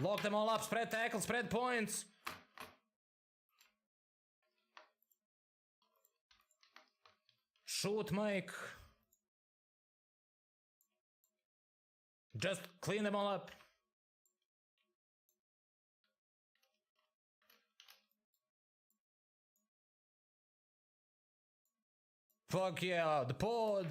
Lock them all up, spread tackle, spread points. Shoot, Mike. Just clean them all up. Fuck yeah, the pod.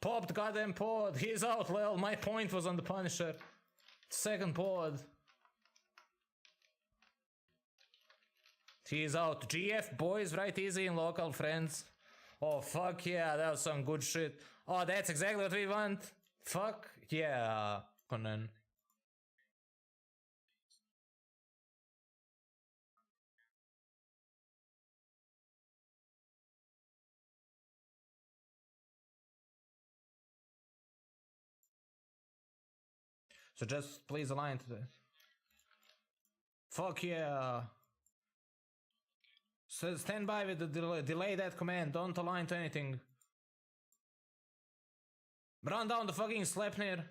Pop the goddamn pod. He's out, lol. My point was on the Punisher. Second pod. He's out. GF boys, right easy in local friends. Oh fuck yeah, that was some good shit. Oh, that's exactly what we want. Fuck yeah, Conan. So just please align to this. Fuck yeah. So stand by with the delay that command. Don't align to anything. Run down the fucking Sleipnir.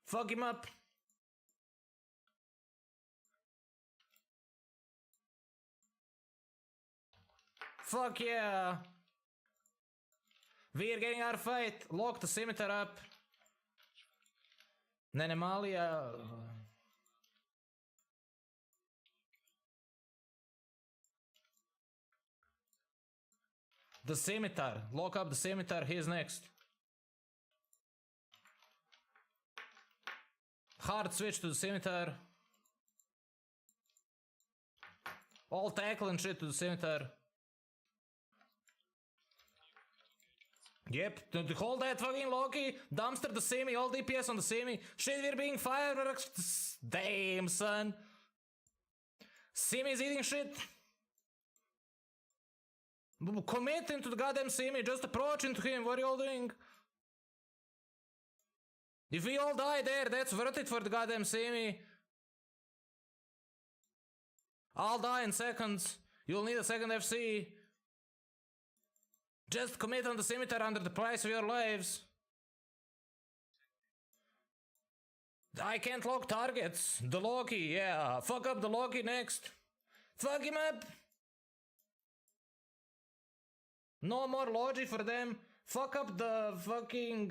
Fuck him up. Fuck yeah. We're getting our fight. Lock the scimitar up. Nenemalia. The scimitar. Lock up the scimitar. He's next. Hard switch to the scimitar. All tackle and shit to the scimitar. Yep, hold that fucking Loki. Dumpster the semi, all DPS on the semi. Shit, we're being fireworks. Damn, son. Semi's eating shit. Commit into the goddamn semi, just approach into him. What are you all doing? If we all die there, that's worth it for the goddamn semi. I'll die in seconds. You'll need a second FC. Just commit on the scimitar under the price of your lives. I can't lock targets. The Loki, yeah. Fuck up the Loki next. Fuck him up. No more Logi for them. Fuck up the fucking...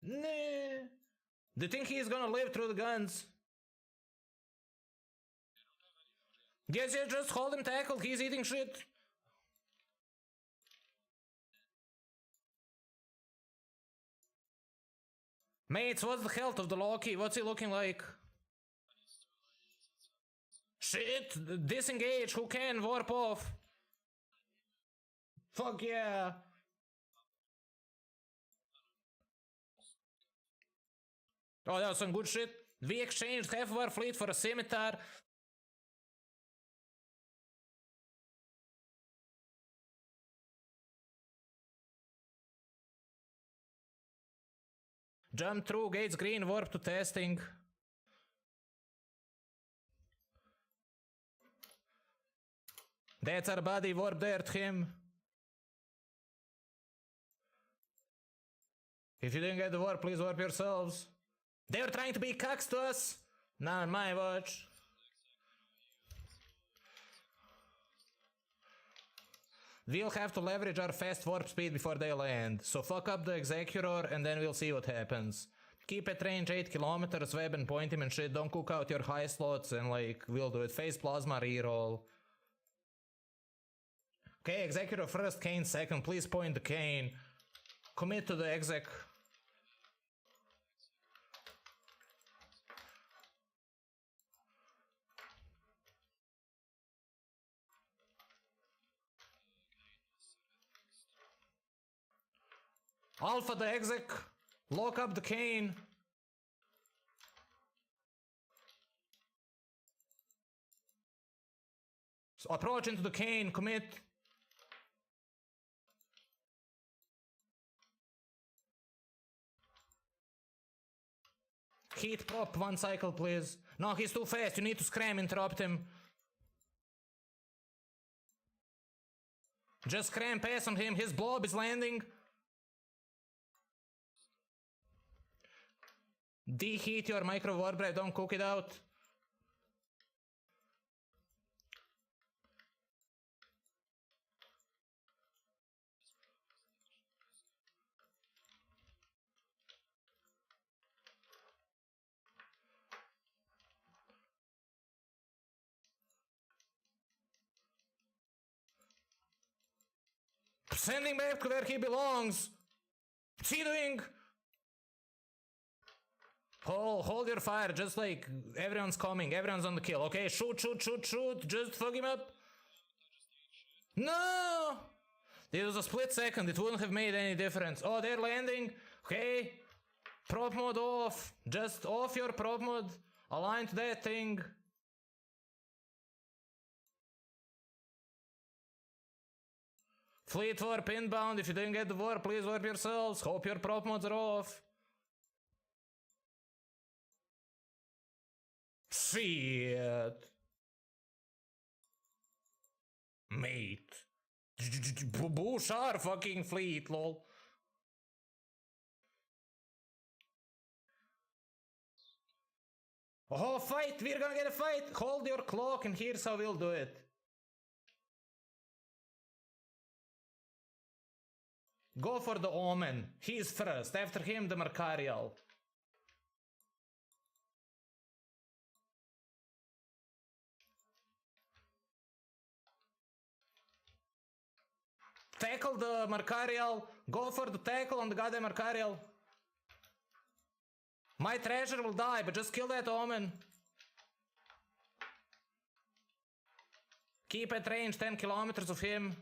Nah. Do you think he's gonna live through the guns? Yes, yeah, just hold him tackled. He's eating shit. Mates, what's the health of the Loki? What's he looking like? Shit! Disengage! Who can? Warp off! Fuck yeah! Oh, that was some good shit. We exchanged half of our fleet for a scimitar. Jump through, gates green, warp to testing. That's our buddy, warp there to him. If you didn't get the warp, please warp yourselves. They were trying to be cucks to us. Now on my watch. We'll have to leverage our fast warp speed before they land. So fuck up the Executor and then we'll see what happens. Keep at range 8 kilometers, web and point him and shit. Don't cook out your high slots and like, we'll do it. Phase plasma reroll. Okay, Executor first, Kane second. Please point the Kane. Commit to the exec. Alpha the exec. Lock up the Kane. So approach into the Kane. Commit. Heat prop 1 cycle, please. No, he's too fast. You need to scram, interrupt him. Just scram, pass on him. His blob is landing. Deheat your micro warp drive, don't cook it out. Send him back to where he belongs. What's he doing? Hold your fire, just like everyone's coming, everyone's on the kill. Okay, shoot, just fuck him up. No! It was a split second, it wouldn't have made any difference. Oh, they're landing. Okay. Prop mode off. Just off your prop mode. Align to that thing. Fleet warp inbound. If you didn't get the warp, please warp yourselves. Hope your prop modes are off. Shit. Mate. Bush our fucking fleet, lol. Oh, fight! We're gonna get a fight! Hold your clock and here's how we'll do it. Go for the Omen. He's first. After him, the Mercarial. Tackle the Mercarial. Go for the tackle on the goddamn Mercarial. My treasure will die, but just kill that Omen. Keep at range 10 kilometers of him.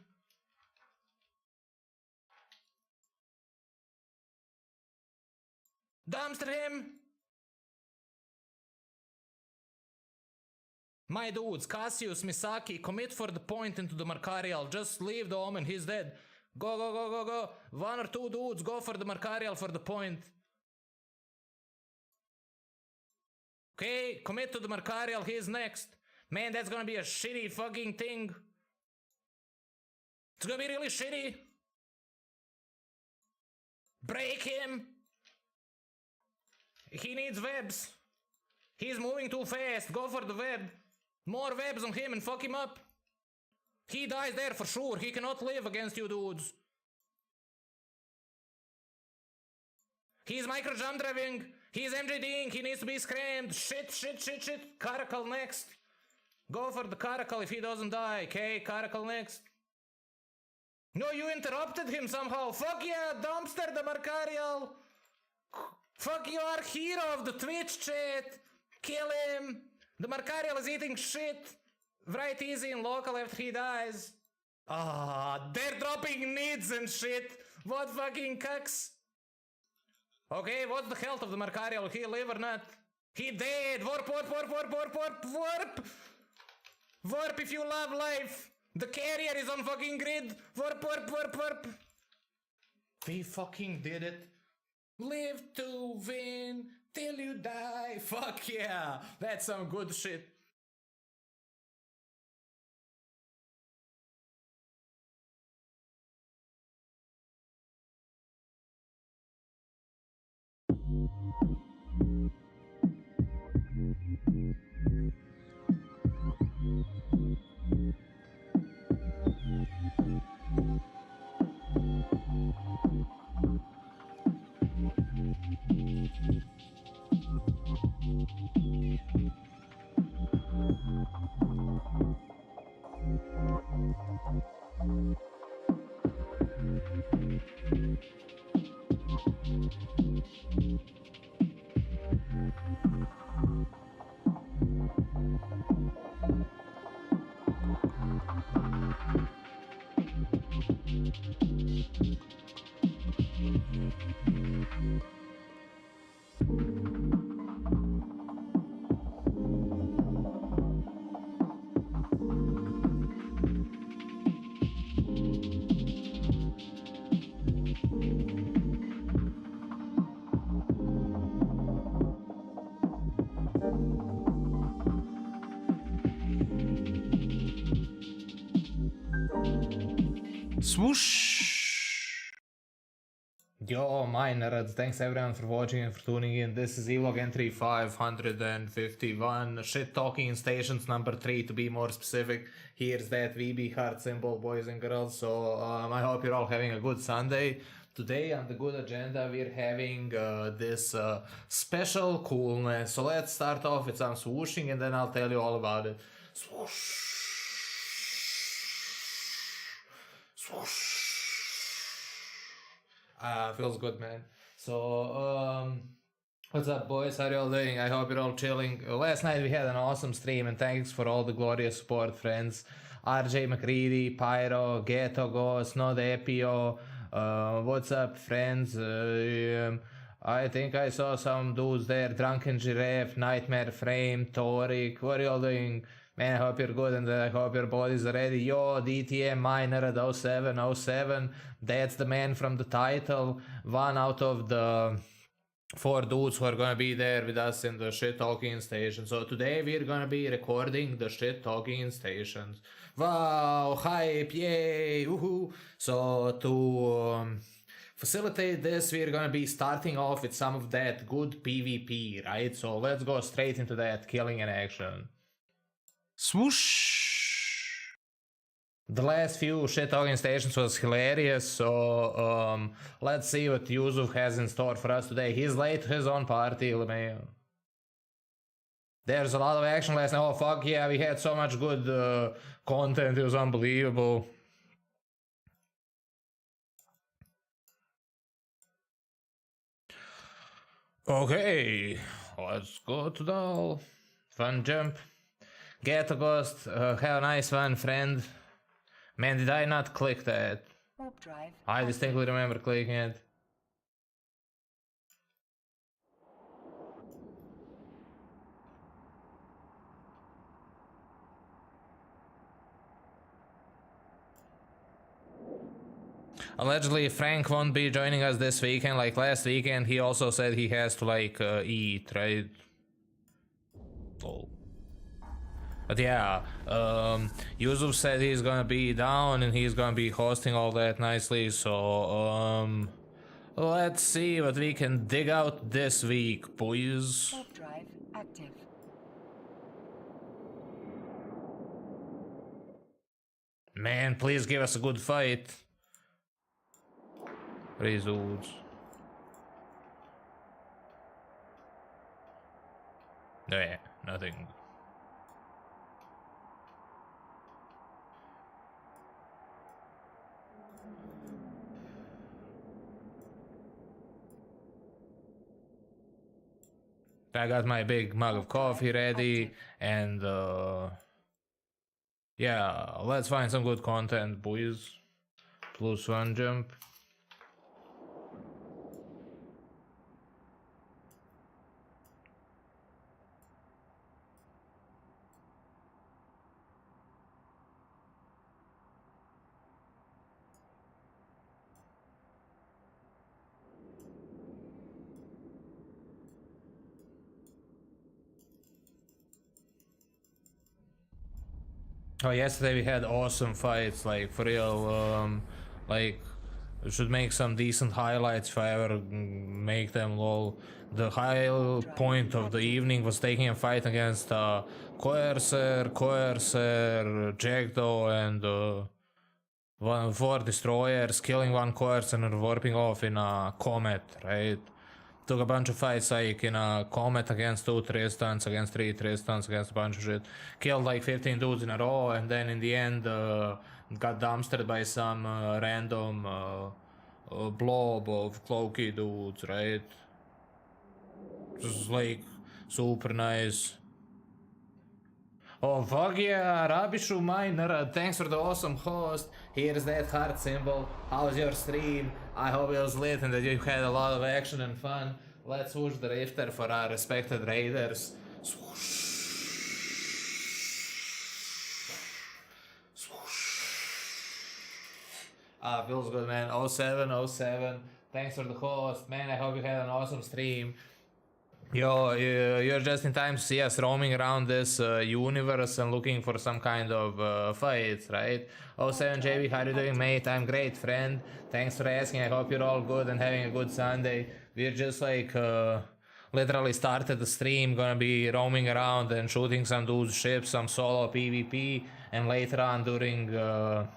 Dumpster him! My dudes, Cassius, Misaki, commit for the point into the Mercarial. Just leave the Omen, he's dead. Go. One or two dudes, go for the Mercarial for the point. Okay, commit to the Mercarial, he's next. Man, that's gonna be a shitty fucking thing. It's gonna be really shitty. Break him. He needs webs. He's moving too fast. Go for the web. More webs on him and fuck him up. He dies there for sure. He cannot live against you dudes. He's micro jump driving. He's MJDing. He needs to be scrammed. Shit. Caracal next. Go for the Caracal if he doesn't die. Okay, Caracal next. No, you interrupted him somehow. Fuck yeah, dumpster the Mercarial. Fuck, you are hero of the Twitch chat. Kill him. The Mercarial is eating shit. Right easy in local after he dies. They're dropping needs and shit. What fucking cucks. Okay, what's the health of the Mercarial? Will he live or not? He dead. Warp. Warp if you love life. The carrier is on fucking grid. Warp. We fucking did it. Live to win till you die. Fuck yeah. That's some good shit. Swoosh! Yo, my nerds, thanks everyone for watching and for tuning in. This is Evlog entry 551, shit talking stations number 3 to be more specific. Here's that VB heart symbol, boys and girls. So I hope you're all having a good Sunday. Today on the good agenda we're having this special coolness. So let's start off with some swooshing and then I'll tell you all about it. Swoosh. Swoosh. Feels good, man. So, what's up, boys? How are you all doing? I hope you're all chilling. Last night we had an awesome stream, and thanks for all the glorious support, friends. RJ McCready, Pyro, Ghetto Ghost, Not Epio. What's up, friends? I think I saw some dudes there. Drunken Giraffe, Nightmare Frame, Torik. What are you all doing? Man, I hope you're good and I hope your bodies are ready. Yo, DTM Miner at 0707. That's the man from the title. One out of the 4 dudes who are gonna be there with us in the shit talking station. So today we're gonna be recording the shit talking stations. Wow, hype, yay, woohoo. So to facilitate this, we're gonna be starting off with some of that good PvP, right? So let's go straight into that killing in action. Swoosh! The last few shit talking stations was hilarious, so let's see what Juzuv has in store for us today. He's late to his own party, man. There's a lot of action last night. Oh fuck yeah, we had so much good content, it was unbelievable. Okay, let's go to the fun jump. Get a ghost, have a nice one, friend. Man, did I not click that? Warp drive. I distinctly remember clicking it. Allegedly, Frank won't be joining us this weekend. Like last weekend, he also said he has to like eat, right? Oh. But yeah, Juzuv said he's gonna be down and he's gonna be hosting all that nicely, so let's see what we can dig out this week, boys. Warp drive active. Man, please give us a good fight. Results. No, yeah, nothing. I got my big mug of coffee ready, and yeah, let's find some good content, boys. +1 jump. Oh, yesterday we had awesome fights, like for real. Like we should make some decent highlights if I ever make them. Lol. The high point of the evening was taking a fight against Coercer, Jackdaw, and 4 destroyers, killing 1 Coercer and warping off in a Comet, right? Took a bunch of fights like in a Comet against 2 Tristans, against 3 Tristans, against a bunch of shit. Killed like 15 dudes in a row, and then in the end got dumpstered by some random blob of cloaky dudes, right? Just like super nice. Oh fuck yeah, Rabishu Miner, thanks for the awesome host. Here's that heart symbol. How's your stream? I hope it was lit and that you had a lot of action and fun. Let's swoosh the rifter for our respected raiders. Swoosh. Swoosh. Feels good, man. 0707. Thanks for the host. Man, I hope you had an awesome stream. Yo, you're just in time to see us roaming around this universe and looking for some kind of fights, right? Oh, 7JB, how are you doing, mate? I'm great, friend. Thanks for asking. I hope you're all good and having a good Sunday. We're just like literally started the stream, gonna be roaming around and shooting some dudes' ships, some solo PvP, and later on during the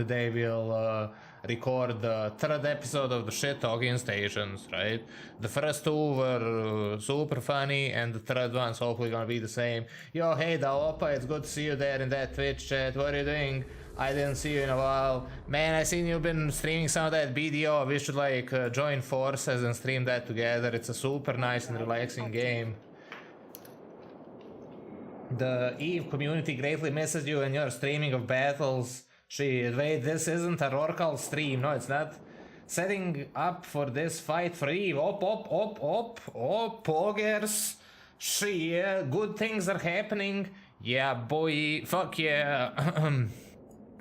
day we'll record the third episode of the Shittalking stations, right? The first two were super funny, and the third one's hopefully gonna be the same. Yo, hey Daopa, it's good to see you there in that Twitch chat. What are you doing? I didn't see you in a while. Man, I seen you've been streaming some of that BDO. We should like join forces and stream that together. It's a super nice and relaxing game. The EVE community greatly misses you and your streaming of battles. Shit, wait, this isn't a Rorcal stream. No, it's not. Setting up for this fight for EVE. Op, poggers. Shit, good things are happening. Yeah, boy. Fuck yeah.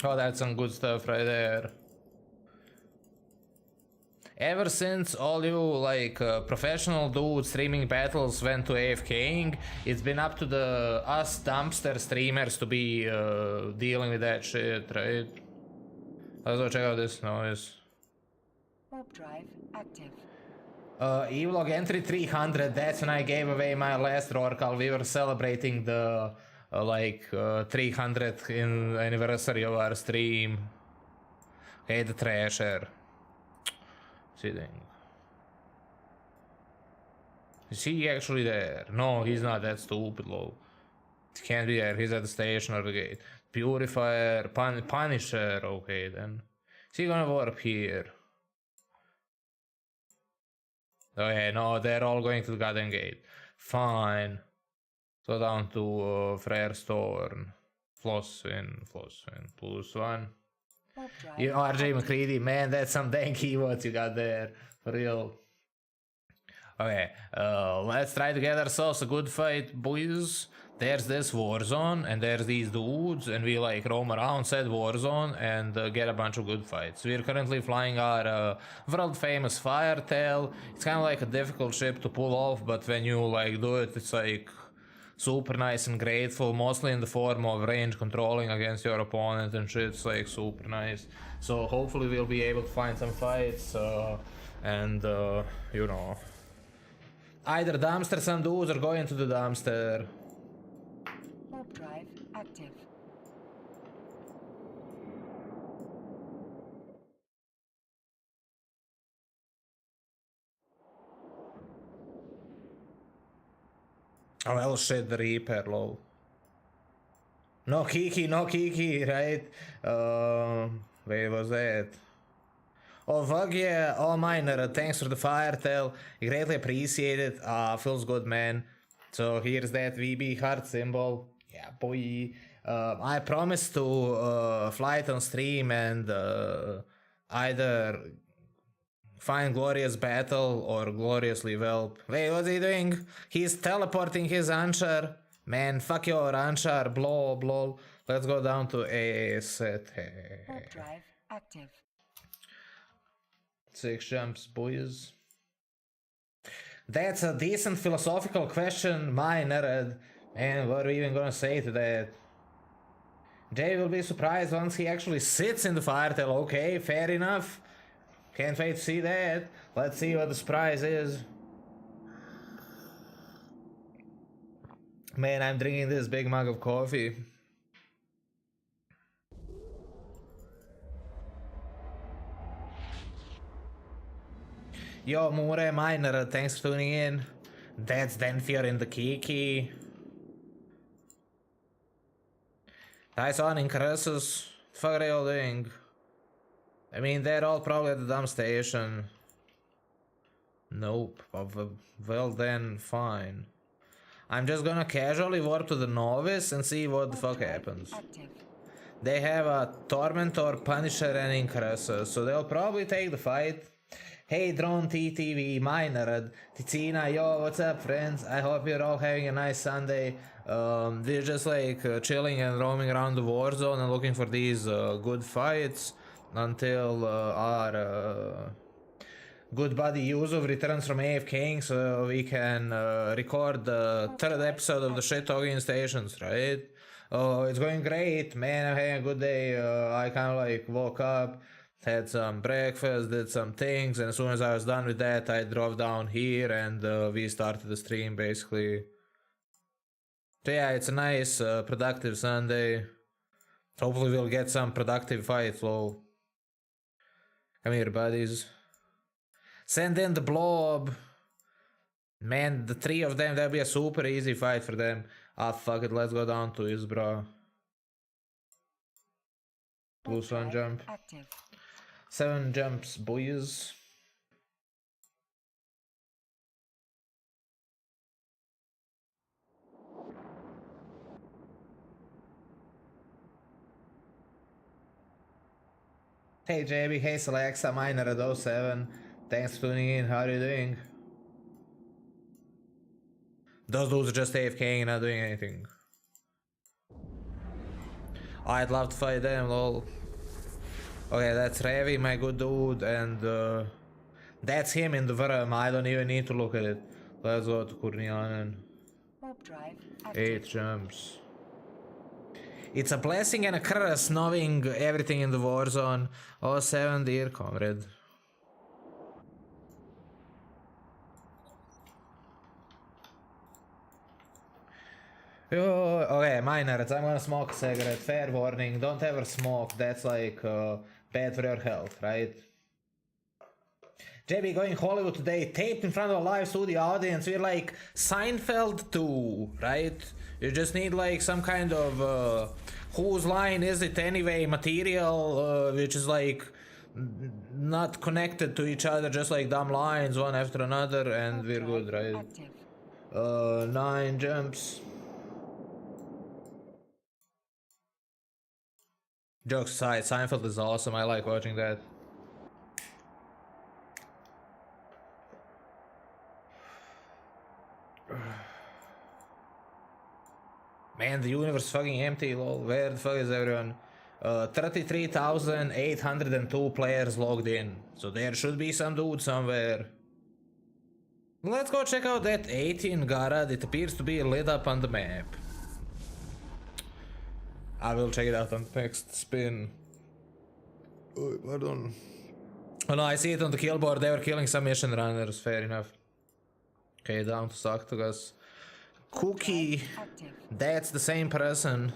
Oh, that's some good stuff right there. Ever since all you like professional dudes streaming battles went to AFKing, it's been up to us dumpster streamers to be dealing with that shit, right? Let's go check out this noise. Warp drive active. Evlog entry 300, that's when I gave away my last Rorcal. We were celebrating the 300th anniversary of our stream. Hey, the Trasher. Sitting. Is he actually there? No, he's not that stupid, lol. He can't be there, he's at the station or the gate. Purifier, Punisher, okay then. Is he gonna warp here? Oh yeah, no, they're all going to the goddamn gate. Fine. Go down to Freyrstorm. Flosswin, +1. You know, RJ McCready, man, that's some dang keywords you got there. For real. Okay, let's try to get ourselves a good fight, boys. There's this Warzone, and there's these dudes, and we like roam around said Warzone and get a bunch of good fights. We're currently flying our world famous Firetail. It's kind of like a difficult ship to pull off, but when you like do it, it's like super nice and grateful, mostly in the form of range controlling against your opponent and shit. It's like super nice. So hopefully we'll be able to find some fights and you know, either dumpster some dudes or go into the dumpster. Warp drive active. Oh well, shit, the Reaper, lol. No Kiki, right? Wait, was that? Oh, fuck yeah, oh Miner, thanks for the Firetail. Greatly appreciate it. Feels good, man. So here's that VB heart symbol. Yeah, boy. I promise to fly it on stream and either find glorious battle or gloriously whelp. Wait, what's he doing? He's teleporting his Anshar. Man, fuck your Anshar, blow. Let's go down to a set. Warp drive active. 6 jumps, boys. That's a decent philosophical question, my nerd. Man, what are we even gonna say to that? Jay will be surprised once he actually sits in the Firetail. Okay, fair enough. Can't wait to see that. Let's see what the surprise is. Man, I'm drinking this big mug of coffee. Yo, Mure Miner, thanks for tuning in. That's Denfier in the Kiki. Tyson in Crassus. Fuck are you all doing? I mean, they're all probably at the dump station. Nope. Well then, fine. I'm just gonna casually warp to the Novice and see what the fuck happens. They have a Tormentor, Punisher, and Incrussus, so they'll probably take the fight. Hey Drone TTV, Miner, Ticina, yo, what's up friends? I hope you're all having a nice Sunday. We're just like chilling and roaming around the Warzone and looking for these good fights until our good buddy Juzuv returns from AFKing so we can record the third episode of the Shittalking stations, right? Oh, it's going great, man. I'm having a good day. I kind of like woke up, had some breakfast, did some things, and as soon as I was done with that, I drove down here and we started the stream basically. So yeah, it's a nice, productive Sunday. Hopefully we'll get some productive fights, lol. Come here, buddies. Send in the blob. Man, the three of them, that'll be a super easy fight for them. Ah, fuck it, let's go down to his bro. Blue Swan jump. Active. 7 jumps, boys. Hey JB, hey Alexa, miner at 07. Thanks for tuning in, how are you doing? Those dudes are just AFKing and not doing anything. I'd love to fight them, lol. Okay, that's Ravi, my good dude, and that's him in the Varam. I don't even need to look at it. Let's go to Kurnianen. Warp drive. 8 jumps. It's a blessing and a curse knowing everything in the war zone. 07, dear comrade. Okay, miners, I'm gonna smoke a cigarette. Fair warning, don't ever smoke. That's like bad for your health, right? JB going Hollywood today, taped in front of a live studio audience. We're like Seinfeld 2, right? You just need like some kind of whose line is it anyway material, which is like not connected to each other, just like dumb lines one after another, and we're good, right? Active. 9 jumps. Jokes aside, Seinfeld is awesome. I like watching that. Man, the universe is fucking empty, lol. Where the fuck is everyone? 33,802 players logged in. So there should be some dude somewhere. Let's go check out that 18 Garad. It appears to be lit up on the map. I will check it out on the next spin. Oh, pardon. Oh no, I see it on the kill board. They were killing some mission runners. Fair enough. Okay, down to Saktugas. Cookie. Active. That's the same person.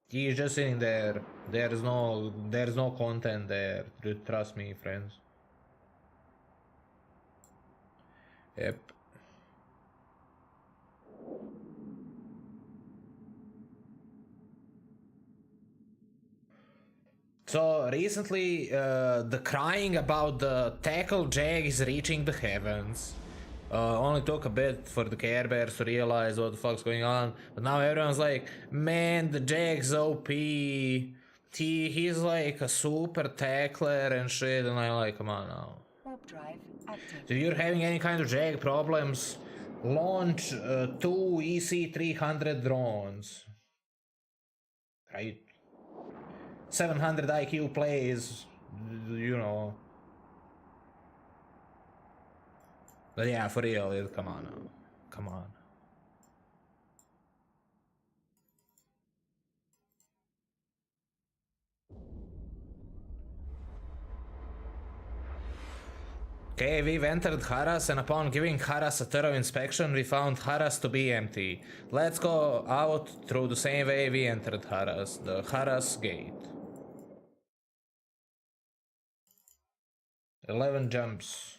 He's just sitting there. There's no content there. Trust me, friends. Yep. So recently, the crying about the tackle jag is reaching the heavens. Only took a bit for the Care Bears to realize what the fuck's going on, but now everyone's like, man, the jag's OP. He's like a super tackler and shit, and I'm like, come on now. Warp drive. Active. If you're having any kind of jag problems, launch 2 EC-300 drones. Right? 700 IQ plays, you know. But yeah, for real, come on now. Come on. Okay, we've entered Haras, and upon giving Haras a thorough inspection, we found Haras to be empty. Let's go out through the same way we entered Haras, the Haras gate. 11 jumps.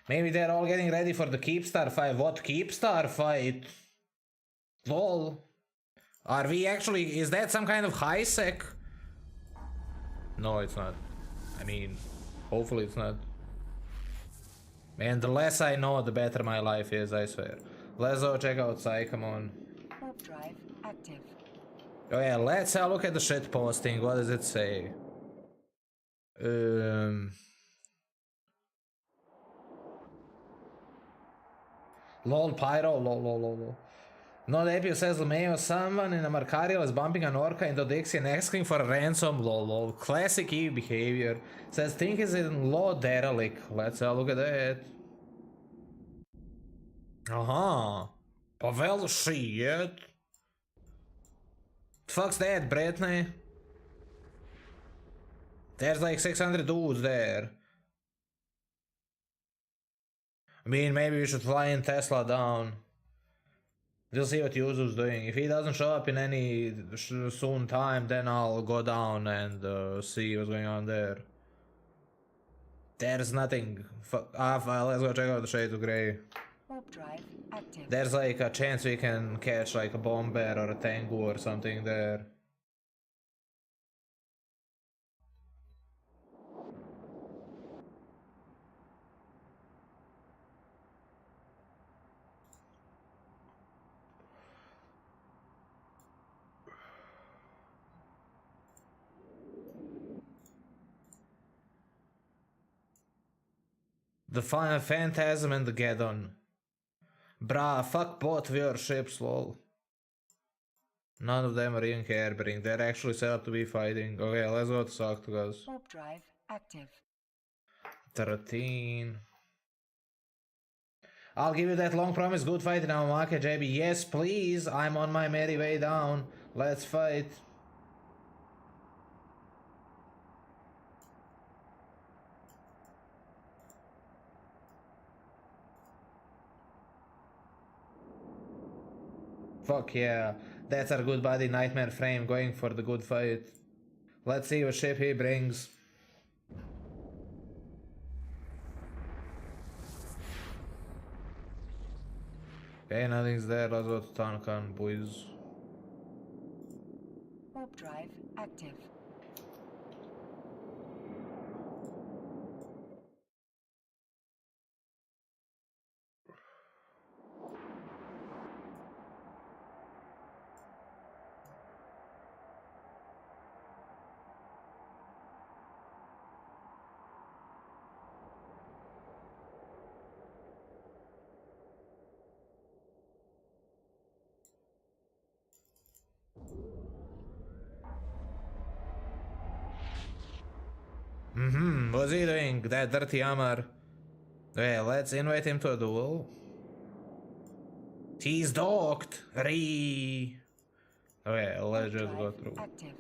Maybe they're all getting ready for the Keepstar fight. What Keepstar fight? Lol. Are we actually... Is that some kind of high sec? No, it's not. I mean, hopefully it's not. Man, the less I know, the better my life is, I swear. Let's go check out Sai, come on. Warp drive. Active. Oh yeah, let's have a look at the shit posting. What does it say? Lol Pyro, lol. No, Apio says LeMayo, someone in a Marcario is bumping an Orca into Dixie and asking for a ransom. Lol. Classic Eve behavior. Says think is in low derelict. Let's have a look at that. Well, shit. Fuck's that, Brittany? There's like 600 dudes there. I mean, maybe we should fly in Tesla down. We'll see what Yuzuv's doing. If he doesn't show up in any soon time, then I'll go down and see what's going on there. There's nothing. Well, let's go check out the Shades of Grey. Warp drive active. There's like a chance we can catch like a Bomber or a Tengu or something there. The Phantasm and the Geddon. Bruh, fuck both of your ships, lol. None of them are even harboring. They're actually set up to be fighting. Okay, let's go to Sarktogas. Warp drive active. 13. I'll give you that long promised good fight in Awamake, JB. Yes, please. I'm on my merry way down. Let's fight. Fuck yeah. That's our good buddy Nightmare Frame going for the good fight. Let's see what ship he brings. Okay, nothing's there. Let's go to Tankan, boys. Warp drive active. What's he doing? That dirty hammer. Okay, let's invite him to a duel. He's docked. Okay, let's just go through. Active.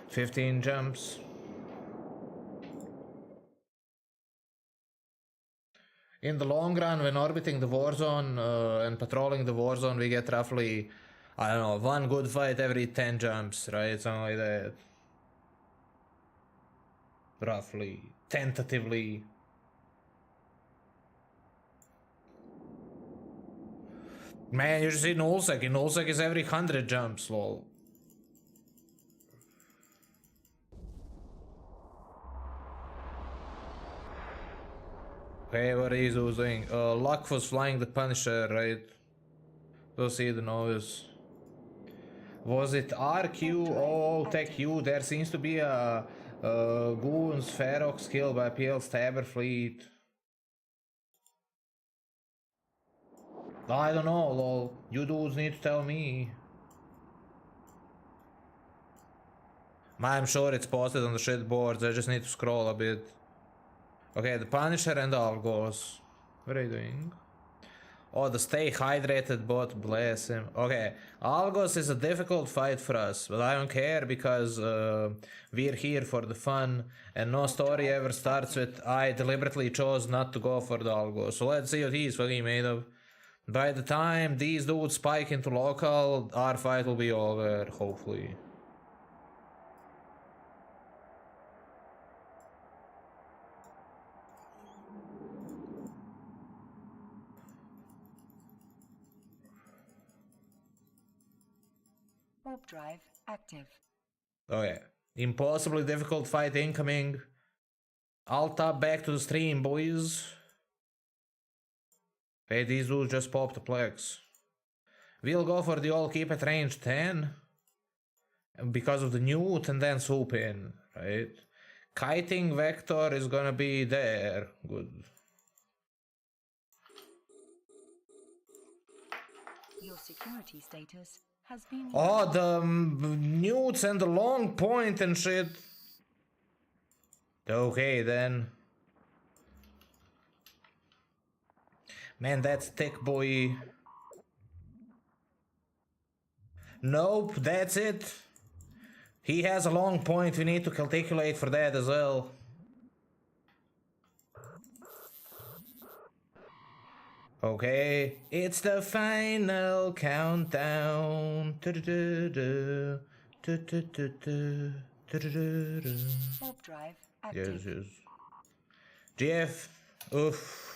15 jumps. In the long run, when orbiting the war zone and patrolling the war zone, we get roughly, I don't know, one good fight every 10 jumps, right? Something like that. Roughly. Tentatively. Man, you should see Nullsec. Nullsec is every 100 jumps, lol. Okay, what is he doing? Luck was flying the Punisher, right? We'll see the novice. Was it RQ? Oh, Tech U. There seems to be a Goon's Ferox kill by PL Stabber Fleet. I don't know, lol. You dudes need to tell me. I'm sure it's posted on the shit boards. I just need to scroll a bit. Okay, the Punisher and Algos. What are you doing? Oh, the stay hydrated bot, bless him. Okay, Algos is a difficult fight for us, but I don't care because we're here for the fun and no story ever starts with I deliberately chose not to go for the Algos. So let's see what he's fucking made of. By the time these dudes spike into local, our fight will be over, hopefully. Warp drive active. Okay, impossibly difficult fight incoming. I'll tap back to the stream, boys. Hey, these dudes just popped a Plex. We'll go for the all keep at range 10. Because of the newt and then swoop in, right? Kiting vector is gonna be there. Good. Your security status has been Oh, the newts and the long point and shit. Okay, then. Man, that's thick, boy. Nope, that's it. He has a long point. We need to calculate for that as well. Okay, it's the final countdown. warp drive active. Yes. GF. Oof.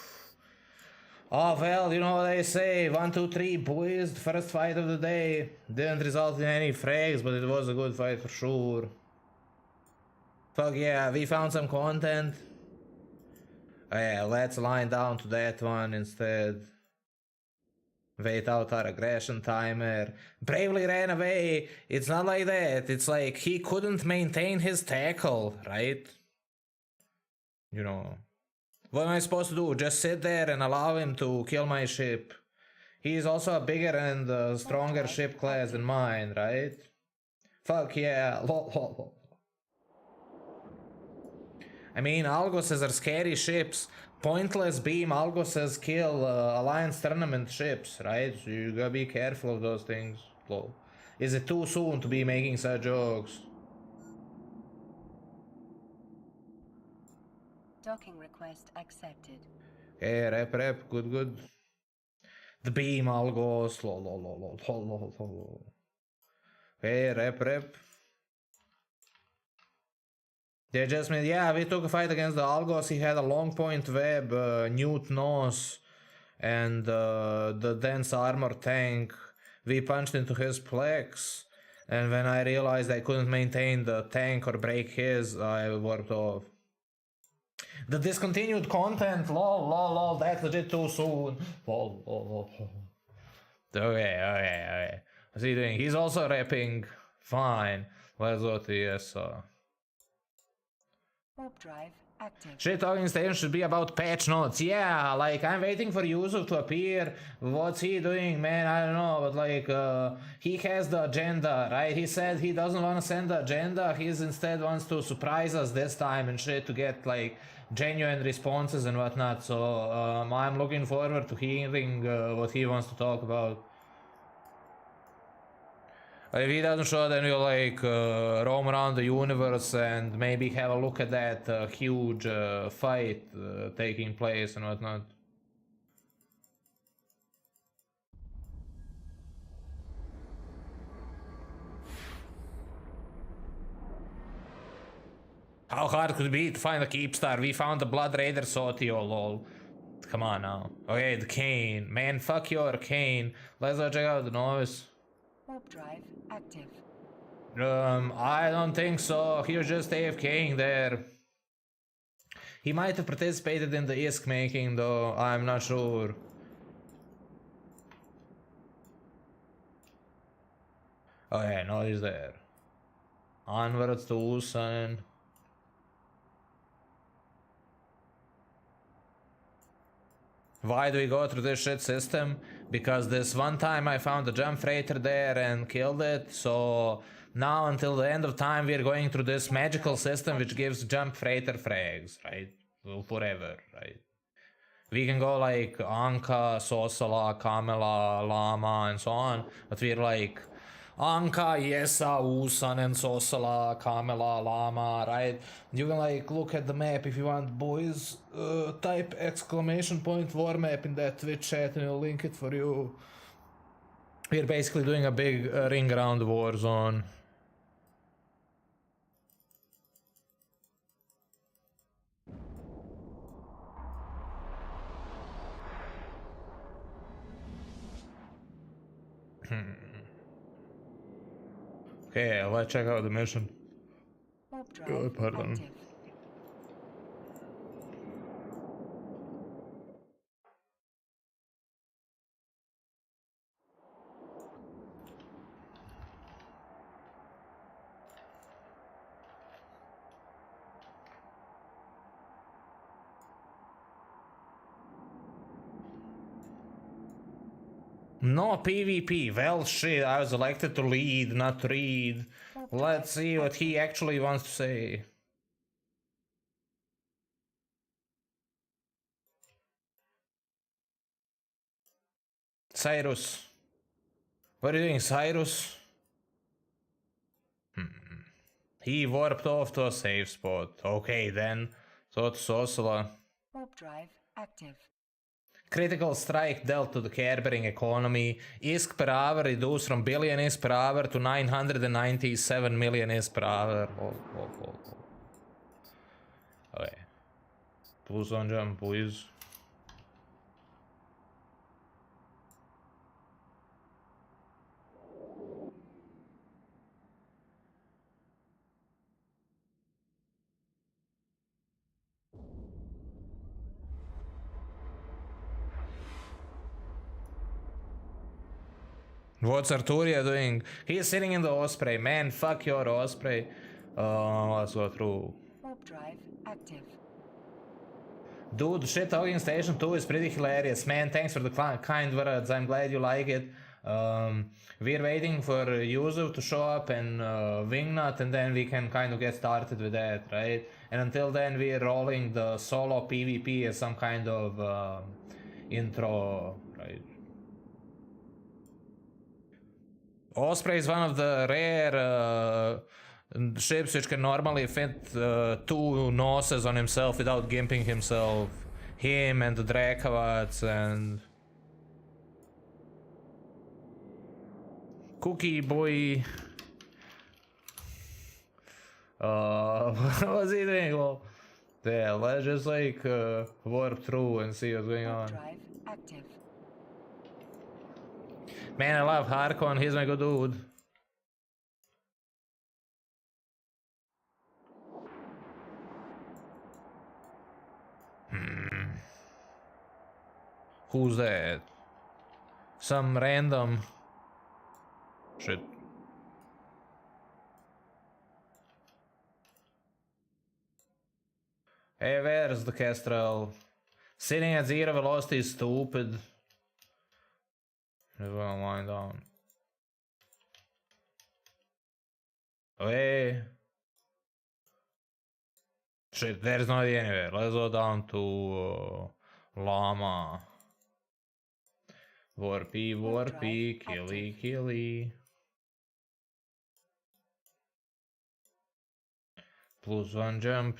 Oh, well, you know what they say. 1, 2, 3, boys. The first fight of the day. Didn't result in any frags, but it was a good fight for sure. Fuck yeah, we found some content. Oh yeah, let's line down to that one instead. Wait out our aggression timer. Bravely ran away. It's not like that. It's like he couldn't maintain his tackle, right? You know. What am I supposed to do? Just sit there and allow him to kill my ship? He's also a bigger and stronger ship class than mine, right? Fuck yeah. I mean, Algoses are scary ships. Pointless beam Algoses kill Alliance tournament ships, right? So you gotta be careful of those things. Lol. Is it too soon to be making such jokes? Docking request accepted. Hey, rep, good. The beam Algos, lol. Hey, rep. They just mean, yeah, we took a fight against the Algos. He had a long point web, Newt nose, and the dense armor tank. We punched into his plex, and when I realized I couldn't maintain the tank or break his, I warped off. The discontinued content, lol, that's legit too soon. Lol. Okay. What's he doing? He's also rapping. Fine. Let's go to ESO. Warp drive active. Shittalking station should be about patch notes. Yeah, like I'm waiting for Juzuv to appear. What's he doing, man? I don't know, but like he has the agenda, right? He said he doesn't want to send the agenda. He instead wants to surprise us this time and shit to get like genuine responses and whatnot. So I'm looking forward to hearing what he wants to talk about. If he doesn't show, then we'll like roam around the universe and maybe have a look at that huge fight taking place and whatnot. How hard could it be to find a keep star? We found the Blood Raider Sotio, lol. Come on now. Okay, the Kane. Man, fuck your Kane. Let's go check out the noise. Warp drive active. I don't think so. He was just AFKing there. He might have participated in the ISK making though, I'm not sure. Oh yeah, no, he's there. Onwards to Usan. Why do we go through this shit system? Because this one time I found a jump freighter there and killed it, so now until the end of time we're going through this magical system which gives jump freighter frags, right? Well, forever, right? We can go like Anka, Sosala, Kamela, Lama and so on, but we're like Anka, Yesa, Usan and Sosala, Kamela, Lama, right? You can like look at the map if you want, boys. Type !point war map in that Twitch chat and I'll link it for you. We're basically doing a big ring around the war zone. Okay, let's check out the mission. Warp drive Pardon. active. No PvP. Well, shit, I was elected to lead, not read. Let's see what he actually wants to say. Cyrus. What are you doing, Cyrus? He warped off to a safe spot. Okay, then. So to Sosala. Warp drive active. Critical strike dealt to the Kerbering economy. ISK per hour reduced from billion ISK per hour to 997 million ISK per hour. Okay. Plus one jump, please. What's Arturia doing? He's sitting in the Osprey. Man, fuck your Osprey. Let's go through. Warp drive active. Dude, Shittalking Station 2 is pretty hilarious. Man, thanks for the kind words. I'm glad you like it. We're waiting for Juzuv to show up and Wingnut, and then we can kind of get started with that, right? And until then, we're rolling the solo PvP as some kind of intro, right? Osprey is one of the rare ships which can normally fit two noses on himself without gimping himself. Him and the Drakovats and... Cookie boy... what was he doing? Well, yeah, let's just like warp through and see what's going on. Drive active. Man, I love Harkon, he's my good dude. Who's that? Some random... Shit. Hey, where's the Kestrel? Sitting at 0 velocity is stupid. Never gonna line down. Hey. Shit, there's nobody anywhere. Let's go down to Llama. Warpy, warpy, killy, killy. Plus one jump.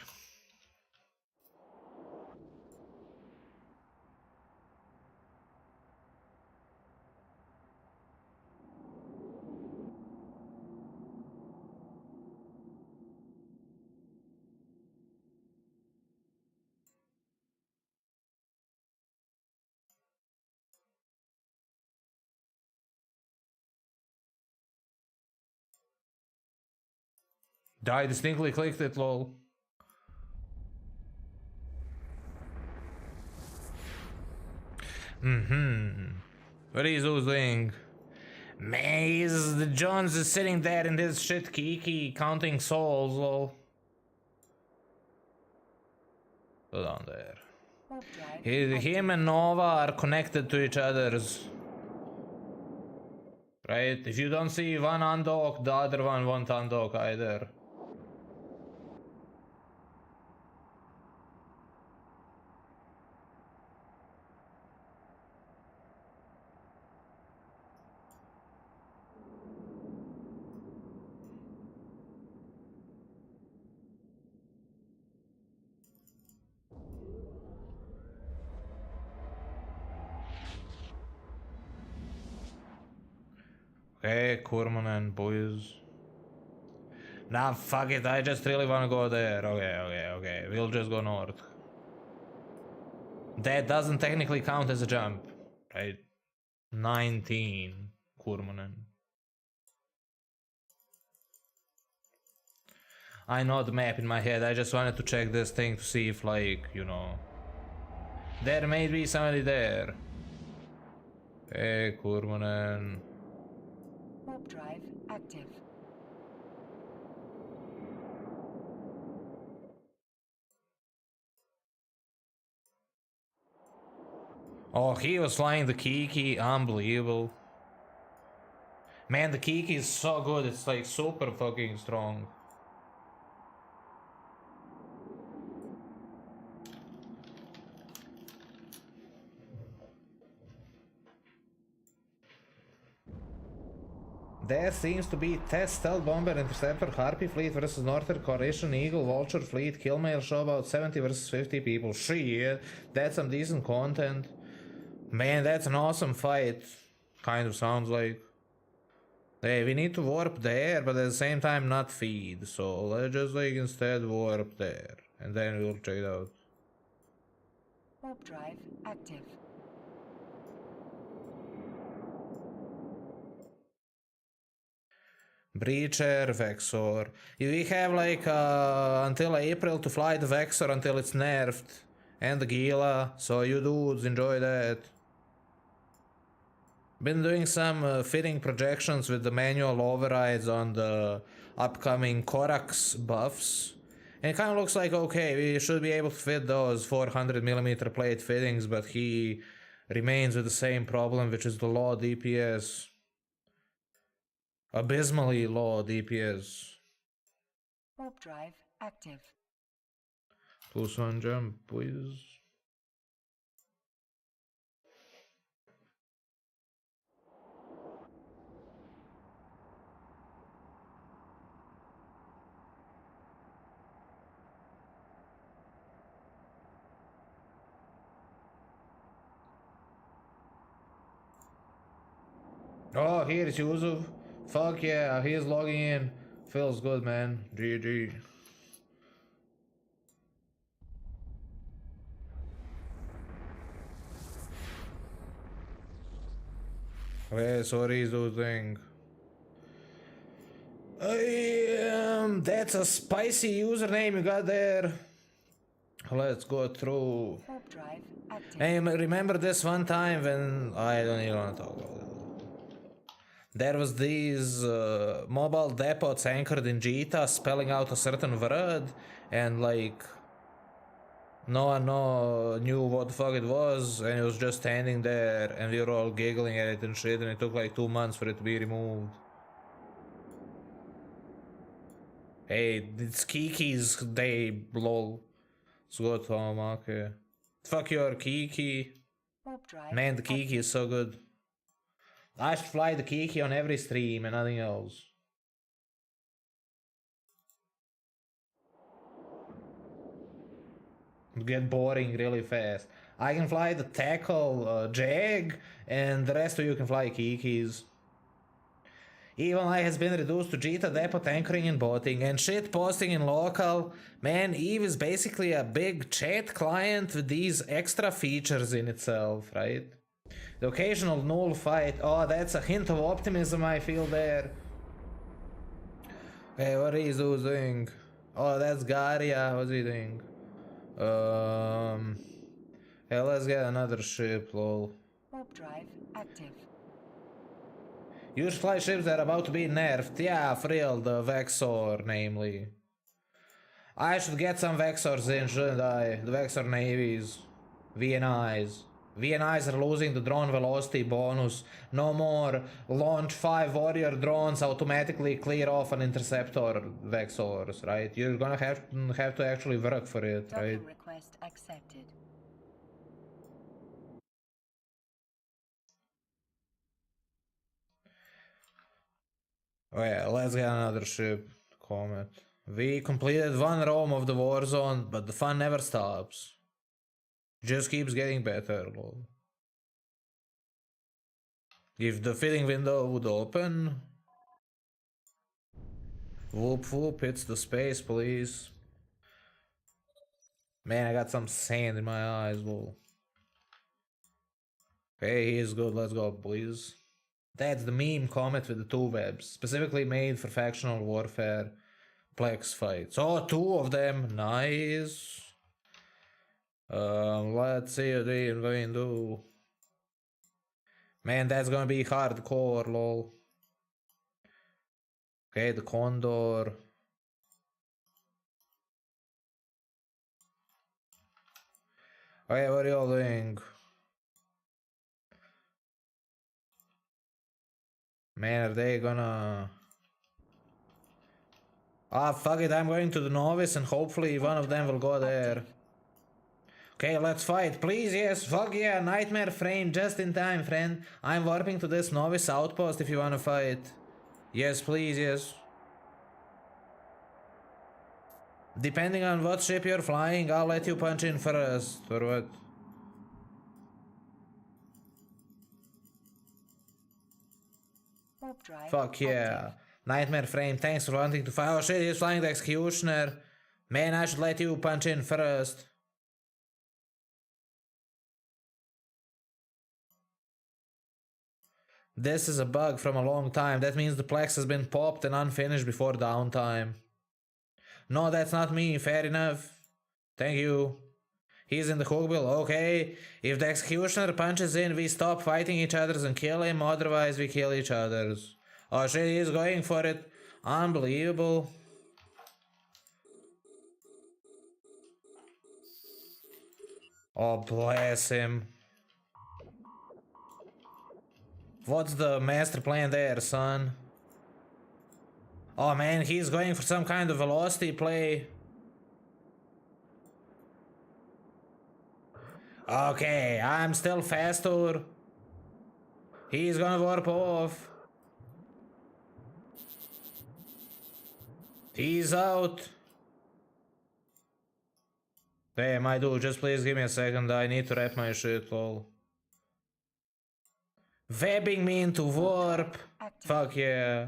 I distinctly clicked it, lol. What is those doing? Man, the Jones is sitting there in this shit kiki counting souls, lol. Go down there. Him and Nova are connected to each other's. Right? If you don't see one undock, the other one won't undock either. Okay, Kurmanen, boys. Nah, fuck it, I just really wanna go there. Okay. We'll just go north. That doesn't technically count as a jump, right? 19, Kurmanen. I know the map in my head, I just wanted to check this thing to see if, like, you know... There may be somebody there. Hey, Kurmanen. Warp drive active. Oh, he was flying the Kiki, unbelievable. Man, the Kiki is so good, it's like super fucking strong. There seems to be Test, Stealth Bomber, Interceptor, Harpy Fleet versus Northern Coalition, Eagle, Vulture Fleet, Killmail show about 70 versus 50 people. Shit, that's some decent content. Man, that's an awesome fight. Kind of sounds like. Hey, we need to warp there, but at the same time not feed. So let's just like instead warp there. And then we'll check it out. Warp drive active. Breacher, Vexor. We have like until April to fly the Vexor until it's nerfed. And the Gila, so you dudes enjoy that. Been doing some fitting projections with the manual overrides on the upcoming Korax buffs. And it kind of looks like, okay, we should be able to fit those 400mm plate fittings, but he remains with the same problem, which is the low DPS. Abysmally low DPS. Warp drive active. Plus one jump, please. Oh, here's Juzuv. Fuck yeah, he's logging in. Feels good, man. GG. Okay, sorry, those thing. That's a spicy username you got there. Let's go through. Warp drive active. Hey, remember this one time when I don't even want to talk about it. There was these mobile depots anchored in Jita spelling out a certain word, and like no one knew what the fuck it was, and it was just standing there, and we were all giggling at it and shit, and it took like 2 months for it to be removed. Hey, it's Kiki's day, lol. It's good, Tom, okay. Fuck your Kiki. Warp drive Man, the Kiki is so good. I should fly the Kiki on every stream and nothing else. It'll get boring really fast. I can fly the Tackle Jag, and the rest of you can fly Kikis. Even Eye has been reduced to Jita depot anchoring and boating and shit posting in local. Man, Eve is basically a big chat client with these extra features in itself, right? The occasional null fight. Oh, that's a hint of optimism I feel there. Hey, what is he doing? Oh, that's Garia. What's he doing? Hey, let's get another ship, lol. Warp drive active. Use fly ships that are about to be nerfed. Yeah, for real, the Vexor, namely. I should get some Vexors in, shouldn't I? The Vexor navies. VNIs. VNIs are losing the drone velocity bonus. No more launch 5 warrior drones automatically clear off an interceptor Vexors, right? You're gonna have to actually work for it, right? Docking request accepted. Oh yeah, let's get another ship. Comet. We completed one roam of the war zone, but the fun never stops. Just keeps getting better, lol. If the filling window would open. Whoop whoop, it's the space, please. Man, I got some sand in my eyes, lol. Hey, he's good, let's go, please. That's the meme comet with the 2 webs, specifically made for factional warfare plex fights. Oh, 2 of them, nice. Let's see what they can do. Man, that's gonna be hardcore, lol. Okay, the Condor. Okay, what are y'all doing? Man, are they gonna... Ah, fuck it, I'm going to the novice and hopefully one of them will go there. Okay, let's fight. Please, yes, fuck yeah, nightmare frame, just in time, friend. I'm warping to this novice outpost if you wanna fight. Yes, please, yes. Depending on what ship you're flying, I'll let you punch in first, or what? Warp drive Fuck yeah. active. Nightmare frame, thanks for wanting to fight. Oh shit, he's flying the executioner. Man, I should let you punch in first. This is a bug from a long time. That means the Plex has been popped and unfinished before downtime. No, that's not me. Fair enough. Thank you. He's in the hookbill. Okay. If the executioner punches in, we stop fighting each other and kill him. Otherwise, we kill each other. Oh shit, he's going for it. Unbelievable. Oh, bless him. What's the master plan there, son? Oh man, he's going for some kind of velocity play. Okay, I'm still faster. He's gonna warp off. He's out. Hey, my dude, just please give me a second. I need to wrap my shit, lol. Webbing me into warp. Fuck yeah.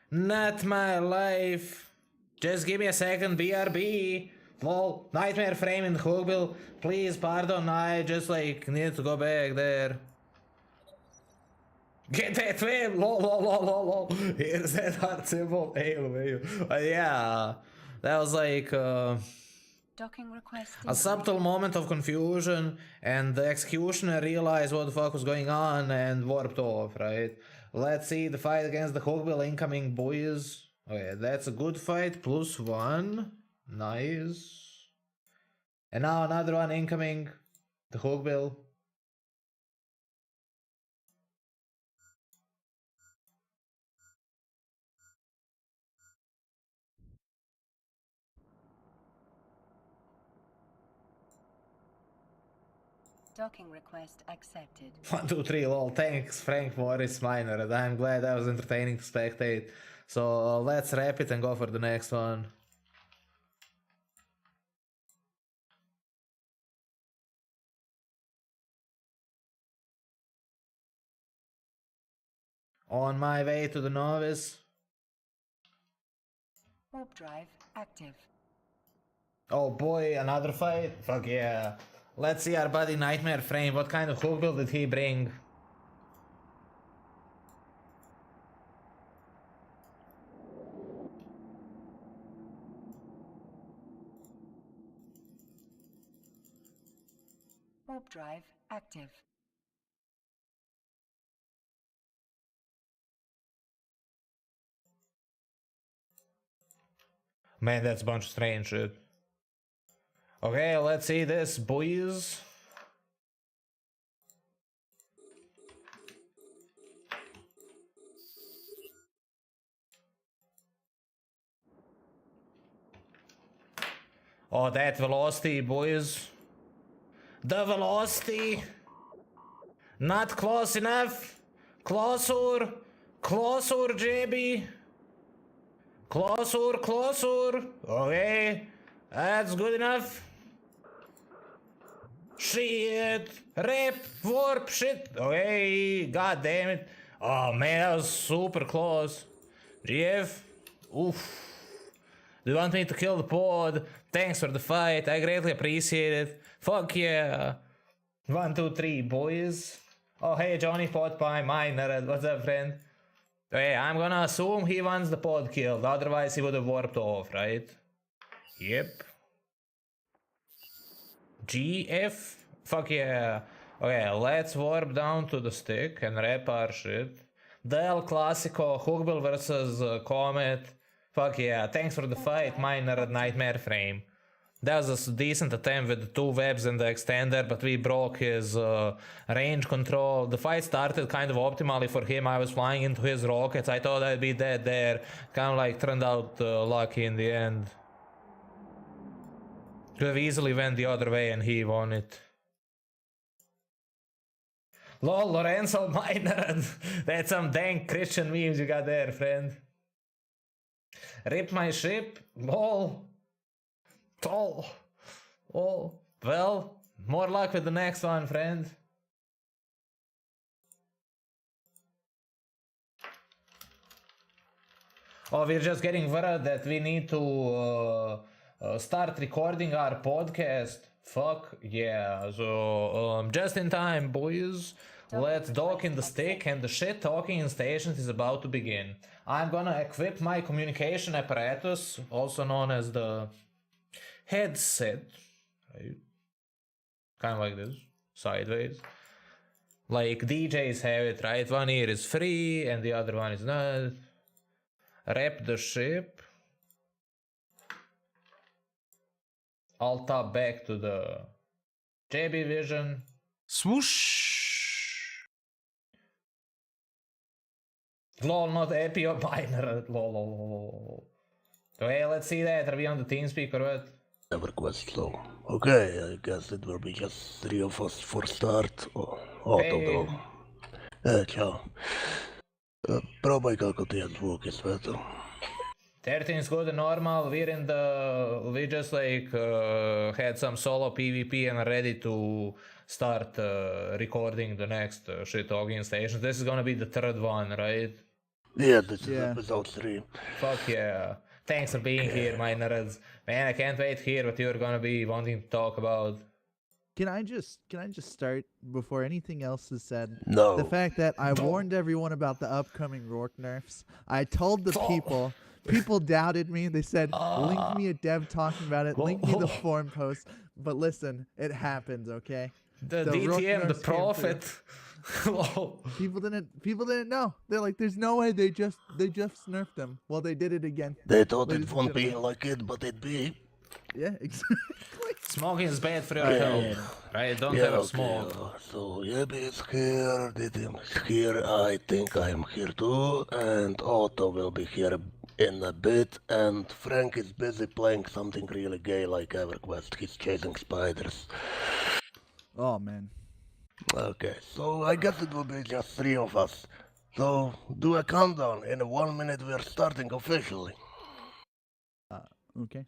Not my life. Just give me a second, BRB. Lol, nightmare frame in the hookbill. Please, pardon, I just like need to go back there. Get that web! Lol, lol, lol, lol, lol. Here's that heart symbol. Yeah, that was like Docking request a subtle moment of confusion, and the executioner realized what the fuck was going on and warped off, right? Let's see the fight against the hookbill incoming, boys. Okay, that's a good fight, +1. Nice. And now another one incoming, the hookbill. Docking request accepted. 1, 2, 3, lol. Thanks, Frank Morris Minor, and I'm glad I was entertaining to spectate. So let's wrap it and go for the next one. On my way to the novice. Warp drive active. Oh boy, another fight? Fuck yeah. Let's see our buddy Nightmare Frame. What kind of hookbill did he bring? Warp drive active. Man, that's a bunch of strange shit. Okay, let's see this, boys. Oh, that velocity, boys. The velocity. Not close enough. Closer. Closer, JB. Closer, closer. Okay. That's good enough. Shit. Rip. Warp. Shit. Okay. God damn it. Oh man, that was super close. GF. Oof. Do you want me to kill the pod? Thanks for the fight. I greatly appreciate it. Fuck yeah. 1, 2, 3, boys. Oh, hey, Johnny Podpie, Miner. What's up, friend? Hey, I'm gonna assume he wants the pod killed. Otherwise, he would have warped off, right? Yep. GF? Fuck yeah. Okay, let's warp down to the stick and wrap our shit. The El Clasico, hookbill versus Comet. Fuck yeah, thanks for the fight, Miner at Nightmare Frame. That was a decent attempt with the 2 webs and the extender, but we broke his range control. The fight started kind of optimally for him. I was flying into his rockets. I thought I'd be dead there. Kind of like turned out lucky in the end. Could have easily went the other way and he won it. Lol, Lorenzo Miner. That's some dang Christian memes you got there, friend. Rip my ship. Lol. Oh, well, more luck with the next one, friend. Oh, we're just getting word that we need to start recording our podcast. Fuck yeah. So, just in time, boys. Let's dock in the stick and the shit talking in stations is about to begin. I'm gonna equip my communication apparatus, also known as the headset, right? Kind of like this, sideways. Like DJs have it, right? One ear is free and the other one is not. Rep the ship. I'll tap back to the JB Vision. Swoosh! Lol, not Epi or Binary. Lol. Okay, let's see that. Are we on the TeamSpeak or what? Request slow. Okay, I guess it will be just 3 of us for start. Otto, Hey. Ciao. Probaj kako ti je zvuk i sve to. 13 is good and normal. We just like had some solo PvP and are ready to start recording the next shit talking station. This is gonna be the 3rd one, right? Yeah, this is Yeah. episode 3. Fuck yeah. Thanks for being here, my nerds. Man, I can't wait to hear what you're gonna be wanting to talk about. Can I just start before anything else is said? No. The fact that I warned everyone about the upcoming Rourke nerfs. I told the people. People doubted me. They said, link me a dev talking about it. Link me the forum post. But listen, it happens, okay? The Rourke DTM, the nerfs came prophet. Lol. People didn't know. They're like, there's no way they just nerfed them. Well, they did it again. They thought Ladies it and won't be gentlemen. like it, but it be. Yeah, exactly. Smoking is bad for your health, right? Don't have a smoke. So Yebby is here, DTM is here, I think I am here too, and Otto will be here in a bit, and Frank is busy playing something really gay like EverQuest. He's chasing spiders. Oh man. Okay, so I guess it will be just 3 of us. So do a countdown. In 1 minute we are starting officially. Okay.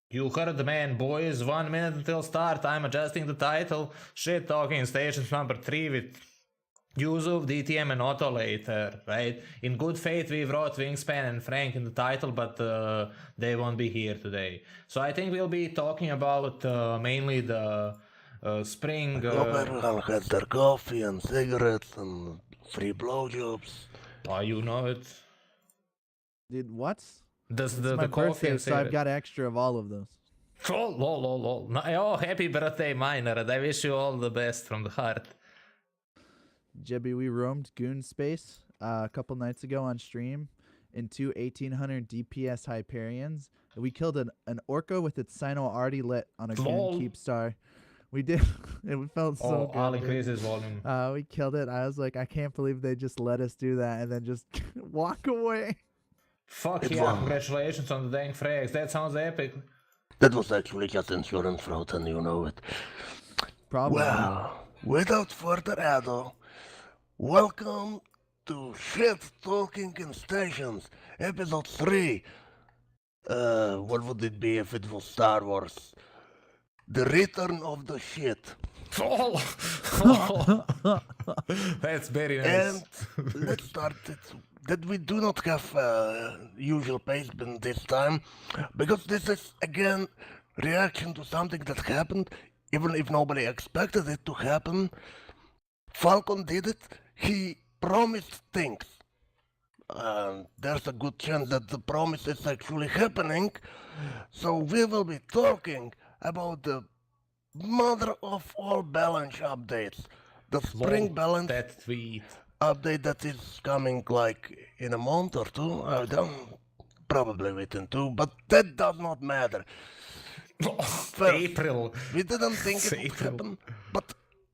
You heard the man, boys. 1 minute until start. I'm adjusting the title. Shit talking stations number 3 with Juzuv, DTM, and Otto later, right? In good faith, we wrote Wingspan and Frank in the title, but they won't be here today. So I think we'll be talking about mainly the spring. Hope everyone has their coffee and cigarettes and free blowjobs. Oh, you know it. Dude, what? This It's the my coffee birthday, and so I've cigarette. got extra of all of those. Oh, lol. Oh, happy birthday, Miner. I wish you all the best from the heart. Jebby, we roamed Goon Space a couple nights ago on stream in 2 1800 DPS Hyperions. We killed an Orca with its Sino already lit on a Lol. Goon Keep Star. We did. It felt so good. I'll dude. increase his volume. We killed it. I was like, I can't believe they just let us do that and then just walk away. Fuck It yeah, won. congratulations on the dang frags. That sounds epic. That was actually just insurance fraud and you know it. Probably. Well, without further ado, welcome to Shit Talking in Stations, episode 3. What would it be if it was Star Wars? The Return of the Shit. Oh. That's very nice. And let's start it. That we do not have usual pacement this time, because this is again reaction to something that happened, even if nobody expected it to happen. Falcon did it. He promised things. There's a good chance that the promise is actually happening. So we will be talking about the mother of all balance updates. The spring Lol, balance that tweet. update that is coming like in a month or two. I don't, probably within 2, but that does not matter. First, April. we didn't think It's it would April. happen, but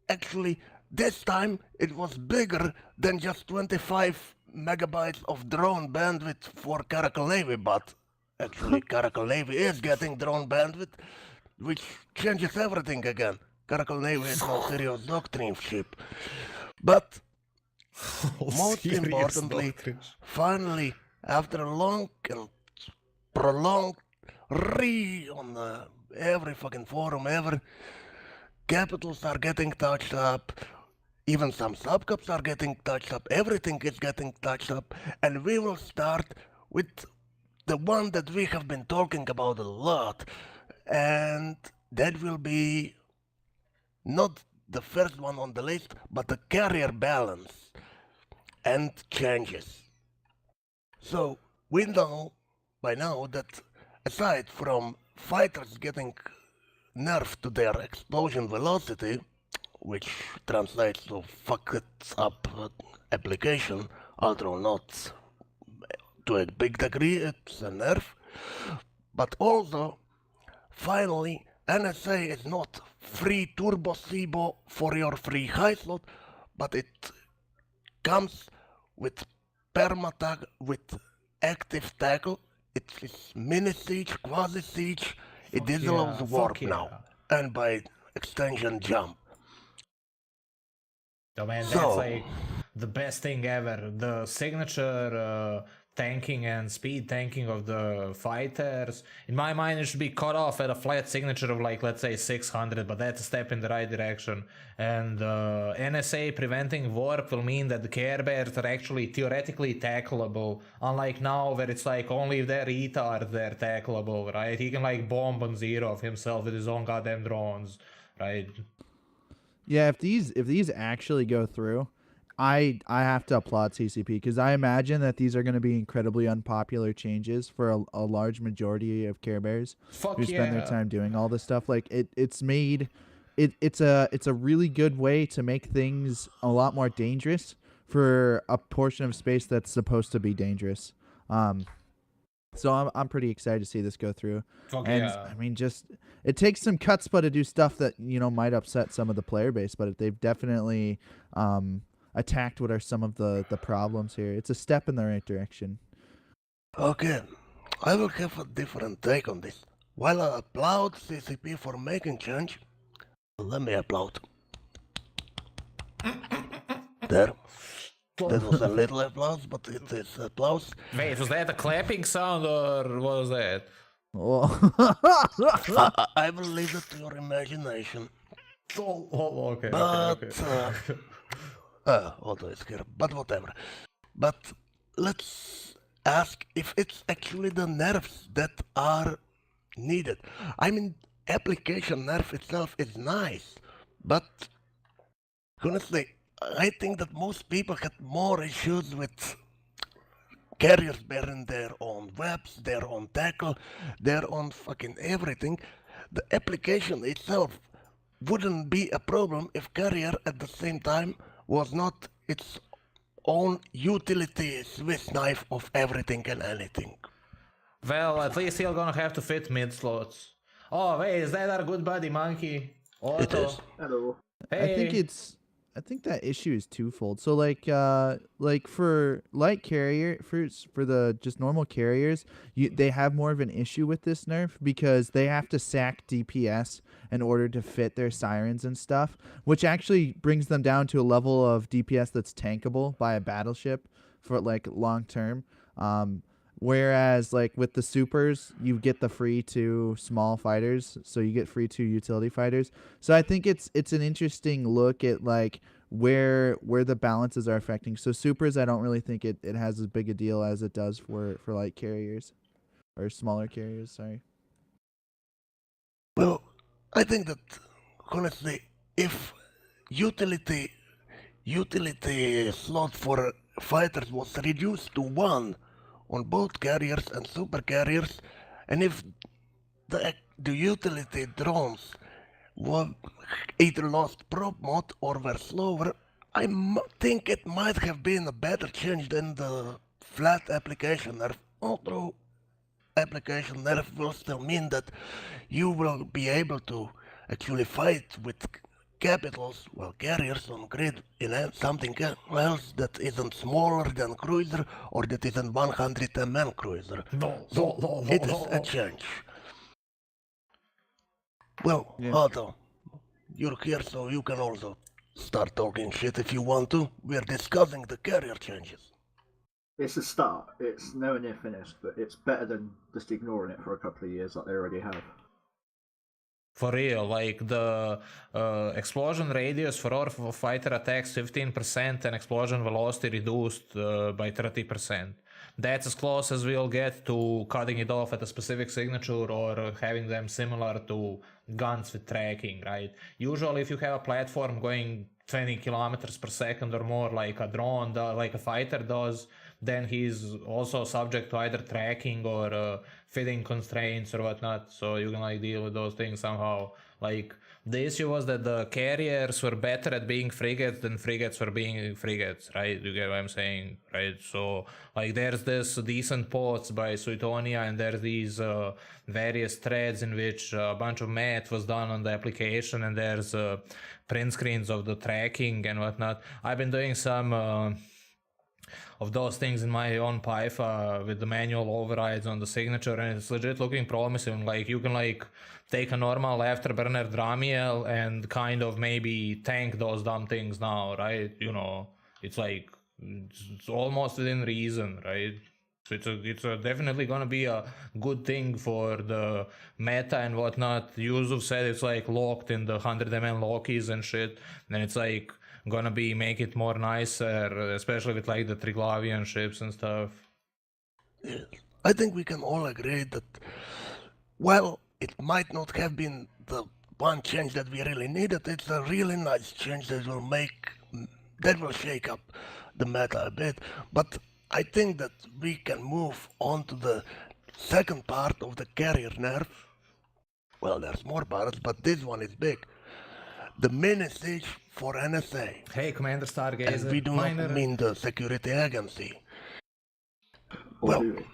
actually, this time it was bigger than just 25 megabytes of drone bandwidth for Caracal Navy, but actually, Caracal Navy is getting drone bandwidth, which changes everything again. Caracal Navy is no serious doctrine ship. But most Serious importantly, doctrines. finally, after a long and prolonged on every fucking forum ever, capitals are getting touched up, even some subcups are getting touched up, everything is getting touched up, and we will start with the one that we have been talking about a lot, and that will be not the first one on the list, but the carrier balance and changes. So we know by now that aside from fighters getting nerfed to their explosion velocity, which translates to fuck it up application, although not to a big degree, it's a nerf. But also, finally, NSA is not free turbo SIBO for your free high slot, but it comes with permatag with active tackle. It's mini siege, quasi siege. It allows warp now, and by extension jump. Oh man, that's So- like the best thing ever. The signature tanking and speed tanking of the fighters. In my mind, it should be cut off at a flat signature of like, let's say 600, but that's a step in the right direction. And NSA preventing warp will mean that the Care Bears are actually theoretically tackleable, unlike now where it's like only if they're retards they're tackleable, right? He can like bomb on zero of himself with his own goddamn drones, right? Yeah, if these actually go through, I have to applaud CCP because I imagine that these are going to be incredibly unpopular changes for a large majority of Care Bears Fuck who spend their yeah. time doing all this stuff. Like it's a really good way to make things a lot more dangerous for a portion of space that's supposed to be dangerous. So I'm pretty excited to see this go through. Fuck And yeah. I mean, just it takes some chutzpah to do stuff that might upset some of the player base, but they've definitely attacked what are some of the problems here. It's a step in the right direction. Okay, I will have a different take on this. While I applaud CCP for making change, let me applaud. There. That was a little applause, but it is applause. Wait, was that a clapping sound or what was that? Well, I will leave it to your imagination. Oh, okay. But, okay. Otto is here, but whatever. But let's ask if it's actually the nerfs that are needed. I mean, application nerf itself is nice, but honestly, I think that most people had more issues with carriers bearing their own webs, their own tackle, their own fucking everything. The application itself wouldn't be a problem if carrier at the same time was not its own utility Swiss knife of everything and anything. Well, at least he'll gonna have to fit mid slots. Oh, wait, is that our good buddy Monkey? Otto? It is. Hello. Hey. I think that issue is twofold. So like for light carrier for the just normal carriers, they have more of an issue with this nerf because they have to sack DPS in order to fit their sirens and stuff, which actually brings them down to a level of DPS that's tankable by a battleship for like long term. Whereas like with the supers, you get the free 2 small fighters, so you get free 2 utility fighters. So I think it's an interesting look at like where the balances are affecting. So supers, I don't really think it has as big a deal as it does for light carriers or smaller carriers. Sorry. Well, I think that honestly, if utility slot for fighters was reduced to 1 on both carriers and super carriers, and if the utility drones were either lost prop mode or were slower, I think it might have been a better change than the flat application nerf. Although, application nerf will still mean that you will be able to actually fight with capitals, well, carriers on grid in something else that isn't smaller than cruiser or that isn't 100 mm cruiser. So it is a change. Well, Yeah. Otto, you're here so you can also start talking shit if you want to. We're discussing the carrier changes. It's a start. It's nowhere near finished, but it's better than just ignoring it for a couple of years like they already have. For real, like the explosion radius for our fighter attacks 15% and explosion velocity reduced by 30%. That's as close as we'll get to cutting it off at a specific signature or having them similar to guns with tracking, right? Usually if you have a platform going 20 kilometers per second or more like a drone, like a fighter does, then he's also subject to either tracking or fitting constraints or whatnot, so you can like deal with those things somehow. Like the issue was that the carriers were better at being frigates than frigates were being frigates, right? You get what I'm saying, right? So like there's this decent posts by Suetonia and there's these various threads in which a bunch of math was done on the application and there's print screens of the tracking and whatnot. I've been doing some of those things in my own Python with the manual overrides on the signature, and it's legit looking promising. Like you can like take a normal afterburner Dramiel and kind of maybe tank those dumb things now, right? You know, it's like it's almost within reason, right? So it's definitely gonna be a good thing for the meta and whatnot. Juzuv said it's like locked in the 100 mm Lokis and shit, and it's like gonna be make it more nicer, especially with like the Triglavian ships and stuff. Yes. I think we can all agree that while it might not have been the one change that we really needed, it's a really nice change that will shake up the meta a bit. But I think that we can move on to the second part of the carrier nerf. Well, there's more parts, but this one is big. The mini siege for NSA. Hey, Commander Stargazer. And we do not mean the security agency. Or Well, do we?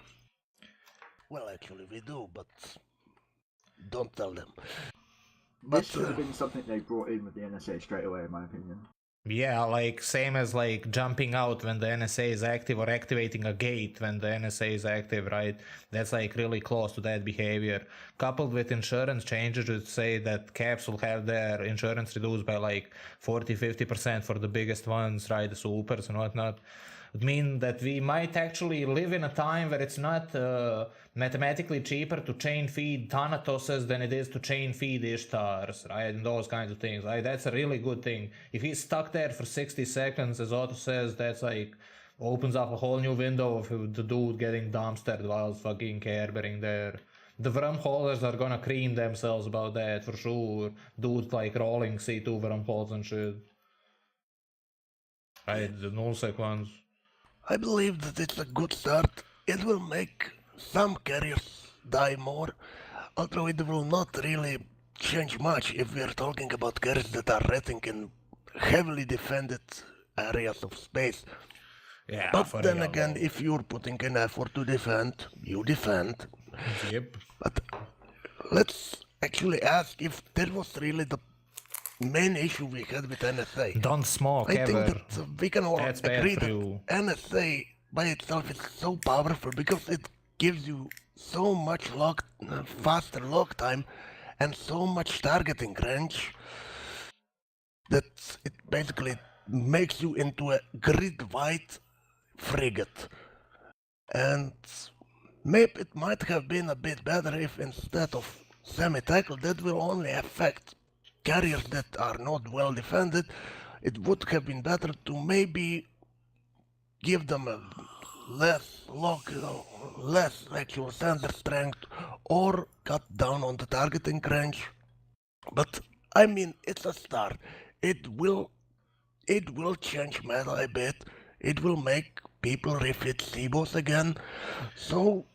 Well, actually we do, but don't tell them. This should have been something they brought in with the NSA straight away, in my opinion. Yeah, like same as like jumping out when the NSA is active or activating a gate when the NSA is active, right? That's like really close to that behavior. Coupled with insurance changes would say that caps will have their insurance reduced by like 40-50% for the biggest ones, right? The supers and whatnot. It means that we might actually live in a time where it's not mathematically cheaper to chain feed Thanatoses than it is to chain feed Ishtars, right? And those kinds of things. Right? That's a really good thing. If he's stuck there for 60 seconds, as Otto says, that's like opens up a whole new window of the dude getting dumpstered while fucking carebering there. The wormholers are gonna cream themselves about that for sure. Dudes like rolling C2 wormholes and shit. Right, the nullsec ones. I believe that it's a good start. It will make some carriers die more, although it will not really change much if we are talking about carriers that are rating in heavily defended areas of space. Yeah, but then again, if you're putting an effort to defend, you defend. Yep. But let's actually ask if that was really the main issue we had with NSA. Don't smoke I ever. think that we can all That's agree bad for that you. NSA by itself is so powerful because it gives you so much faster lock time and so much targeting range that it basically makes you into a grid-wide frigate. And maybe it might have been a bit better if instead of semi-tackle that will only affect carriers that are not well defended. It would have been better to maybe give them a less actual sensor strength or cut down on the targeting range. But I mean, it's a start. It will change meta a bit. It will make people refit Cibos again. So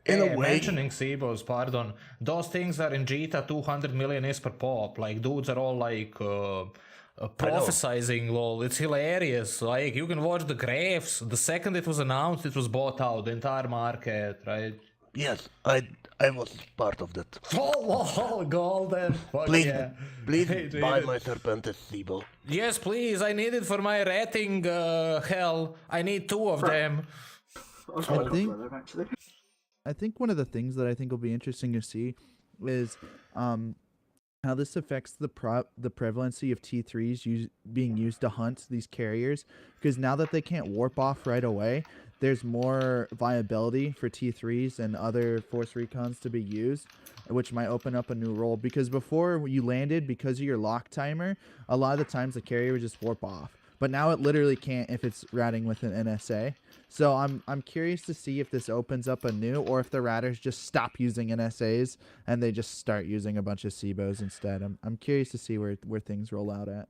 in a way, mentioning Cibos, pardon, those things are in Jita 200 million is per pop. Like, dudes are all like prophesizing, lol. It's hilarious. Like, you can watch the graphs. The second it was announced, it was bought out, the entire market, right? Yes, I was part of that. Oh, golden. Fuck Please, yeah. please Hey, buy dude. my Serpentis Sibo. Yes, please. I need it for my ratting hell. I need 2 of them. I've got a couple think- of them actually. I think one of the things that I think will be interesting to see is how this affects the prevalency of T3s being used to hunt these carriers, because now that they can't warp off right away, there's more viability for T3s and other force recons to be used, which might open up a new role. Because before you landed, because of your lock timer, a lot of the times the carrier would just warp off, but now it literally can't if it's ratting with an NSA. So I'm curious to see if this opens up a new, or if the ratters just stop using NSAs and they just start using a bunch of SIBOs instead. I'm curious to see where things roll out at.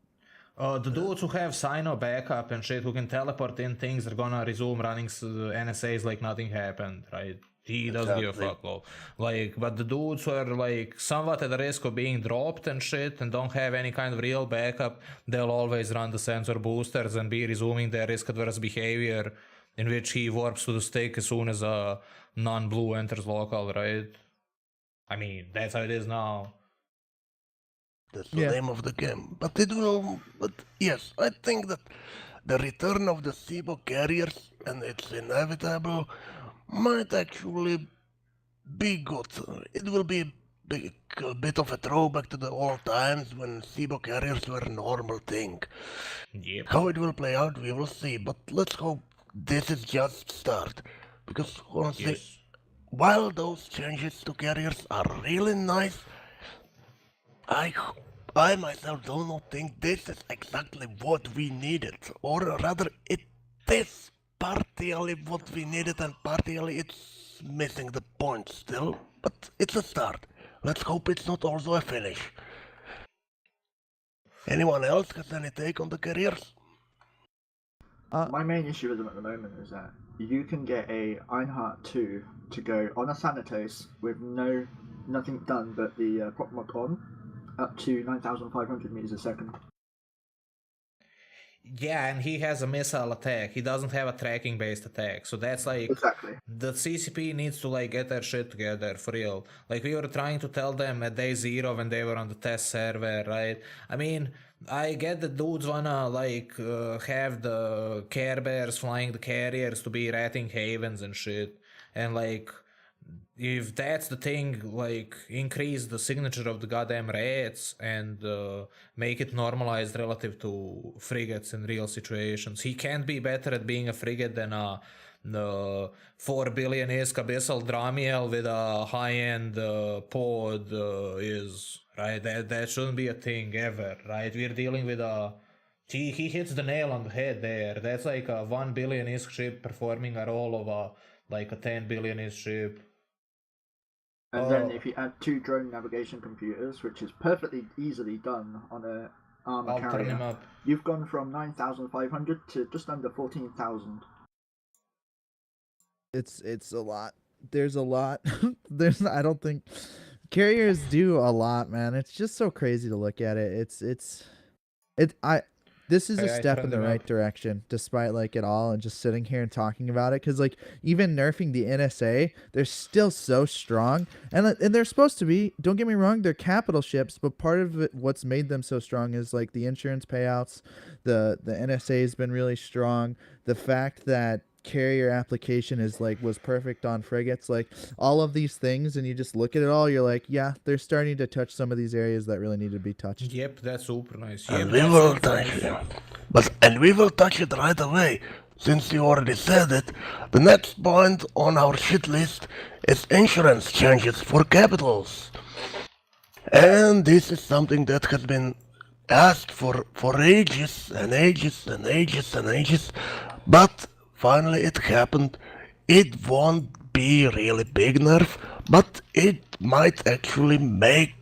The dudes who have Sino backup and shit, who can teleport in things, are gonna resume running NSAs like nothing happened, right? He doesn't give a Exactly. fuck, though. Like, but the dudes who are like somewhat at the risk of being dropped and shit and don't have any kind of real backup, they'll always run the sensor boosters and be resuming their risk adverse behavior, in which he warps to the stick as soon as a non-blue enters local, right? I mean, that's how it is now. That's the Yeah. name of the game. But it will. But yes, I think that the return of the Sibo carriers, and it's inevitable, might actually be good. It will be a bit of a throwback to the old times when Sibo carriers were a normal thing. Yep. How it will play out, we will see. But let's hope this is just start. Because honestly, Yes. while those changes to carriers are really nice, I myself do not think this is exactly what we needed. Or rather, it is partially what we needed and partially it's missing the point still. But it's a start. Let's hope it's not also a finish. Anyone else has any take on the carriers? My main issue with them at the moment is that you can get a Einhart 2 to go on a Sanitos with nothing done but the prop mod on, up to 9,500 meters a second. Yeah, and he has a missile attack. He doesn't have a tracking based attack. So that's like Exactly. the CCP needs to like get their shit together for real. Like we were trying to tell them at day 0 when they were on the test server, right? I mean, I get the dudes wanna like have the Care Bears flying the carriers to be ratting havens and shit. And like if that's the thing, like increase the signature of the goddamn rats and make it normalized relative to frigates in real situations. He can't be better at being a frigate than the 4 billion ISK Abyssal Dramiel with a high-end pod is, right? That shouldn't be a thing ever, right? We're dealing with a... He hits the nail on the head there. That's like a 1 billion ISK ship performing a role of a 10 billion ISK ship. And then if you add 2 drone navigation computers, which is perfectly easily done on a armor I'll turn him carrier, up. you've gone from 9,500 to just under 14,000. It's a lot. There's a lot. I don't think carriers do a lot, man. It's just so crazy to look at it. This is a Hey, I step in turned the him right up. direction, despite like it all, and just sitting here and talking about it. Because like even nerfing the NSA, they're still so strong, and they're supposed to be. Don't get me wrong, they're capital ships, but part of it, what's made them so strong is like the insurance payouts. The NSA has been really strong. The fact that carrier application was perfect on frigates, like all of these things, and you just look at it all, you're like, yeah, they're starting to touch some of these areas that really need to be touched. Yep, that's super nice. And Yep, we that's will super touch nice. it. And we will touch it right away. Since you already said it, the next point on our shit list is insurance changes for capitals. And this is something that has been asked for ages and ages and ages and ages, but finally it happened. It won't be really big nerf, but it might actually make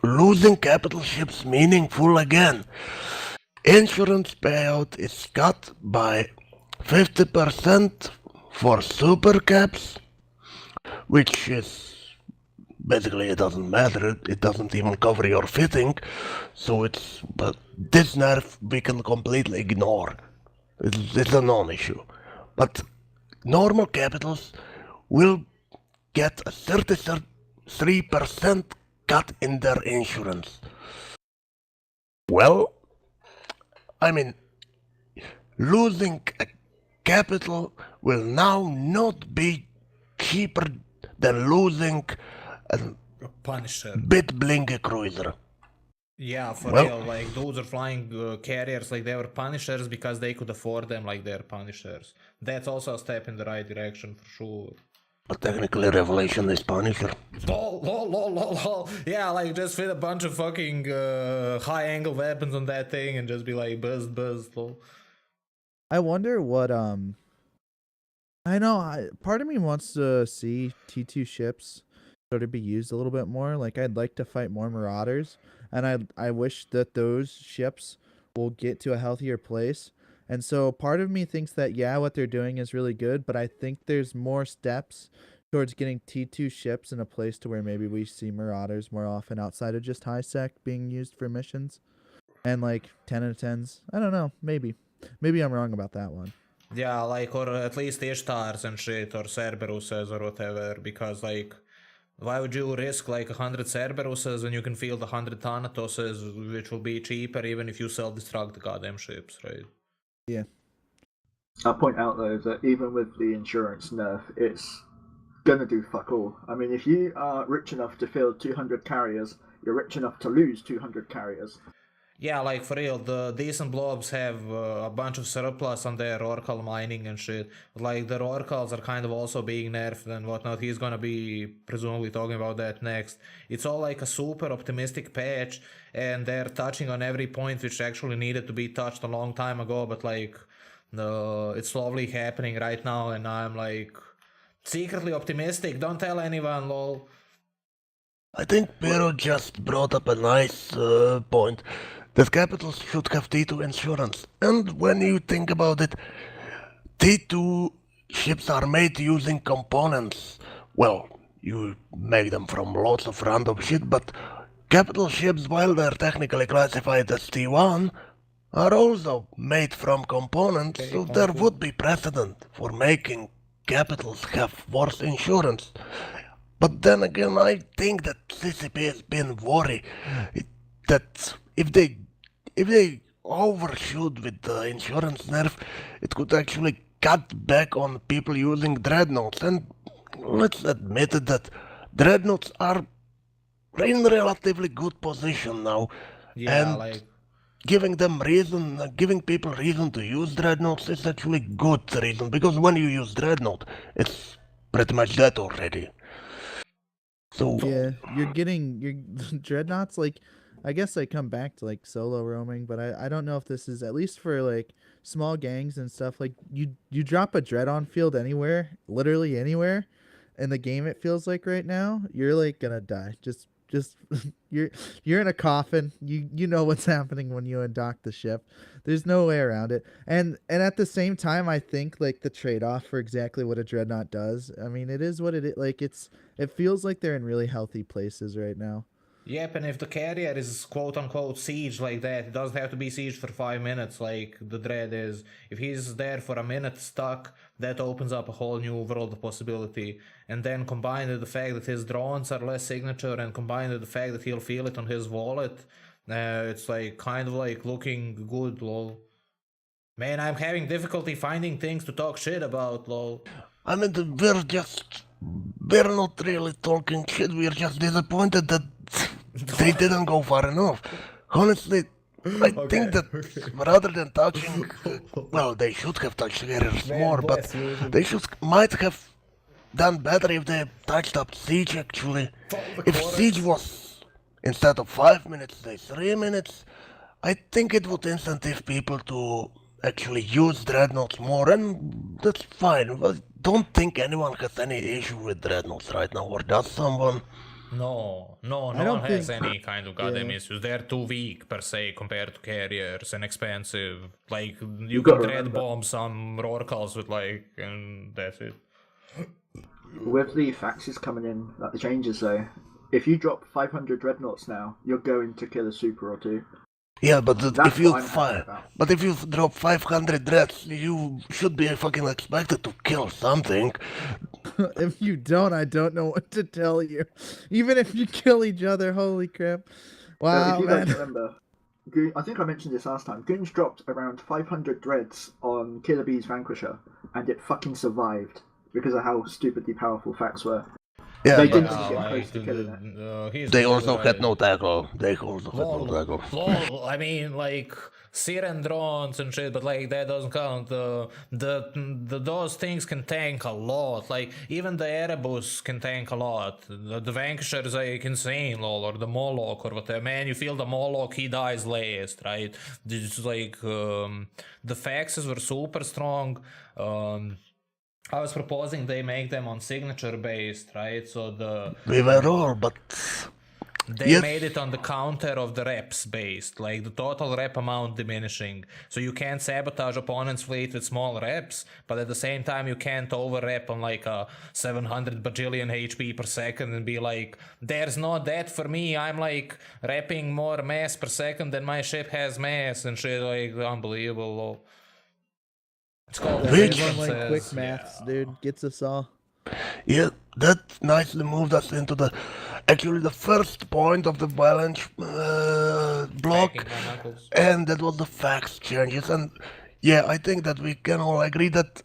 losing capital ships meaningful again. Insurance payout is cut by 50% for super caps, which is basically it doesn't matter, it doesn't even cover your fitting, so but this nerf we can completely ignore. It's a non-issue. But normal capitals will get a 33% cut in their insurance. Well, I mean, losing a capital will now not be cheaper than losing a Punisher. bit blingy cruiser. Yeah, for Well- real. Like, those are flying carriers, like, they were Punishers because they could afford them like they're Punishers. That's also a step in the right direction, for sure. But technically, Revelation is Punisher. Lol, lol, lol, lol, lol. Yeah, like, just fit a bunch of fucking high-angle weapons on that thing and just be like, buzz, buzz, lol. I wonder what I know part of me wants to see T2 ships sort of be used a little bit more. Like, I'd like to fight more Marauders, and I wish that those ships will get to a healthier place. And so part of me thinks that, yeah, what they're doing is really good, but I think there's more steps towards getting T2 ships in a place to where maybe we see Marauders more often outside of just high sec being used for missions. And like 10 out of 10s. I don't know, maybe. Maybe I'm wrong about that one. Yeah, like, or at least Ishtars and shit, or Cerberuses or whatever, because, like, why would you risk, like, 100 Cerberuses when you can field 100 Thanatoses, which will be cheaper even if you self-destruct the goddamn ships, right? Yeah. I'll point out though that even with the insurance nerf, it's gonna do fuck all. I mean, if you are rich enough to field 200 carriers, you're rich enough to lose 200 carriers. Yeah, like, for real, the decent blobs have a bunch of surplus on their Rorcal mining and shit. Like, the Rorcals are kind of also being nerfed and whatnot. He's gonna be presumably talking about that next. It's all like a super optimistic patch, and they're touching on every point which actually needed to be touched a long time ago, but, like, it's slowly happening right now, and I'm, like, secretly optimistic. Don't tell anyone, lol. I think Pero just brought up a nice point. That capitals should have T2 insurance. And when you think about it, T2 ships are made using components. Well, you make them from lots of random shit, but capital ships, while they're technically classified as T1, are also made from components, Okay, so there would be precedent for making capitals have worse insurance. But then again, I think that CCP has been worried that if they overshoot with the insurance nerf, it could actually cut back on people using dreadnoughts. And let's admit it that dreadnoughts are in relatively good position now. Yeah, and like, giving people reason to use dreadnoughts is actually good reason, because when you use dreadnought, it's pretty much dead already. So Yeah, you're getting your dreadnoughts. Like, I guess I come back to like solo roaming, but I don't know if this is, at least for like small gangs and stuff. Like, you drop a dread on field anywhere, literally anywhere, in the game. It feels like right now you're like gonna die. Just you're in a coffin. You know what's happening when you undock the ship. There's no way around it. And at the same time, I think like the trade-off for exactly what a dreadnought does. I mean, it is what it is. Like, it feels like they're in really healthy places right now. yep, and if the carrier is quote-unquote siege like that, it doesn't have to be siege for 5 minutes like the Dread is. If he's there for a minute stuck, that opens up a whole new world of possibility. And then combined with the fact that his drones are less signature, and combined with the fact that he'll feel it on his wallet, it's like kind of like looking good, lol. Man, I'm having difficulty finding things to talk shit about, lol. I mean, we're not really talking shit, we're just disappointed that they didn't go far enough. Honestly, I think that rather than touching, well, they should have touched carriers more, but they might have done better if they touched up Siege actually. If Siege was, instead of 5 minutes, say 3 minutes, I think it would incentive people to actually use dreadnoughts more, and that's fine. I don't think anyone has any issue with dreadnoughts right now, or does someone? No one has any kind of goddamn issues. They're too weak per se compared to carriers and expensive. Like, you can dread bomb some Rorcals with, like, and that's it. With the faxes coming in, like the changes though, if you drop 500 dreadnoughts now, you're going to kill a super or two. Yeah, but That's if you what I'm happy about. but if you drop 500 dreads, you should be fucking expected to kill something. If you don't, I don't know what to tell you. Even if you kill each other, holy crap. Wow, if you guys man. remember, I think I mentioned this last time. Goons dropped around 500 dreads on Killer Bee's Vanquisher, and it fucking survived because of how stupidly powerful facts were. Yeah, They but didn't even get close to killing it. he's they good, also had right? no tackle. They also had no tackle. Lol, I mean, like siren drones and shit, but like that doesn't count. Those things can tank a lot. Like even the Erebus can tank a lot. The Vanquisher is like insane, lol, or the Moloch or whatever. Man, you feel the Moloch, he dies last, right? It's like the faxes were super strong. I was proposing they make them on signature based, right? So We were all, but they yes. made it on the counter of the reps based, like the total rep amount diminishing. So you can't sabotage opponent's fleet with small reps, but at the same time you can't over rep on like a 700 bajillion HP per second and be like, there's no that for me, I'm like repping more mass per second than my ship has mass and shit, like unbelievable. It's called Which- Everyone like quick differences, maths, yeah. dude. Gets us all. Yeah, that nicely moved us into the first point of the challenge block, Packing my knuckles. and that was the fax changes. And yeah, I think that we can all agree that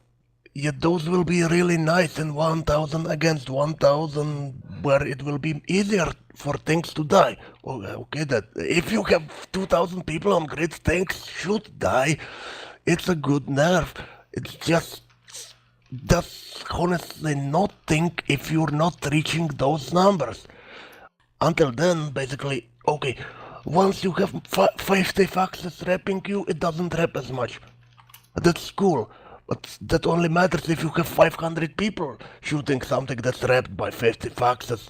those will be really nice in 1000 against 1000, where it will be easier for things to die. Okay, that if you have 2000 people on grid, things should die. It's a good nerf. It's just honestly not think if you're not reaching those numbers. Until then, basically, okay, once you have 50 faxes repping you, it doesn't rep as much. That's cool, but that only matters if you have 500 people shooting something that's repped by 50 faxes,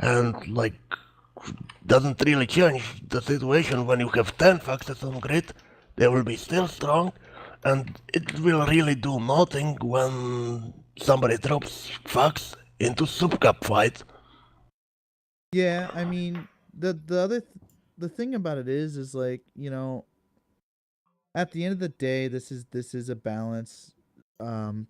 and like, doesn't really change the situation when you have 10 faxes on grid. They will be still strong, and it will really do nothing when somebody drops fax into subcap fight. Yeah, I mean the thing about it is like, you know, at the end of the day, this is a balance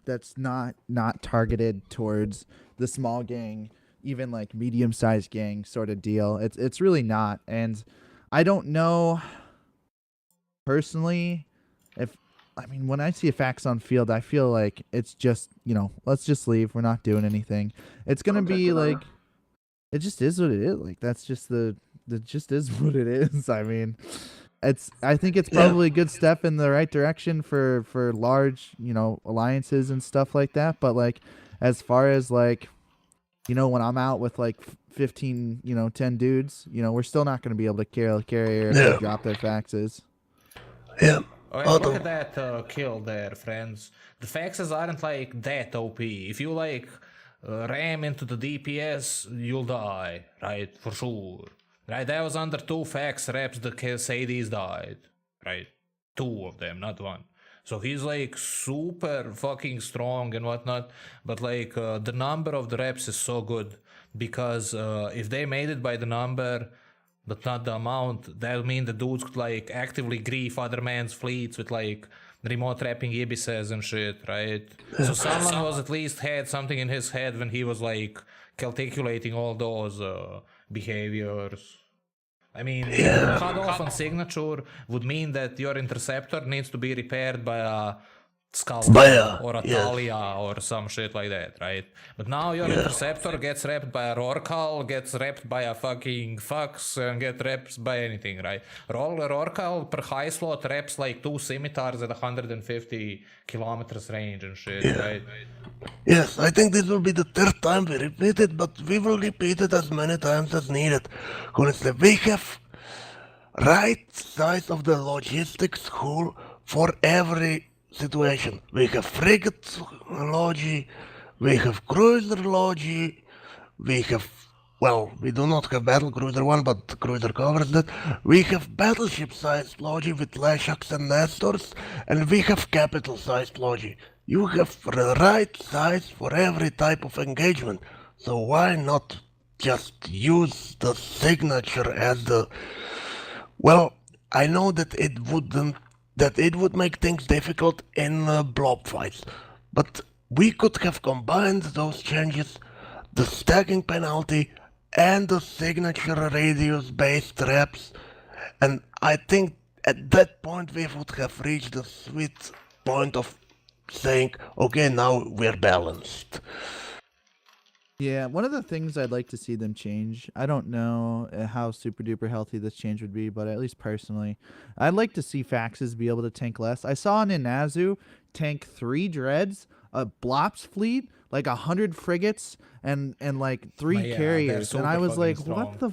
that's not targeted towards the small gang, even like medium-sized gang sort of deal. It's really not. And I don't know personally if, I mean, when I see a fax on field, I feel like it's just, you know, let's just leave. We're not doing anything. It's going to be like, it just is what it is. Like, that's just that just is what it is. I mean, I think it's probably a good step in the right direction for large, you know, alliances and stuff like that. But like, as far as like, you know, when I'm out with like 15, you know, 10 dudes, you know, we're still not going to be able to carry or if they drop their faxes. Yeah. Okay, Otto. look at that kill there, friends. The faxes aren't like that OP. If you like ram into the DPS, you'll die, right? For sure. Right, that was under 2 fax reps the Sadies died, right? 2 of them, not 1. So he's like super fucking strong and whatnot, but like the number of the reps is so good because if they made it by the number but not the amount, that'll mean the dudes could like actively grief other man's fleets with like remote trapping ibises and shit, right? So someone was at least had something in his head when he was like calculating all those behaviors. I mean, cut off on signature would mean that your interceptor needs to be repaired by a Sculptor or a Talia or some shit like that, right? But now your interceptor gets repped by a Rorcal, gets repped by a fucking Fox, and gets repped by anything, right? Rorcal per high slot reps like 2 scimitars at 150 kilometers range and shit, right? Yes, I think this will be the 3rd time we repeat it, but we will repeat it as many times as needed. Honestly, we have right size of the logistics hull for every situation. We have frigate logi, we have cruiser logi, we have, well, we do not have battle cruiser one, but the cruiser covers that. We have battleship sized logi with Lashaks and Nestors, and we have capital sized logi. You have the right size for every type of engagement, so why not just use the signature as the, well, I know that it would make things difficult in blob fights, but we could have combined those changes, the stacking penalty and the signature radius based traps, and I think at that point we would have reached the sweet point of saying, okay, now we're balanced. Yeah, one of the things I'd like to see them change, I don't know how super duper healthy this change would be, but at least personally, I'd like to see Faxes be able to tank less. I saw an Inazu tank 3 dreads, a Blops fleet, like 100 frigates, and like 3 Yeah, they're carriers. And I super was fucking like, strong. what the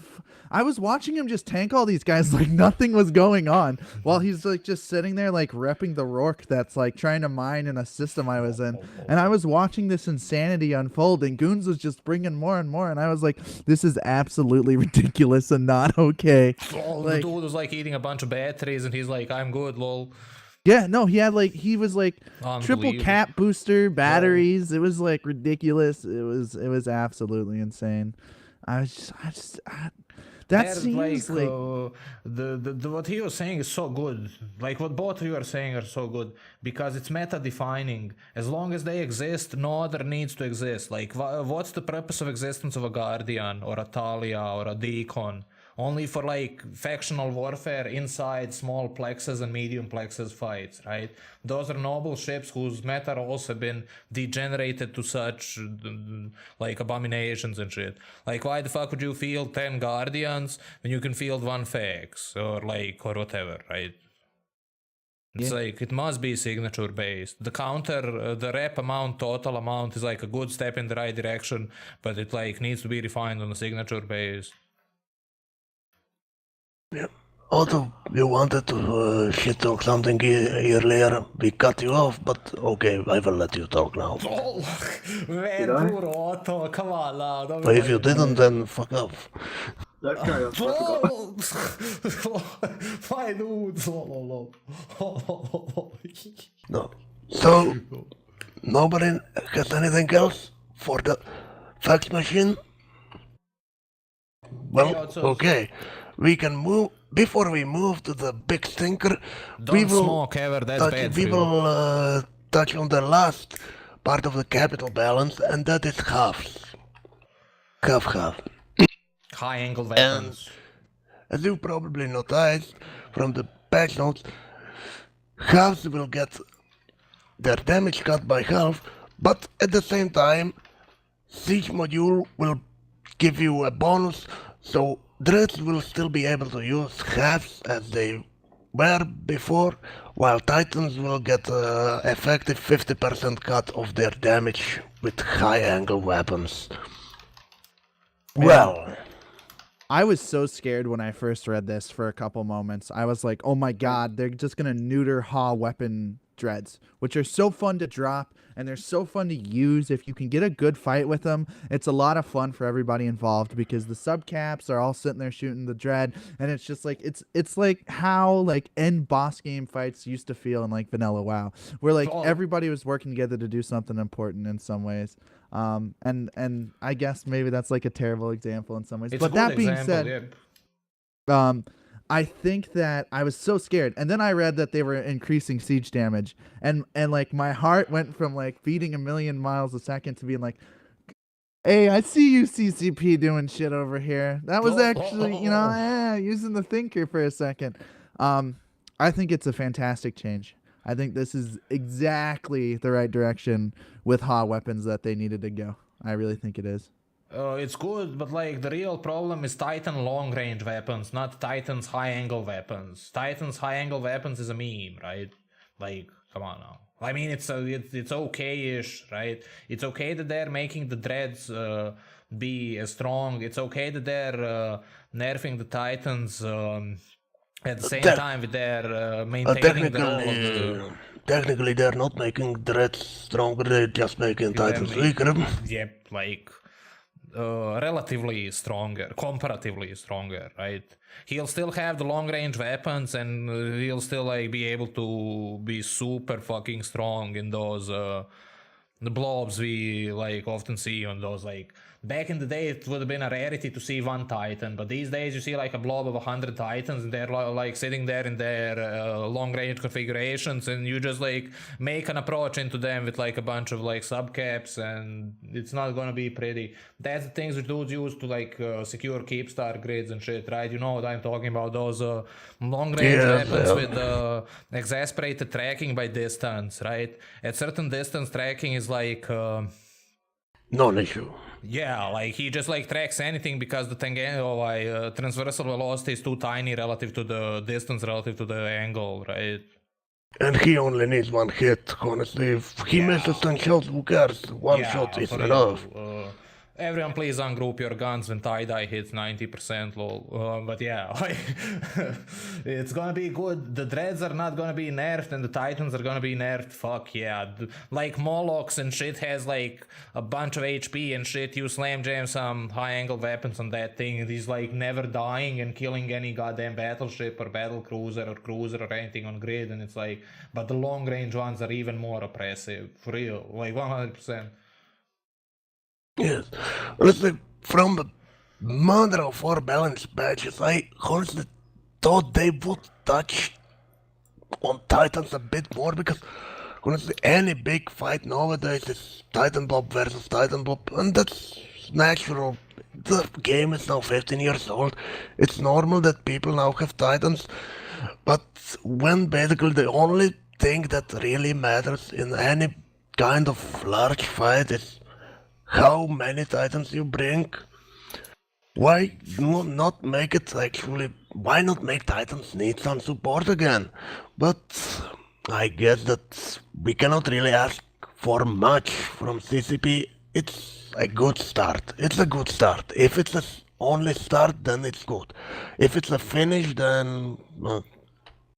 I was watching him just tank all these guys like nothing was going on while he's like just sitting there like repping the Rourke that's like trying to mine in a system I was in. And I was watching this insanity unfold, and Goons was just bringing more and more, and I was like, this is absolutely ridiculous and not okay. Oh, Like- the dude was like eating a bunch of batteries, and he's like, "I'm good, lol." Yeah, no, he was like triple Unbelievable. cap booster batteries. It was like ridiculous. It was absolutely insane. That They're seems like the what he was saying is so good. Like what both of you are saying are so good because it's meta defining. As long as they exist, no other needs to exist. Like what's the purpose of existence of a Guardian or a Talia or a Deacon? Only for like factional warfare inside small plexes and medium plexes fights, right? Those are noble ships whose meta roles have been degenerated to such like abominations and shit. Like why the fuck would you field 10 Guardians when you can field 1 Fax or whatever, right? It's like it must be signature based. The counter, the rep amount, total amount is like a good step in the right direction, but it like needs to be refined on a signature base. Yeah. Otto, you wanted to shit talk something earlier. We cut you off, but okay, I will let you talk now. Oh, man, Did I? poor Otto, come on now. Don't But if you didn't, then fuck off. No, carry on. I forgot. My dude. No. So, nobody has anything else for the fax machine? Well, Yeah, it's okay. We can move. Before we move to the big stinker, we Don't will smoke ever, that's bad for we you. will touch on the last part of the capital balance, and that is halves. Half. High angle weapons. As you probably noticed from the patch notes, halves will get their damage cut by half, but at the same time, siege module will give you a bonus, so dreads will still be able to use halves as they were before, while titans will get effective 50% cut of their damage with high angle weapons. Well, I was so scared when I first read this for a couple moments. I was like, oh my god, they're just going to neuter Ha weapon dreads, which are so fun to drop and they're so fun to use. If you can get a good fight with them, it's a lot of fun for everybody involved because the subcaps are all sitting there shooting the dread, and it's just like it's like how like end boss game fights used to feel in like vanilla WoW, where like everybody was working together to do something important in some ways. And I guess maybe that's like a terrible example in some ways. It's But a good that being example, said, I think that I was so scared, and then I read that they were increasing siege damage, and like my heart went from like beating 1,000,000 miles a second to being like, hey, I see you CCP doing shit over here. That was actually, using the thinker for a second. I think it's a fantastic change. I think this is exactly the right direction with Ha weapons that they needed to go. I really think it is. It's good, but like the real problem is Titan long range weapons, not Titan's high angle weapons. Titan's high angle weapons is a meme, right? Like, come on now. I mean, it's okay-ish, right? It's okay that they're making the dreads be as strong. It's okay that they're nerfing the Titans at the same time with their maintaining the role of the... Technically, they're not making dreads stronger, they're just making titans weaker. Yep, like... relatively stronger, comparatively stronger, right? He'll still have the long range weapons and he'll still like be able to be super fucking strong in those the blobs we like often see on those like back in the day it would have been a rarity to see one Titan, but these days you see like a blob of 100 Titans, and they're like sitting there in their long range configurations, and you just like make an approach into them with like a bunch of like subcaps, and it's not gonna be pretty. That's the things which dudes use to like secure keepstar grids and shit, right? You know what I'm talking about, those long range weapons with exasperated tracking by distance, right? At certain distance, tracking is like non-issue. yeah, like he just like tracks anything because the transversal velocity is too tiny relative to the distance, relative to the angle, right? And he only needs one hit, honestly. If he misses 10 shots, who cares? One shot is for enough. real. Everyone please ungroup your guns when tie-dye hits 90%, lol. But yeah, it's gonna be good. The dreads are not gonna be nerfed and the Titans are gonna be nerfed. Fuck yeah. Like Molochs and shit has like a bunch of HP and shit. You slam jam some high angle weapons on that thing and he's like never dying and killing any goddamn battleship or battle cruiser or anything on grid, and it's like, but the long range ones are even more oppressive. For real. Like 100%. Yes. Honestly, from the mother of four balanced patches, I honestly thought they would touch on Titans a bit more, because honestly, any big fight nowadays is Titan Bob versus Titan Bob, and that's natural. The game is now 15 years old. It's normal that people now have Titans, but when basically the only thing that really matters in any kind of large fight is how many Titans you bring, why not make it actually, why not make Titans need some support again? But I guess that we cannot really ask for much from CCP. It's a good start. It's a good start. If it's a only start, then it's good. If it's a finish, then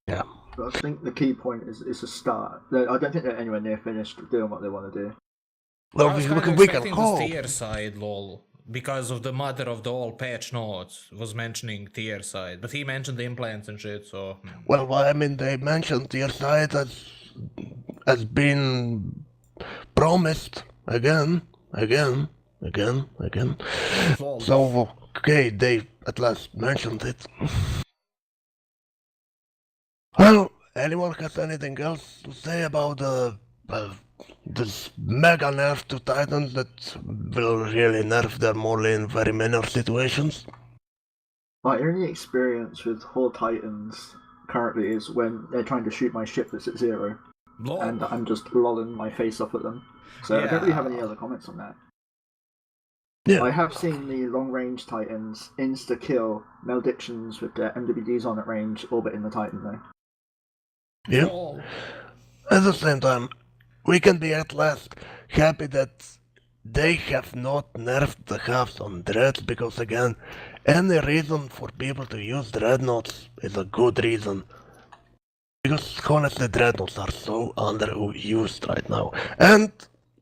yeah. But I think the key point is a start. I don't think they're anywhere near finished doing what they want to do. I Well, was kind of we can expecting hope. the tier side, lol, because of the mother of the all patch notes was mentioning tier side, but he mentioned the implants and shit, so... Well, I mean, they mentioned tier side has been promised again. Lol. So, okay, they at last mentioned it. Well, anyone has anything else to say about this mega nerf to Titans that will really nerf them only in very minor situations? My only experience with Horde Titans currently is when they're trying to shoot my ship that's at 0, Lol. and I'm just lolling my face off at them. So I don't really have any other comments on that. Yeah. I have seen the long-range Titans insta-kill Maledictions with their MWDs on at range orbiting the Titan though. Yeah. Lol. At the same time, we can be at last happy that they have not nerfed the halves on dreads, because again, any reason for people to use dreadnoughts is a good reason. Because honestly, dreadnoughts are so underused right now. And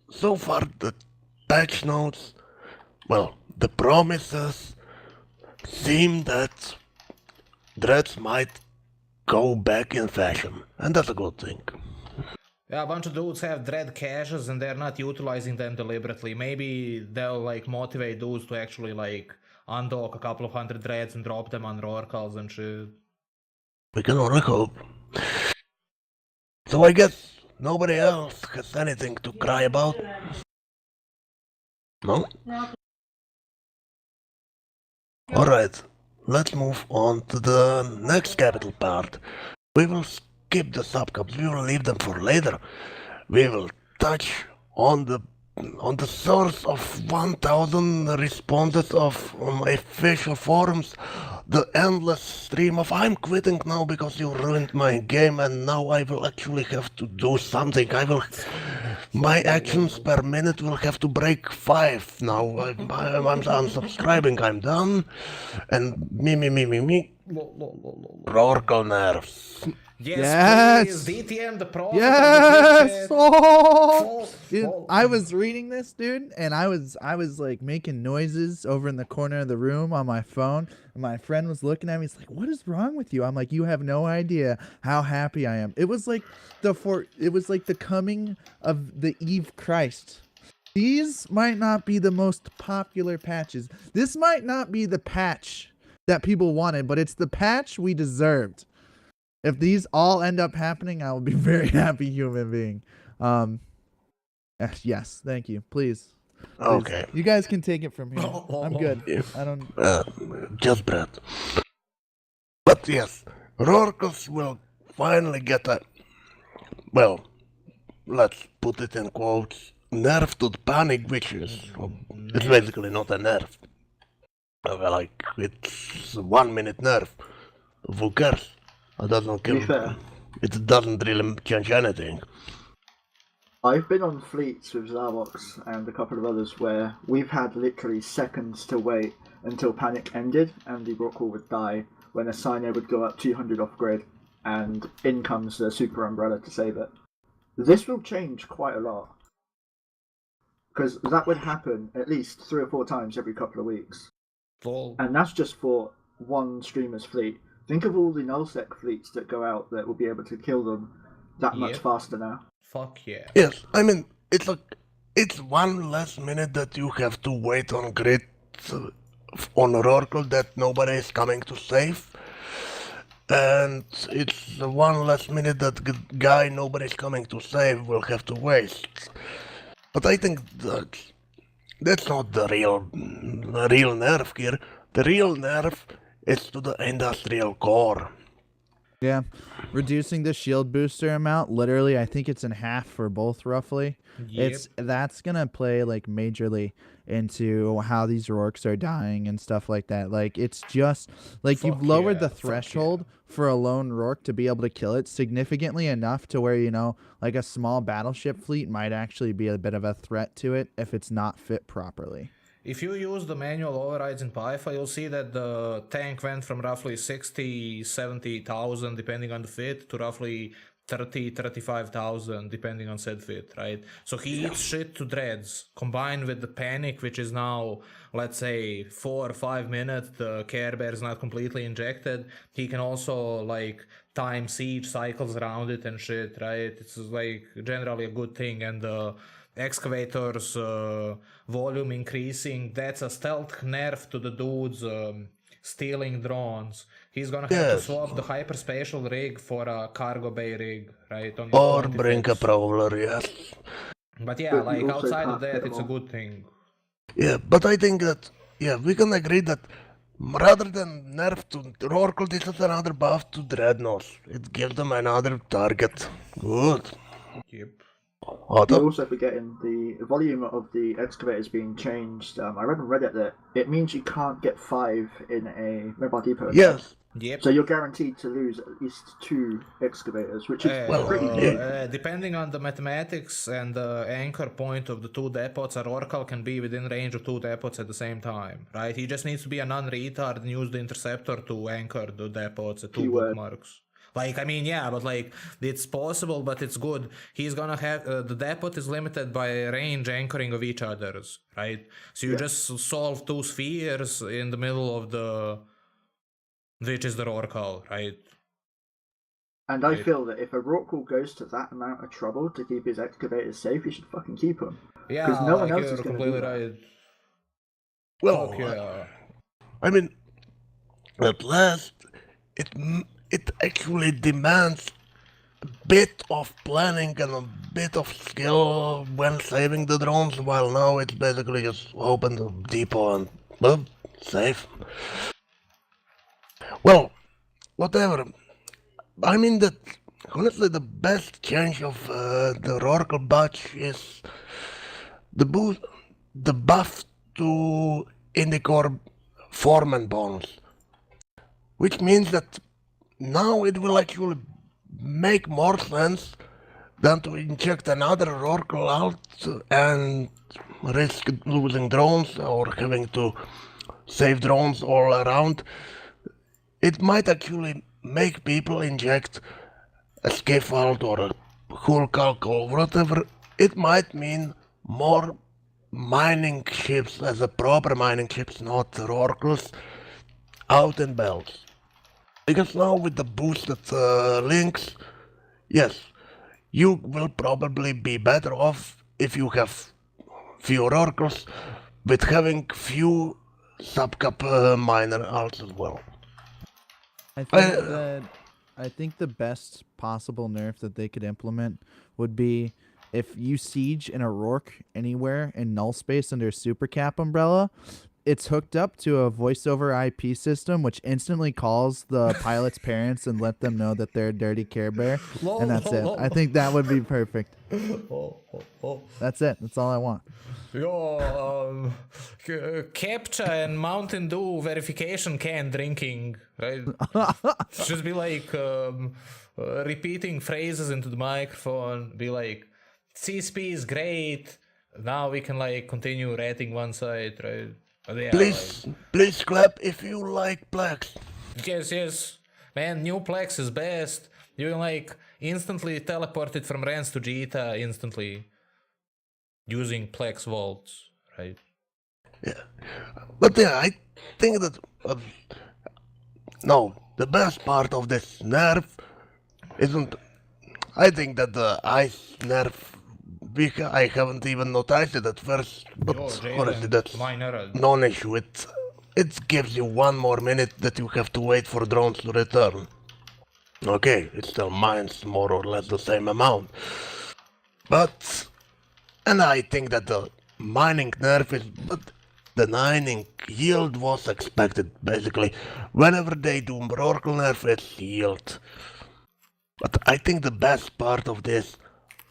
so far, the patch notes, well, the promises seem that dreads might go back in fashion, and that's a good thing. Yeah, a bunch of dudes have dread caches and they're not utilizing them deliberately. Maybe they'll like motivate dudes to actually like undock a couple of 100 dreads and drop them on Rorkals and shit. We can only hope. So I guess nobody else has anything to cry about? No? Alright, let's move on to the next capital part. We will skip the subcaps, we will leave them for later. We will touch on the source of 1000 responses on official forums, the endless stream of "I'm quitting now because you ruined my game and now I will actually have to do something. My actions per minute will have to break 5 now. I'm unsubscribing, I'm done." And me. Rorcal nerfs. Yes, please, DTM the pro. Yes! Oh! Dude, I was reading this, dude, and I was like making noises over in the corner of the room on my phone. And my friend was looking at me. He's like, "What is wrong with you?" I'm like, "You have no idea how happy I am." It was like the coming of the Eve Christ. These might not be the most popular patches. This might not be the patch that people wanted, but it's the patch we deserved. If these all end up happening, I will be a very happy human being. Yes, thank you. Please. Okay. You guys can take it from here. I'm good. I don't. Just Brad. But yes, Rorkles will finally get a, well, let's put it in quotes, nerf to the panic, which is, it's basically not a nerf. Like, it's a 1 minute nerf. Who cares? It doesn't To be kill. fair, It doesn't really change anything. I've been on fleets with Zarvox and a couple of others where we've had literally seconds to wait until panic ended and the Rorqual would die when a Cyno would go up 200 off grid and in comes the Super Umbrella to save it. This will change quite a lot. Because that would happen at least 3 or 4 times every couple of weeks. And that's just for one streamer's fleet. Think of all the nullsec fleets that go out that will be able to kill them that much faster now. Fuck yeah. Yes, I mean, it's like, it's 1 less minute that you have to wait on grid on Rorqual that nobody is coming to save. And it's 1 less minute that guy nobody's coming to save will have to waste. But I think that's not the real nerf here. The real nerf is to the industrial core. Yeah, reducing the shield booster amount. Literally, I think it's in half for both, roughly. Yep. That's gonna play like majorly into how these Rorks are dying and stuff like that. Like it's just like you've lowered the threshold for a lone Rork to be able to kill it significantly enough to where, you know, like a small battleship fleet might actually be a bit of a threat to it if it's not fit properly. If you use the manual overrides in Python, you'll see that the tank went from roughly 60, 70,000 depending on the fit to roughly 30, 35,000 depending on said fit, right? So he eats shit to dreads, combined with the panic, which is now, let's say, 4 or 5 minutes, the Care Bear is not completely injected. He can also, like, time siege cycles around it and shit, right? It's, like, generally a good thing, and the excavators volume increasing, that's a stealth nerf to the dudes stealing drones. He's gonna have to swap the hyperspatial rig for a cargo bay rig, right? On Or bring a prowler, yes. But yeah, like outside of that, it's a good thing. Yeah, but I think that, yeah, we can agree that rather than nerf to Rorqual, this is another buff to Dreadnoughts. It gives them another target. Good. Yep. Otto? You're also forgetting the volume of the excavators being changed. I read on Reddit that it means you can't get 5 in a mobile depot. Yes. Yep. So you're guaranteed to lose at least 2 excavators, which is pretty good. Depending on the mathematics and the anchor point of the 2 depots, a Rorqual can be within range of 2 depots at the same time, right? He just needs to be a non-retard and use the interceptor to anchor the depots at 2 bookmarks. Like, I mean, yeah, but like, it's possible, but it's good. He's gonna have, the depot is limited by range anchoring of each other's, right? So you just solve 2 spheres in the middle of the, which is the Rorqual, right? And I feel that if a Rorqual goes to that amount of trouble to keep his excavators safe, you should fucking keep them. Yeah, because no one else you're is going to completely do that. right. Well, I mean, at last, it actually demands a bit of planning and a bit of skill when saving the drones, while now it's basically just open the depot and, well, save. Well, whatever. I mean that, honestly, the best change of the Rorqual batch is the buff to Indicore Foreman bonus. Which means that now it will actually make more sense than to inject another Rorqual out and risk losing drones or having to save drones all around. It might actually make people inject a scaffold or a hull calc or whatever. It might mean more mining ships as a proper mining ships, not Rorquals, out in belts. Because now with the boosted links, yes, you will probably be better off if you have few oracles, with having few subcap minor alts as well. I think the best possible nerf that they could implement would be if you siege an O'Rourke anywhere in null space under super cap umbrella, it's hooked up to a voice over IP system which instantly calls the pilot's parents and let them know that they're a dirty Care Bear, and that's it. I think that would be perfect. That's it. That's all I want. Yo, captcha and Mountain Dew verification can drinking, right? Just be like repeating phrases into the microphone. Be like, CSP is great. Now we can like continue rating one side, right? Yeah, please clap if you like Plex. Yes. Man, new Plex is best. You can like instantly teleport it from Rens to Jita instantly. Using Plex vaults, right? Yeah. But yeah, I think that... no, the best part of this nerf isn't... I think that the ice nerf... I haven't even noticed it at first, but honestly that's non-issue. It gives you one more minute that you have to wait for drones to return. Okay, it still mines more or less the same amount. But... and I think that the mining nerf is... but the mining yield was expected, basically. Whenever they do Oracle nerf, it's yield. But I think the best part of this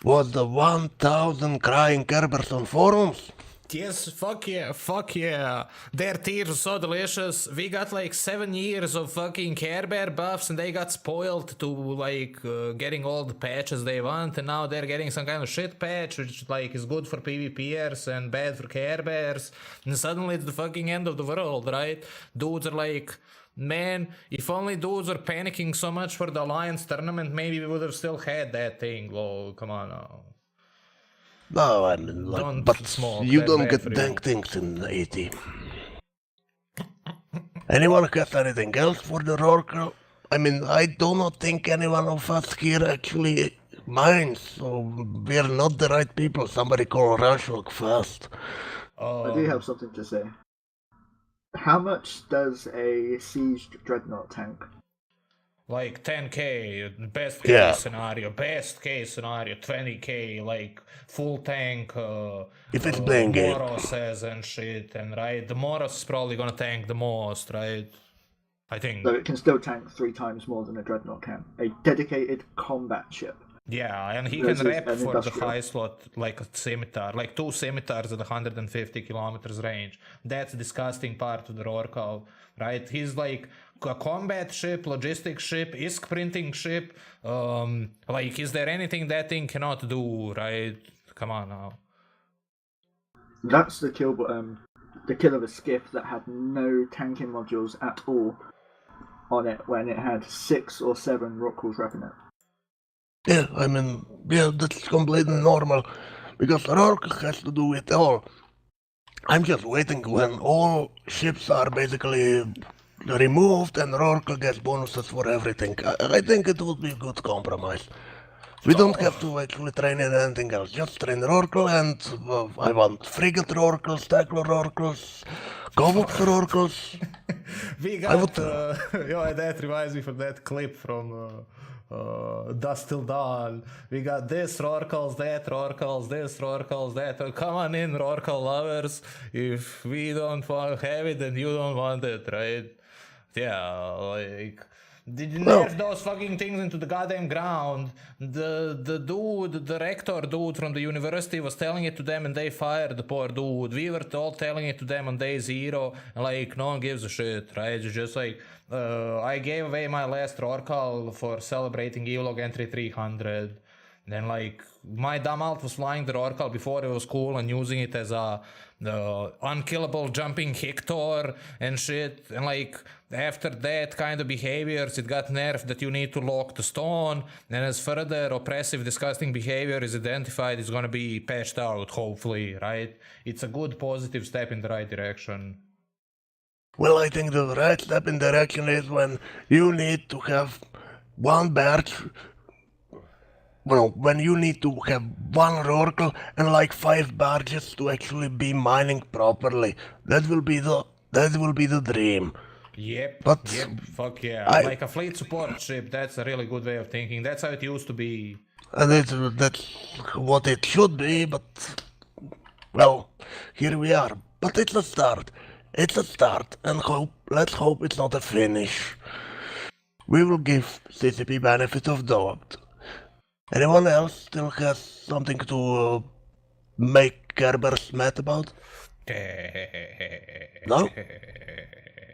was the 1000 crying Kerbers on forums. Yes, fuck yeah. Their tears are so delicious. We got like 7 years of fucking Care Bear buffs and they got spoiled to like getting all the patches they want, and now they're getting some kind of shit patch which like is good for PvPers and bad for Care Bears, and suddenly it's the fucking end of the world, right? Dudes are like, man, if only dudes were panicking so much for the Alliance tournament, maybe we would have still had that thing. Oh, come on now. No, I mean, like, but you don't get dank things in 80. Anyone has anything else for the Oracle? I mean, I do not think anyone of us here actually minds, so we're not the right people. Somebody call Rashok fast. I do have something to say. How much does a sieged dreadnought tank? Like 10k, best case scenario, 20k, like full tank, if it's playing game. Moroses and shit, and right, the Moros is probably gonna tank the most, right? I think. So it can still tank 3 times more than a dreadnought can. A dedicated combat ship. Yeah, and he can rep for the high slot like a scimitar, like 2 scimitars at 150 kilometers range. That's the disgusting part of the Rorcal, right? He's like a combat ship, logistics ship, ISK printing ship. Like, is there anything that thing cannot do, right? Come on now. That's the kill of a skiff that had no tanking modules at all on it when it had 6 or 7 Rorquals repping it. Yeah, I mean, yeah, that's completely normal, because Rourke has to do it all. I'm just waiting when all ships are basically removed and Rourke gets bonuses for everything. I think it would be a good compromise. We don't have to actually train in anything else, just train Rourke, and I want Frigate Rourke, Stackler Rourke, Govok Rourke. We got, that reminds me from that clip from... Dust Till Dawn. We got this Rorcals, that Rorcals, this Rorcals, that. Come on in, Rorcal lovers. If we don't want to have it, then you don't want it, right? Yeah, like... Did you nerf those fucking things into the goddamn ground? The rector dude from the university was telling it to them and they fired the poor dude. We were all telling it to them on day 0 and like no one gives a shit, right? It's just like I gave away my last Rorcal for celebrating Eulog entry 300. Then like my dumb alt was flying the Rorcal before it was cool and using it as a unkillable jumping Hector and shit, and like after that kind of behaviors it got nerfed that you need to lock the stone, and as further oppressive disgusting behavior is identified, it's gonna be patched out, hopefully, right? It's a good positive step in the right direction. Well, I think the right step in direction is when you need to have one batch well, when you need to have one Rorkel and like 5 barges to actually be mining properly, that will be the dream. Yep. But Yep. Fuck yeah. I- Like a fleet support ship. That's a really good way of thinking. That's how it used to be. And that's what it should be, but well, here we are. But it's a start. It's a start, and let's hope it's not a finish. We will give CCP benefit of doubt. Anyone else still has something to make Kerber's mad about? No?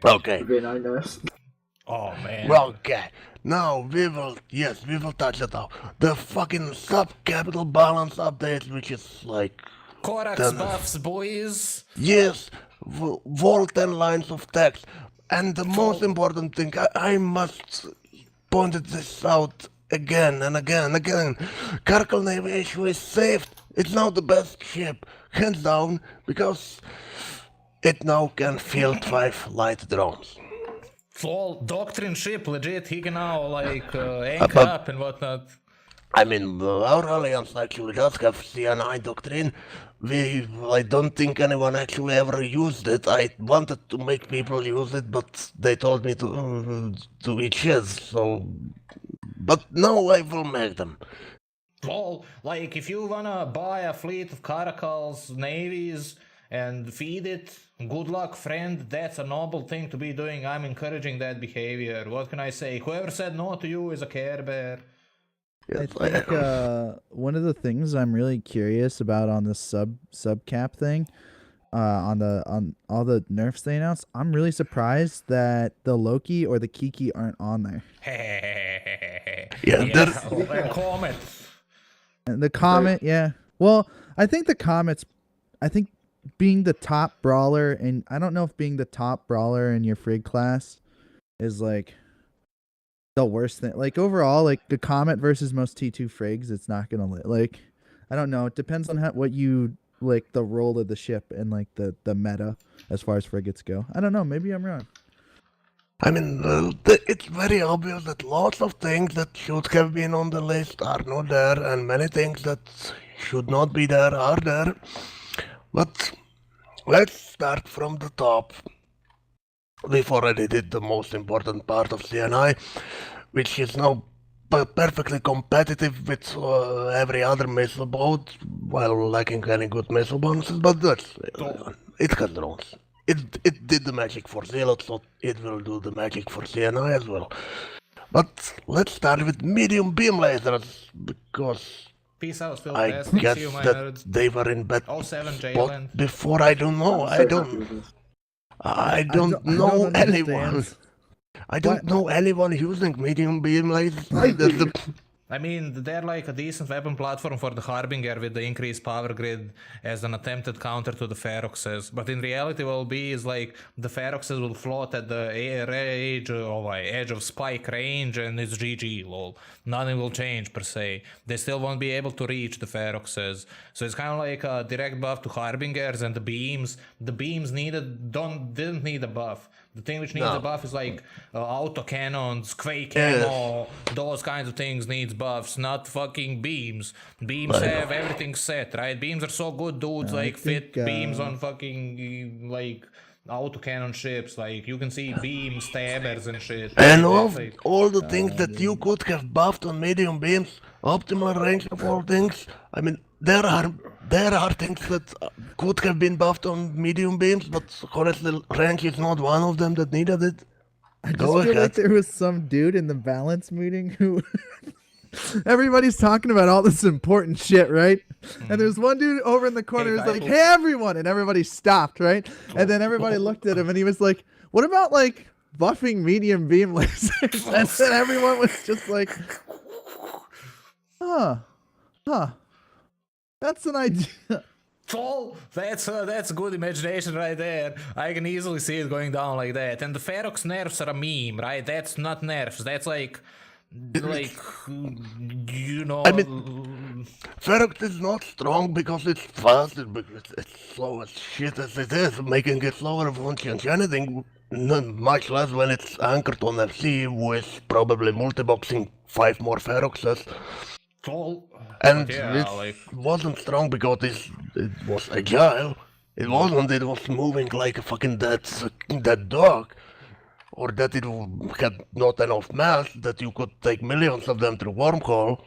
Okay. Very nice. Oh man. Okay. Now we will touch it out. The fucking sub-capital balance update, which is like... Korax Then- buffs, boys. Yes, whole 10 lines of text. And the most important thing, I must point this out again and again and again. Karkal Navy issue is saved. It's now the best ship, hands down, because it now can field 5 light drones. Full doctrine ship, legit. He can now like anchor But- up and whatnot. I mean, our alliance actually does have CNI doctrine. I don't think anyone actually ever used it. I wanted to make people use it, but they told me to eat his, so... But now I will make them. Well, like if you wanna buy a fleet of Caracal's navies and feed it, good luck, friend. That's a noble thing to be doing. I'm encouraging that behavior. What can I say? Whoever said no to you is a Care Bear. I think one of the things I'm really curious about on the sub cap thing, on all the nerfs they announced, I'm really surprised that the Loki or the Kiki aren't on there. Yeah, And Comet. And the Comet, yeah. Well, I think being the top brawler, and I don't know if being the top brawler in your frig class is like the worst thing. Like overall, like the Comet versus most T2 frigs, it's not gonna like. I don't know. It depends on what you like the role of the ship and like the meta as far as frigates go. I don't know. Maybe I'm wrong. I mean, it's very obvious that lots of things that should have been on the list are not there, and many things that should not be there are there. But let's start from the top. We've already did the most important part of CNI, which is now perfectly competitive with every other missile boat, while lacking any good missile bonuses, but that's... it has drones. It did the magic for Zealot, so it will do the magic for CNI as well. But let's start with medium beam lasers, because Peace out, Phil. I Best. See guess you, my that nerds. they were in bed 07 spot Jalen. before. I don't know. I don't know anyone. understand. I don't know anyone using medium beam lasers. I mean, they're like a decent weapon platform for the Harbinger with the increased power grid as an attempted counter to the Feroxes. But in reality, what will be is like the Feroxes will float at the edge of spike range, and it's GG, lol. Nothing will change per se. They still won't be able to reach the Feroxes. So it's kind of like a direct buff to Harbingers and the beams. The beams didn't need a buff. The thing which needs a buff is like auto cannons, quake ammo, those kinds of things needs buffs, not fucking beams. Beams have everything set, right? Beams are so good, dudes like fit beams on fucking like auto cannon ships. Like you can see beam stabbers and shit. And Like, all the things that you could have buffed on medium beams, optimal range of all things. I mean, there are things that could have been buffed on medium beams, but honestly, range is not one of them that needed it. I just Go feel like ahead. there was some dude in the balance meeting who everybody's talking about all this important shit, right? And there's one dude over in the corner who's like, "Hey everyone," and everybody stopped, right? And then everybody looked at him and he was like, "What about like buffing medium beam lasers?" And then everyone was just like, huh. That's an idea. Oh, that's good imagination right there. I can easily see it going down like that. And the Ferox nerfs are a meme, right? That's not nerfs. That's like you know. I mean, Ferox is not strong because it's fast, because it's slow as shit as it is. Making it slower won't change anything, much less when it's anchored on FC with probably multi-boxing 5 more Feroxes. Cool. And But yeah, it like, wasn't strong because it was agile. It wasn't. It was moving like a fucking dead dog, or that it had not enough mass that you could take millions of them through wormhole,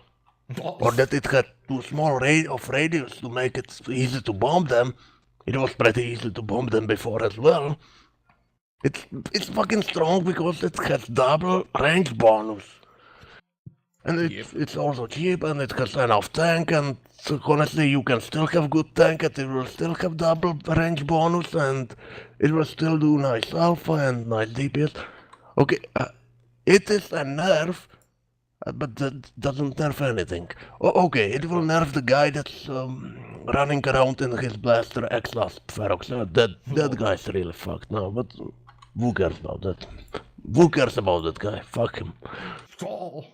or that it had too small of radius to make it easy to bomb them. It was pretty easy to bomb them before as well. It's fucking strong because it has double range bonus. And it's also cheap and it has enough tank, and so honestly you can still have good tank and it will still have double range bonus and it will still do nice alpha and nice DPS. Okay, it is a nerf, but that doesn't nerf anything. Okay, it will nerf the guy that's running around in his blaster X-Last Ferox. That guy's really fucked now, but who cares about that? Who cares about that guy? Fuck him. cool.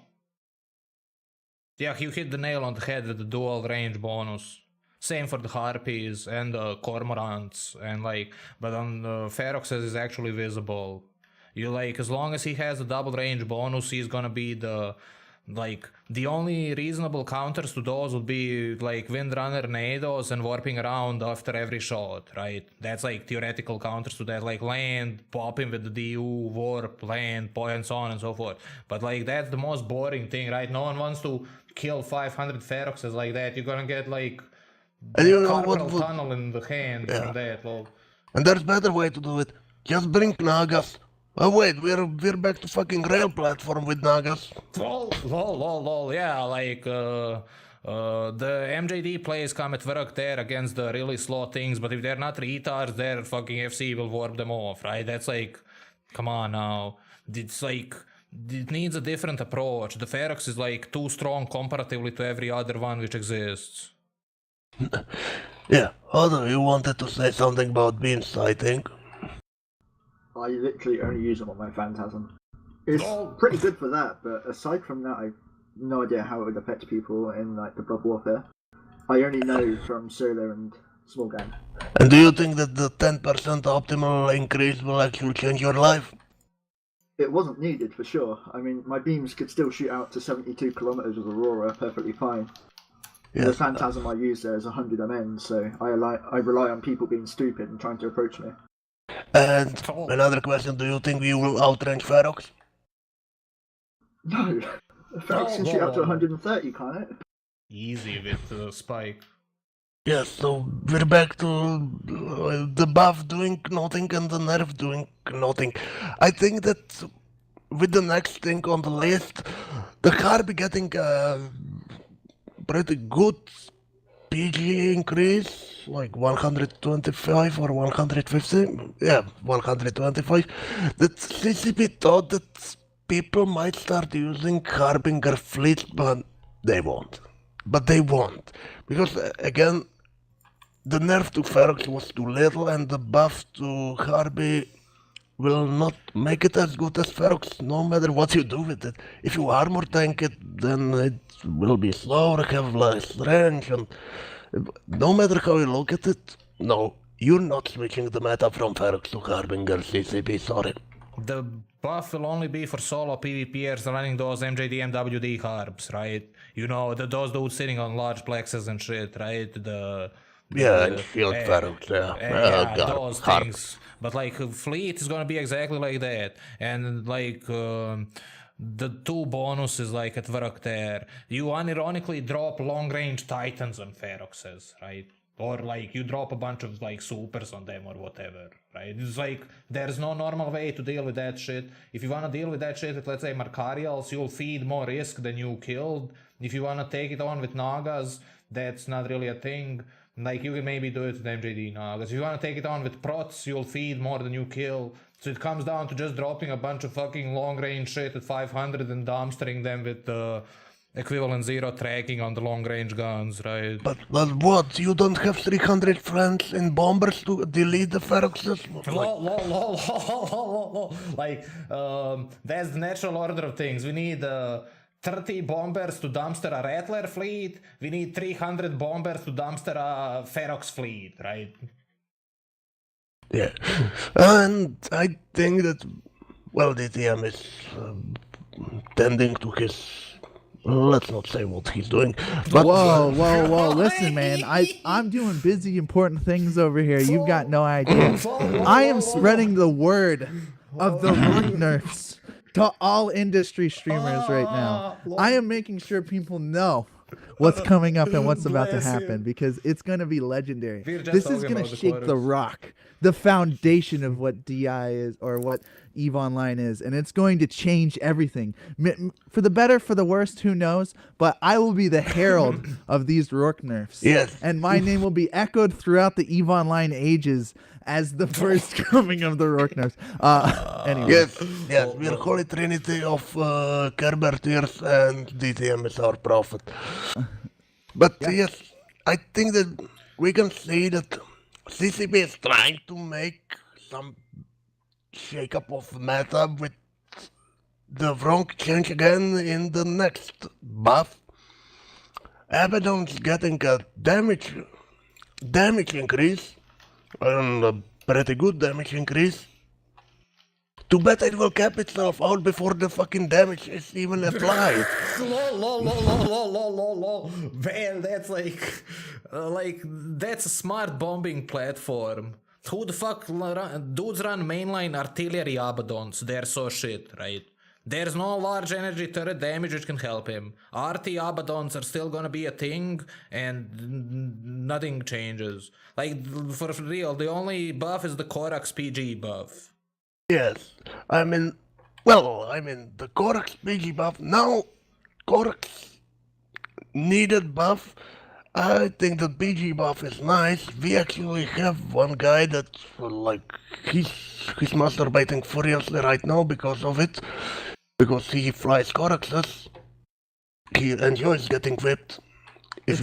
Yeah, you hit the nail on the head with the dual range bonus. Same for the Harpies and the Cormorants, and like, but on the Feroxes is actually visible. You like, as long as he has a double range bonus, he's gonna be the only reasonable counters to those would be like Windrunner Nados and warping around after every shot, right? That's like theoretical counters to that, like land, pop him with the DU, warp, land, and so on and so forth. But like, that's the most boring thing, right? No one wants to kill 500 Feroxes like that. You're gonna get like And you know carpal what? tunnel in the hand from that. Well, And there's better way to do it. Just bring Nagas. Oh wait, we're back to fucking rail platform with Nagas. lol, yeah, like, the MJD plays come at work there against the really slow things, but if they're not retards, their fucking FC will warp them off, right? That's like, come on now. It's like, it needs a different approach. The Ferox is like too strong comparatively to every other one which exists. Yeah, Otto, you wanted to say something about beam sighting? I literally only use them on my Phantasm. It's pretty good for that, but aside from that, I have no idea how it would affect people in like the blood warfare. I only know from solo and small gang. And do you think that the 10% optimal increase will actually change your life? It wasn't needed for sure. I mean, my beams could still shoot out to 72 kilometers with Aurora perfectly fine. Yes. The Phantasm I use there is 100 MN, so I rely on people being stupid and trying to approach me. And another question, do you think we will outrange Ferox? No! Ferox can shoot up to 130, can't it? Easy with the spike. Yes, so we're back to the buff doing nothing and the nerf doing nothing. I think that with the next thing on the list, the Harpy getting a pretty good PG increase, like 125 or 150, yeah, 125. That CCP thought that people might start using Harbinger fleets, but they won't. But they won't, because again, the nerf to Ferox was too little, and the buff to Harpy will not make it as good as Ferox, no matter what you do with it. If you armor tank it, then it will be slower, have less range, and no matter how you look at it, no, you're not switching the meta from Ferox to Harbinger CCP, sorry. The buff will only be for solo PvPers running those MJD MWD harbs, right? You know, those dudes sitting on large plexes and shit, right? Yeah, and shield Ferox, yeah, God, those harp. things. But like, fleet is gonna be exactly like that, and like, the two bonuses like at work there. You unironically drop long range titans on Feroxes, right? Or like you drop a bunch of like supers on them or whatever, right? It's like there's no normal way to deal with that shit. If you wanna deal with that shit with, let's say, Markarials, you'll feed more risk than you killed. If you wanna take it on with Nagas, that's not really a thing. Like, you can maybe do it with MJD Nagas. If you wanna take it on with Prots, you'll feed more than you kill. So it comes down to just dropping a bunch of fucking long range shit at 500 and dumpstering them with equivalent 0 tracking on the long range guns, right? But what? You don't have 300 friends in bombers to delete the Feroxes? Like, that's the natural order of things. We need 30 bombers to dumpster a Rattler fleet. We need 300 bombers to dumpster a Ferox fleet, right? Yeah, and I think that, well, DTM is tending to his let's not say what he's doing. But Whoa! Listen, man, I'm doing busy, important things over here. You've got no idea. I am spreading the word of the rook nerfs to all industry streamers right now. I am making sure people know what's coming up and what's about to happen because it's going to be legendary. This is going to shake the rock, the foundation of what DI is or what EVE Online is, and it's going to change everything. For the better, for the worst, who knows? But I will be the herald of these rook nerfs. Yes. And my name will be echoed throughout the EVE Online ages as the first coming of the rook nerfs. Anyway. Yes, we're Holy Trinity of Kerber Tears and DTM is our prophet. But yes, I think that we can say that CCP is trying to make some shake-up of meta with the wrong change again in the next buff. Abaddon's getting a damage increase, and a pretty good damage increase. Too bad it will cap itself out before the fucking damage is even applied. Lol. Man, that's like that's a smart bombing platform. Who the fuck dudes run mainline artillery Abaddons? They're so shit, right? There's no large energy turret damage which can help him. RT Abaddons are still gonna be a thing, and nothing changes. Like, for real, the only buff is the Korax PG buff. Yes, I mean, the Korax PG buff, now Korax needed buff. I think the PG buff is nice. We actually have one guy that, he's masturbating furiously right now because of it. Because he flies Koraxes. He enjoys getting whipped.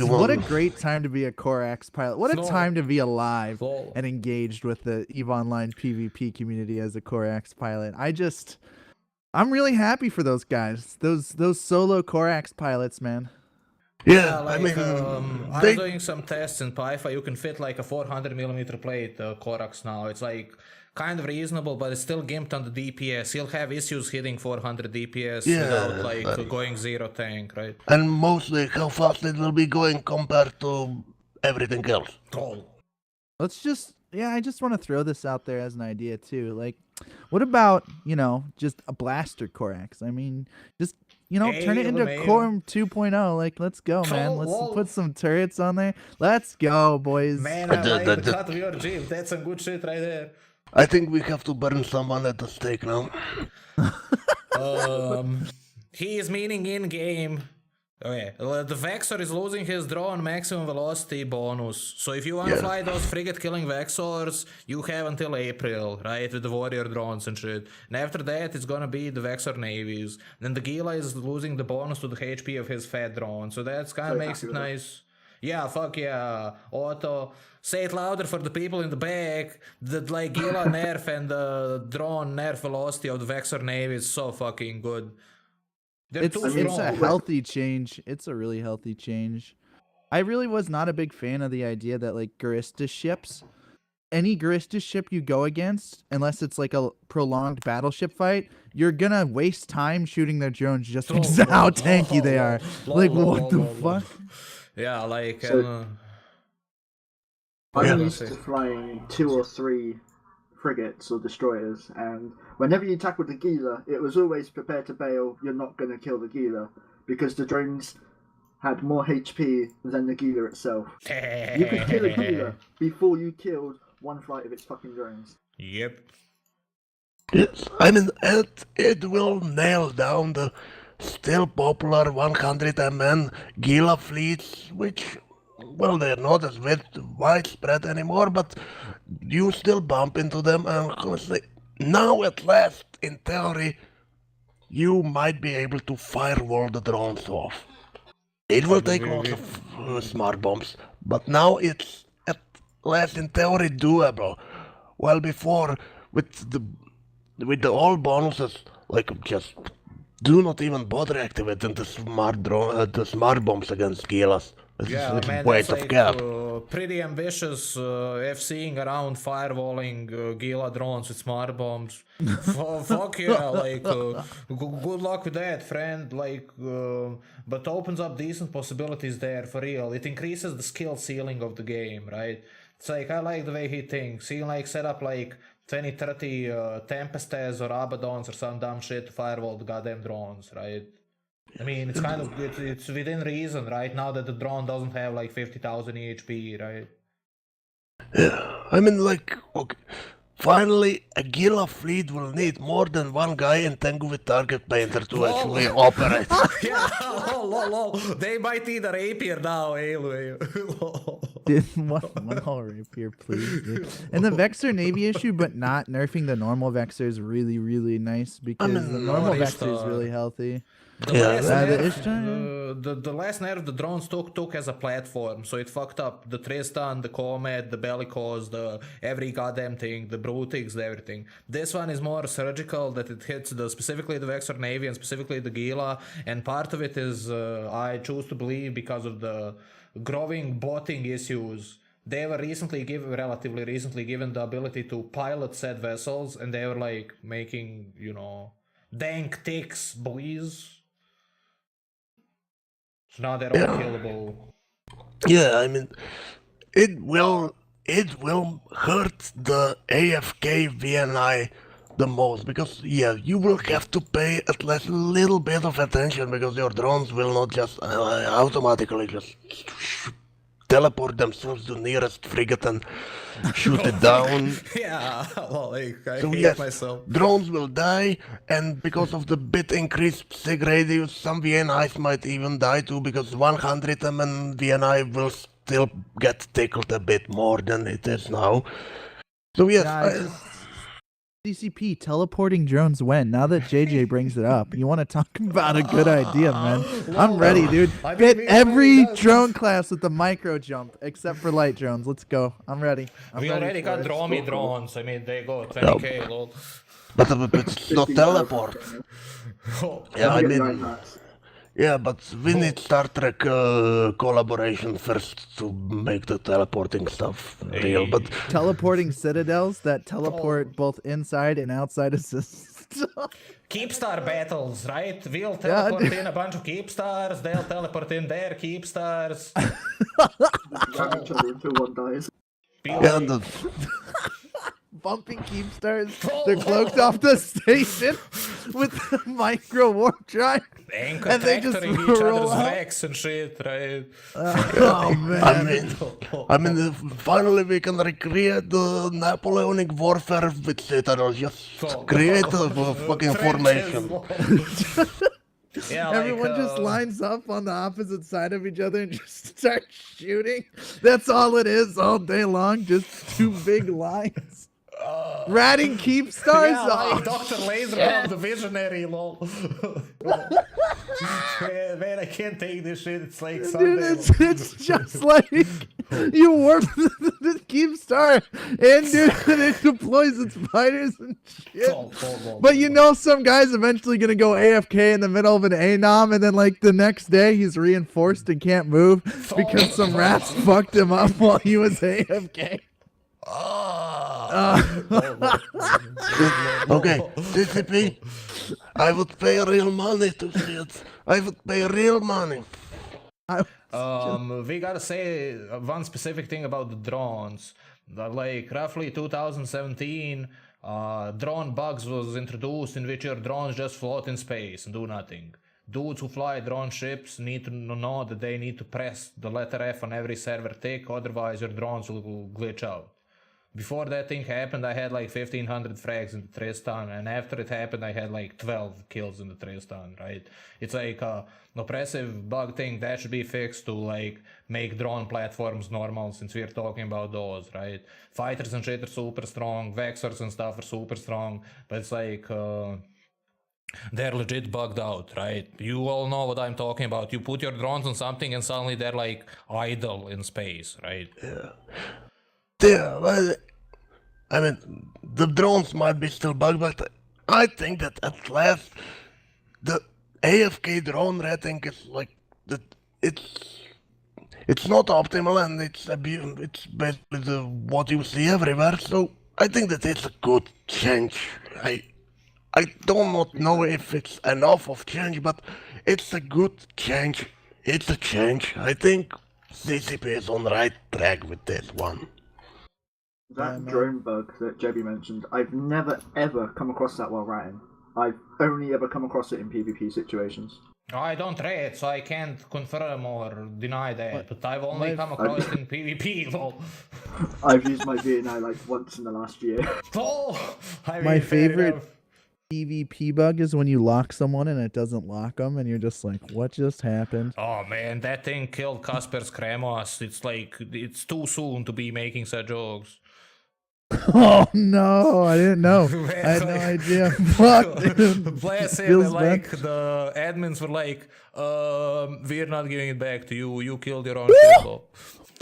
What a great time to be a Korax pilot. What a time to be alive and engaged with the EVE Online PvP community as a Korax pilot. I'm really happy for those guys. Those solo Korax pilots, man. Yeah, I was doing some tests in Python. You can fit like a 400mm plate Korax now. It's like kind of reasonable, but it's still gimped on the DPS. He'll have issues hitting 400 DPS without going zero tank, right? And mostly how fast it will be going compared to everything else. Let's just, I just want to throw this out there as an idea too. Like, what about, just a blaster Korax? I mean, just, turn it into Corm 2.0. Like, let's go, man. Let's put some turrets on there. Let's go, boys. Man, I like the cut of your Jeep. That's some good shit right there. I think we have to burn someone at the stake now. He is meaning in-game. Okay, the Vexor is losing his drone maximum velocity bonus. So if you want to fly those frigate-killing Vexors, you have until April, right? With the warrior drones and shit. And after that, it's gonna be the Vexor navies. Then the Gila is losing the bonus to the HP of his fat drone. So that's kind of makes it nice. Yeah, fuck yeah, Otto. Say it louder for the people in the back. The Gila nerf and the drone nerf velocity of the Vexor Navy is so fucking good. It's a healthy change. It's a really healthy change. I really was not a big fan of the idea that Garista ships, any Garista ship you go against, unless it's like a prolonged battleship fight, you're gonna waste time shooting their drones just because of how tanky they are. What the fuck? Yeah, I'm used to flying 2 or 3 frigates or destroyers, and whenever you tackled the Gila, it was always prepare to bail, you're not going to kill the Gila, because the drones had more HP than the Gila itself. You could kill a Gila before you killed one flight of its fucking drones. Yep. Yes, I mean, it will nail down the still popular 100 MN Gila fleets, which, well, they're not as widespread anymore, but you still bump into them, and honestly, now at last, in theory, you might be able to firewall the drones off. It will take lots of smart bombs, but now it's at last in theory doable. While before, with the old bonuses, just do not even bother activating the smart bombs against Gilas. This is a Yeah, little man, weight that's of gap. pretty ambitious FCing around firewalling Gila drones with smart bombs. Fuck yeah, good luck with that, friend. But opens up decent possibilities there for real. It increases the skill ceiling of the game, right? It's like, I like the way he thinks. He can set up 20, 30 Tempestes or Abaddons or some dumb shit to firewall the goddamn drones, right? I mean, it's kind of it's within reason, right? Now that the drone doesn't have 50,000 EHP, right? Yeah, I mean, okay. Finally, a Gila fleet will need more than one guy in Tango with Target Painter to actually operate. Yeah, lol. They might need a rapier now, Dude, one whole rapier, please, dude. And the Vexor Navy issue, but not nerfing the normal Vexor is really, really nice because the normal Vexor is really healthy. The last nerf the drones took as a platform, so it fucked up the Tristan, the Comet, the Bellicose, the every goddamn thing, the Brutix, everything. This one is more surgical, that it hits specifically the Vexor Navy and specifically the Gila, and part of it is, I choose to believe, because of the growing botting issues. They were relatively recently given the ability to pilot said vessels, and they were making, dank ticks, boys. So now they're unkillable. Yeah, I mean, it will hurt the AFK VNI the most, because you will have to pay at least a little bit of attention, because your drones will not just automatically just teleport themselves to nearest frigate and shoot it down. Yeah, I So hate myself. drones will die, and because of the bit increased sig radius, some VNIs might even die too, because 100 and VNI will still get tickled a bit more than it is now. So yes, CCP teleporting drones when? Now that JJ brings it up, you want to talk about a good idea, man? I'm ready, dude. Fit every drone class with the micro jump, except for light drones. Let's go. I'm ready. We already got Dromi drones. I mean, they go 20k, lol. but it's not teleport. Yeah, I mean, but we need Star Trek collaboration first to make the teleporting stuff real. But teleporting citadels that teleport both inside and outside of systems. Keepstar battles, right? We'll teleport in a bunch of Keepstars, they'll teleport in their Keepstars. Until one dies. Bumping Keepstars. They're cloaked off the station with the micro warp drive. And they just each other's wrecks and shit, right? Oh man. I mean, finally we can recreate the Napoleonic warfare with Citadel. Just create a fucking formation. Yeah, everyone just lines up on the opposite side of each other and just starts shooting. That's all it is all day long. Just two big lines. Ratting Keepstars? Yeah, Dr. Laserbomb, the visionary, lol. Man, I can't take this shit. It's like Sunday. Dude, it's just like you warp the Keepstar and dude, it deploys its fighters and shit. But some guy's eventually gonna go AFK in the middle of an ANOM, and then the next day he's reinforced and can't move because some rats fucked him up while he was AFK. Okay, CCP, I would pay real money to see it. I would pay real money. We gotta say one specific thing about the drones. Roughly 2017, drone bugs was introduced in which your drones just float in space and do nothing. Dudes who fly drone ships need to know that they need to press the letter F on every server tick, otherwise your drones will glitch out. Before that thing happened, I had 1,500 frags in the Tristan, and after it happened, I had 12 kills in the Tristan, right? It's an oppressive bug thing that should be fixed to make drone platforms normal, since we're talking about those, right? Fighters and shit are super strong, Vexors and stuff are super strong, but it's they're legit bugged out, right? You all know what I'm talking about. You put your drones on something and suddenly they're idle in space, right? Yeah, well, I mean, the drones might be still bugged, but I think that at last the AFK drone rating is it's not optimal, and it's basically what you see everywhere. So I think that it's a good change. I do not know if it's enough of change, but it's a good change. It's a change. I think CCP is on the right track with this one. That drone bug that Jebby mentioned, I've never ever come across that while writing. I've only ever come across it in PvP situations. I don't rate, so I can't confirm or deny that, but I've only come across it in PvP, lol. I've used my VNI like once in the last year. Oh, I mean, My fair favorite enough. PvP bug is when you lock someone and it doesn't lock them, and you're just like, what just happened? Oh man, that thing killed Kasper's Kremos. It's like, it's too soon to be making such jokes. Oh no, I didn't know. I had no idea. Fuck, dude. Bless him, Feels and bad. like, the admins were like, we're not giving it back to you. You killed your own people.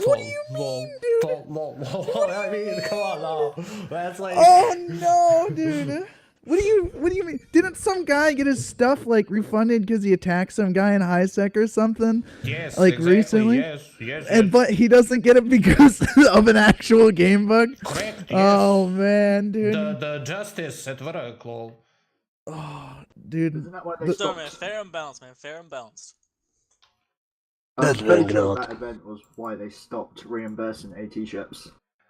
What do you mean, dude? I mean, come on now. That's like... Oh no, dude. What do you mean? Didn't some guy get his stuff like refunded because he attacked some guy in high sec or something? Yes, like exactly. recently. Yes. And but he doesn't get it because of an actual game bug. Correct. Yes. Oh man, dude. The justice at work, lol. Oh, dude. Isn't that why they So stopped? man, fair and balanced, man. Fair and balanced. I'm That's pretty Wingnut. sure that event was why they stopped reimbursing AT ships.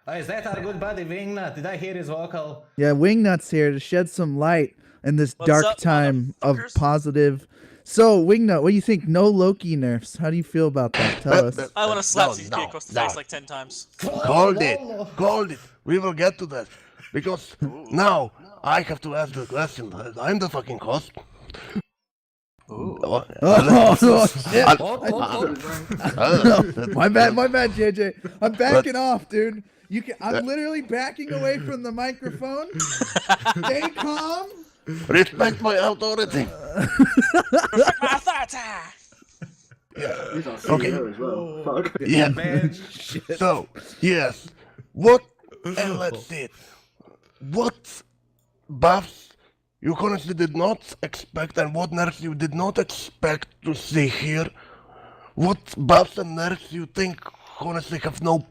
Oh, is that our good buddy Wingnut? Did I hear his vocal? Yeah, Wingnut's here to shed some light in this What's dark up, time of motherfuckers? positive. So, Wingnut, what do you think? No Loki nerfs. How do you feel about that? Tell us. I want to slap No, CCP no, across the no. face like 10 times. Hold it. We will get to that. Because now I have to ask the question. I'm the fucking host. Oh, shit. My bad, JJ. I'm backing off, dude. I'm literally backing away from the microphone. Stay calm. Respect my authority. My authority! He's our Okay. CEO as well. Fuck. Yeah. Man, So, yes. What, and let's see. What buffs you honestly did not expect, and what nerfs you did not expect to see here? What buffs and nerfs you think honestly have no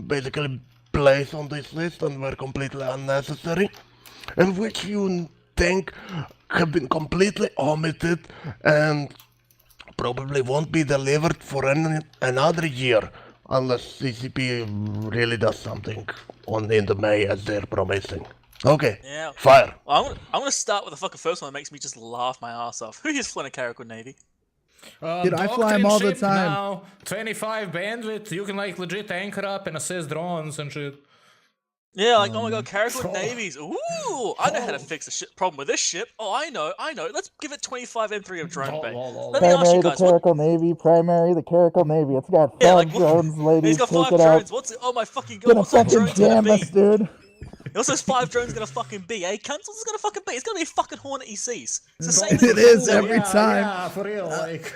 basically place on this list and were completely unnecessary? And which you think have been completely omitted and probably won't be delivered for another year unless CCP really does something in the May as they're promising. Okay, Yeah. fire. Well, I'm gonna start with the fucking first one that makes me just laugh my ass off. Who here's flying a Carrick Navy? Dude, I fly 'em all the doctrine ship time. Now, 25 bandwidth, you can like legit anchor up and assist drones and shit. Yeah, like, oh my god, Carrick Navies. Ooh, I know how to fix a problem with this ship. Oh, I know. Let's give it 25 M3 of drone bay. Let me ask you guys, what... Navy. Primary, the Caracal Navy. It's got Yeah, like, he's got 5 drones. What's it? Oh my fucking god, what's that drone's gonna be? dude. What's those 5 drones gonna fucking be, eh? Cunts, what's it gonna fucking be? It's gonna be fucking Hornet ECs. It's the same as It is before. every time. Yeah, for real. Like,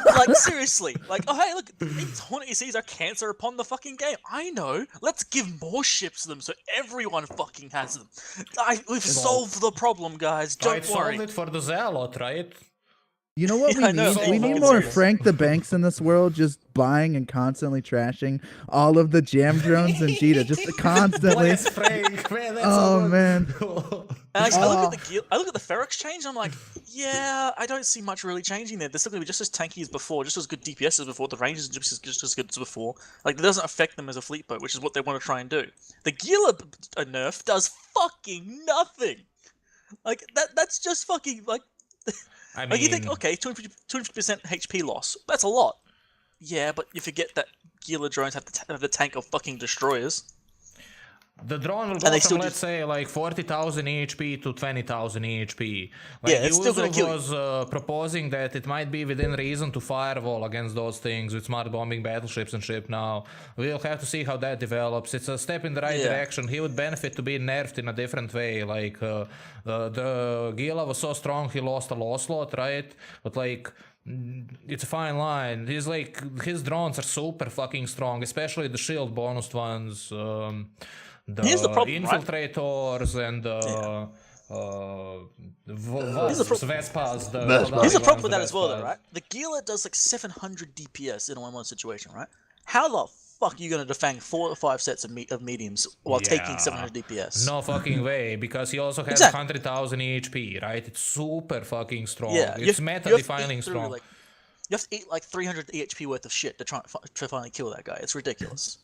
Like, seriously. Like, oh, hey, look, these Hornet ECs are cancer upon the fucking game. I know. Let's give more ships to them so everyone fucking has them. We've solved the problem, guys. I Don't solved worry. it for the Zealot, right? You know what Yeah, I know, we it's need? We fucking need more serious. Frank the Banks in this world, just buying and constantly trashing all of the jam drones and Jita, just constantly. Bless Frank, man, that's Oh so good. man. And I look at I look at the Ferox change, I'm like, yeah, I don't see much really changing there. They're still going to be just as tanky as before, just as good DPS as before. The range is just as good as before. Like, it doesn't affect them as a fleet boat, which is what they want to try and do. The Gila nerf does fucking nothing. Like, that's just fucking, like... I mean, Like, you think, okay, 250% HP loss, that's a lot. Yeah, but you forget that Gila drones have the tank of fucking destroyers. the drone will And go they from, still let's say, like 40,000 EHP to 20,000 EHP. Like, Yeah, it's still gonna kill you. was proposing that it might be within reason to firewall against those things with smart bombing battleships and ship now. We'll have to see how that develops. It's a step in the right Yeah. direction. He would benefit to be nerfed in a different way. Like, the Gila was so strong he lost a low slot, right? But like, it's a fine line. He's like, his drones are super fucking strong, especially the shield bonus ones. The Here's the problem, right? infiltrators and Here's the pro- Vespas. Here's the problem with that as well, though, right? The Gila does like 700 DPS in a 1-1 situation, right? How the fuck are you gonna defang 4 or 5 sets of mediums while taking 700 DPS? No fucking way, because he also has Exactly. 100,000 HP, right? It's super fucking strong. Yeah, It's you have to meta-defining eat through, strong. like, you have to eat like 300 HP worth of shit to finally kill that guy. It's ridiculous.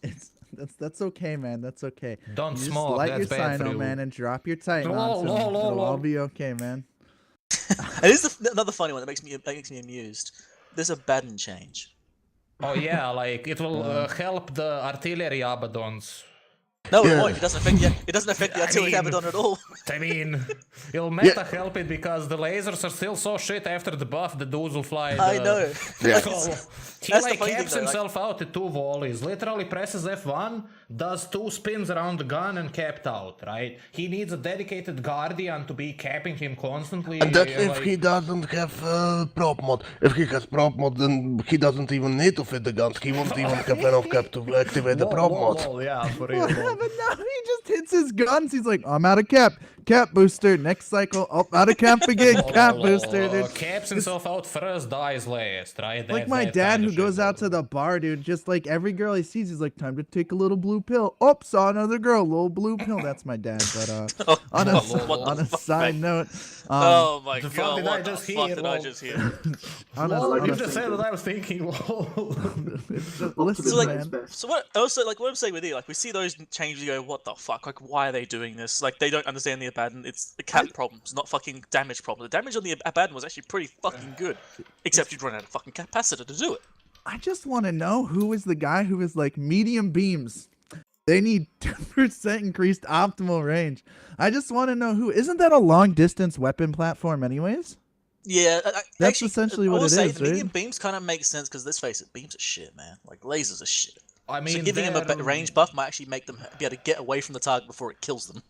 That's okay, man. That's okay. Don't You just smoke, light that's your bad for Sino, you. man, and drop your Titan Lol, onto him. lol, lol, It'll all lol. be okay, man. And here's another funny one that makes me amused. There's a Baden change. Oh yeah, like it will help the artillery Abaddons. No, Yeah. it won't. It doesn't affect the. It doesn't affect the artillery Abaddon at all. I mean, it'll meta help it because the lasers are still so shit after the buff. The dudes will fly. I know. Yeah. So, he That's the like funny thing, caps though, like- himself out at 2 volleys. Literally presses F1, does 2 spins around the gun and capped out. Right? He needs a dedicated guardian to be capping him constantly. And that's and, if like, he doesn't have prop mod. If he has prop mod, then he doesn't even need to fit the guns. He won't even have enough cap to activate the prop mod. yeah, for real. But now he just hits his guns. He's like, I'm out of cap. Cap booster. Next cycle. Oh, out of cap again. Cap booster, dude. Caps himself out first, dies last, right? Like That's my that dad kind who of goes shit, out to the bar, dude. Just like every girl he sees, he's like, time to take a little blue pill. Oh, saw another girl, little blue pill. That's my dad. But on a, What the on a fuck, side man? note, Oh my the fuck god! did I What the just fuck hear? did I Lol. just hear? on a, Lol, on you a- just said what I was thinking. Lol. listen, So like, man. so what? Also, like, what I'm saying with you, like, we see those changes, you go, what the fuck? Like, why are they doing this? Like, they don't understand the Abaddon. It's the cap problems, not fucking damage problem. The damage on the Abaddon was actually pretty fucking good, except you'd run out of fucking capacitor to do it. I just want to know who is the guy who is like medium beams. They need 10% increased optimal range. I just want to know who. Isn't that a long distance weapon platform, anyways? Yeah, That's actually, essentially I what will it say, is, the medium right? beams kind of make sense because let's face it, beams are shit, man. Like lasers are shit. I mean, So giving him a they're- range buff might actually make them be able to get away from the target before it kills them.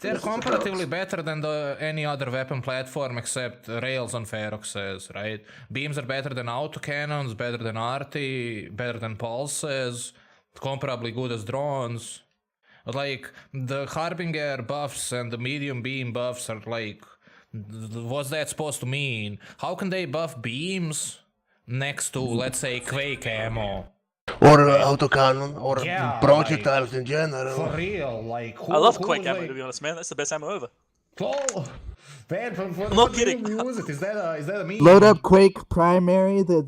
They're comparatively better than any other weapon platform except Rails on Ferox says, right? Beams are better than autocannons, better than arty, better than pulses, comparably good as drones. But like, the Harbinger buffs and the medium beam buffs are like, what's that supposed to mean? How can they buff beams next to, let's say, Quake ammo? Or autocannon, or Yeah, projectiles in general. For real, like, who, I love who Quake was, ammo, like, to be honest, man. That's the best ammo ever. Oh, man, for not what do kidding. you use it? Is that a meme? Load up Quake primary, the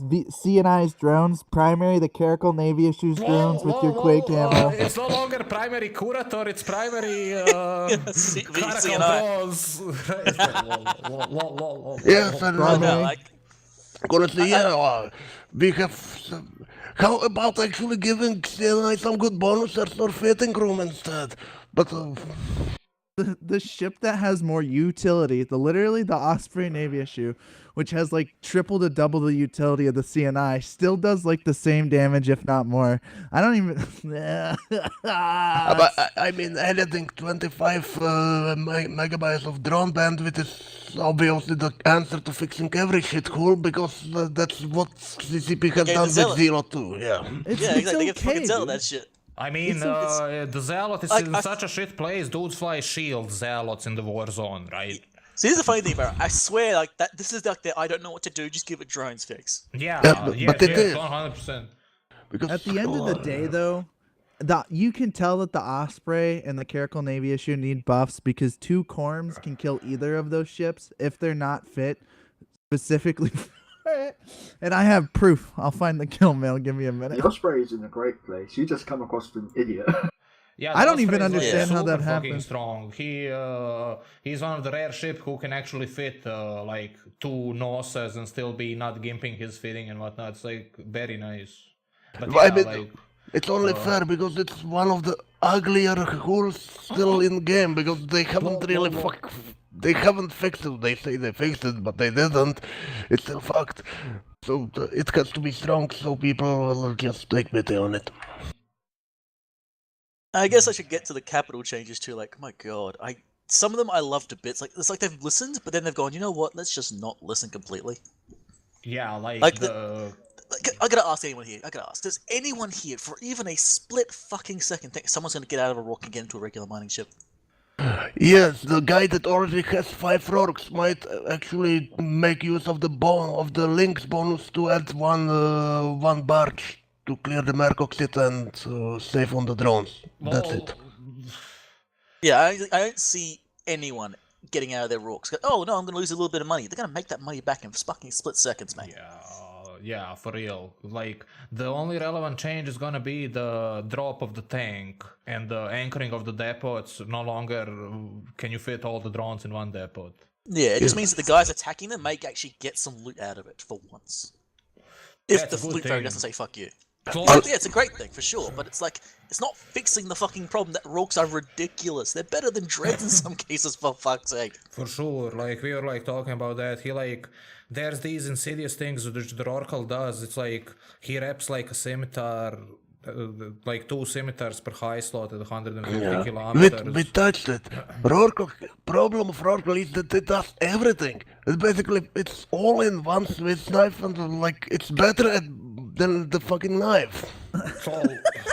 CNI's drones, primary the Caracal Navy issues drones with your Quake ammo. It's no longer primary curator, it's primary Caracal CNI. drones. Yes, and No, Primary. like, honestly, yeah, we have. How about actually giving CNI some good bonuses or fitting room instead? But The ship that has more utility, literally the Osprey Navy issue, which has like triple to double the utility of the CNI, still does like the same damage, if not more. I don't even. but I mean, anything 25 megabytes of drone bandwidth is obviously the answer to fixing every shithole because that's what CCP has Okay, done the Zealot. with Zero 2. Yeah. It's, yeah, it's exactly. They get okay, fucking Zealot dude. that shit. I mean, the Zealot is like, in such a shit place, dudes fly shield Zealots in the war zone, right? See, here's the funny thing about it. I swear, like, that. This is like the I don't know what to do, just give it drones fix. Yeah, but it is. 100%. Because At the end of the day, though, you can tell that the Osprey and the Caracal Navy issue need buffs because 2 Corms can kill either of those ships if they're not fit specifically for it. And I have proof. I'll find the kill mail. Give me a minute. The Osprey is in a great place. You just come across an idiot. Yeah, I the don't even Osprey is, understand how that super fucking happened. strong. He's one of the rare ship who can actually fit like 2 noses and still be not gimping his fitting and whatnot. It's like very nice. But I yeah, mean, like, it's only fair because it's one of the uglier holes still in game because they haven't really they haven't fixed it. They say they fixed it, but they didn't. It's still fucked. So it has to be strong so people will just take pity on it. I guess I should get to the capital changes too. Like, my god, some of them I love to bits. Like, it's like they've listened, but then they've gone, you know what? Let's just not listen completely. yeah, like, Like the Like, I gotta ask anyone here. I gotta ask: does anyone here, for even a split fucking second, think someone's gonna get out of a rock and get into a regular mining ship? Yes, the guy that already has 5 Rorks might actually make use of the links bonus to add one barge to clear the Mercoxit and save on the drones. That's it. Yeah, I don't see anyone getting out of their rocks. Oh no, I'm going to lose a little bit of money. They're going to make that money back in fucking split seconds, mate. Yeah, for real. Like, the only relevant change is gonna be the drop of the tank and the anchoring of the depots. No longer can you fit all the drones in one depot. Yeah, it just means that the guys attacking them may actually get some loot out of it for once. If That's the a good loot fairy thing. doesn't say fuck you. Well, Yeah, it's a great thing for sure, but it's like it's not fixing the fucking problem that rorks are ridiculous. They're better than dreads in some cases, for fuck's sake. for sure, like we were like talking about that. He like there's these insidious things which the Rorcal does. It's like he reps like a scimitar, like 2 scimitars per high slot at 150 kilometers. We touched it. Rorcal problem of Rorcal is that it does everything. It's all in one Swiss knife, and like it's better than the fucking knife. So,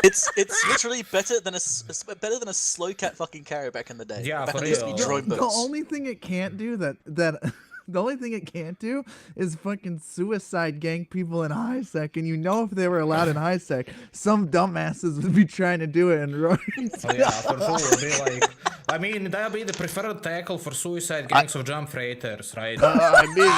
It's literally better than a slow cat fucking carrier back in the day. Yeah, back for when there used to be real. drone The boats. only thing it can't do that the only thing it can't do is fucking suicide gang people in high sec, and you know if they were allowed in high sec, some dumbasses would be trying to do it in roaring. yeah, for sure. It'd be like, I mean, that'd be the preferred tackle for suicide gangs of jump freighters, right? I mean,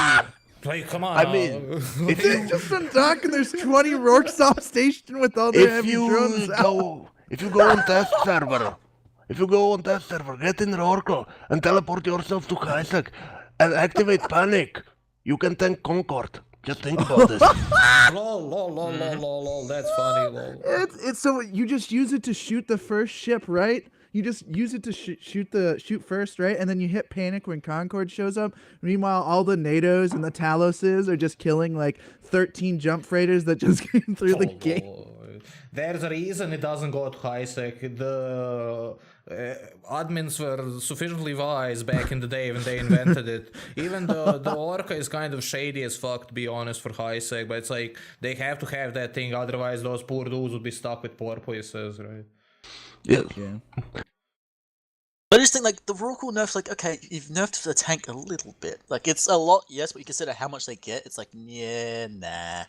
Like, come on. I mean, if They've just been talking. There's 20 Rorks off station with all their if heavy you drones out. go on test server, get in Rorcal and teleport yourself to Isaac and activate panic. You can tank Concord. Just think about this. lol, that's funny, lol. It's so you just use it to shoot the first ship, right? You just use it to shoot first, right? And then you hit panic when Concord shows up. Meanwhile, all the NATOs and the Taloses are just killing like 13 jump freighters that just came through the gate. There's a reason it doesn't go to high sec. The admins were sufficiently wise back in the day when they invented it. Even the Orca is kind of shady as fuck, to be honest, for high sec, but it's like they have to have that thing, otherwise those poor dudes would be stuck with porpoises, right? Yeah. But I just think like the Rorcal nerf's like, okay, you've nerfed the tank a little bit. Like it's a lot, yes, but you consider how much they get. It's like, yeah, nah.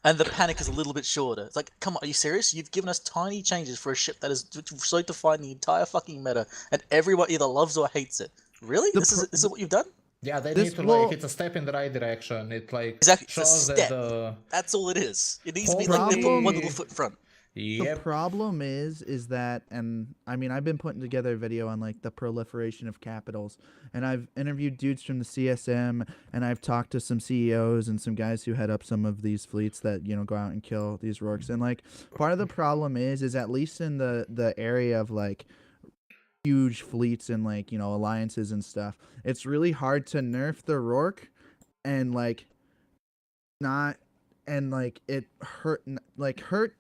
And the panic is a little bit shorter. It's like, come on, are you serious? You've given us tiny changes for a ship that is so define the entire fucking meta, and everyone either loves or hates it. Really? This is what you've done? Yeah, they This need to will- like, it's a step in the right direction. It like Exactly, it's a shows that step. That's all it is. It needs to be like they put Problem- one little foot in front. The Yep. problem is that, and I mean, I've been putting together a video on like the proliferation of capitals, and I've interviewed dudes from the CSM, and I've talked to some CEOs and some guys who head up some of these fleets that, you know, go out and kill these Rorks. And like, part of the problem is at least in the area of like huge fleets and like, you know, alliances and stuff, it's really hard to nerf the Rork and like not. And like it hurt.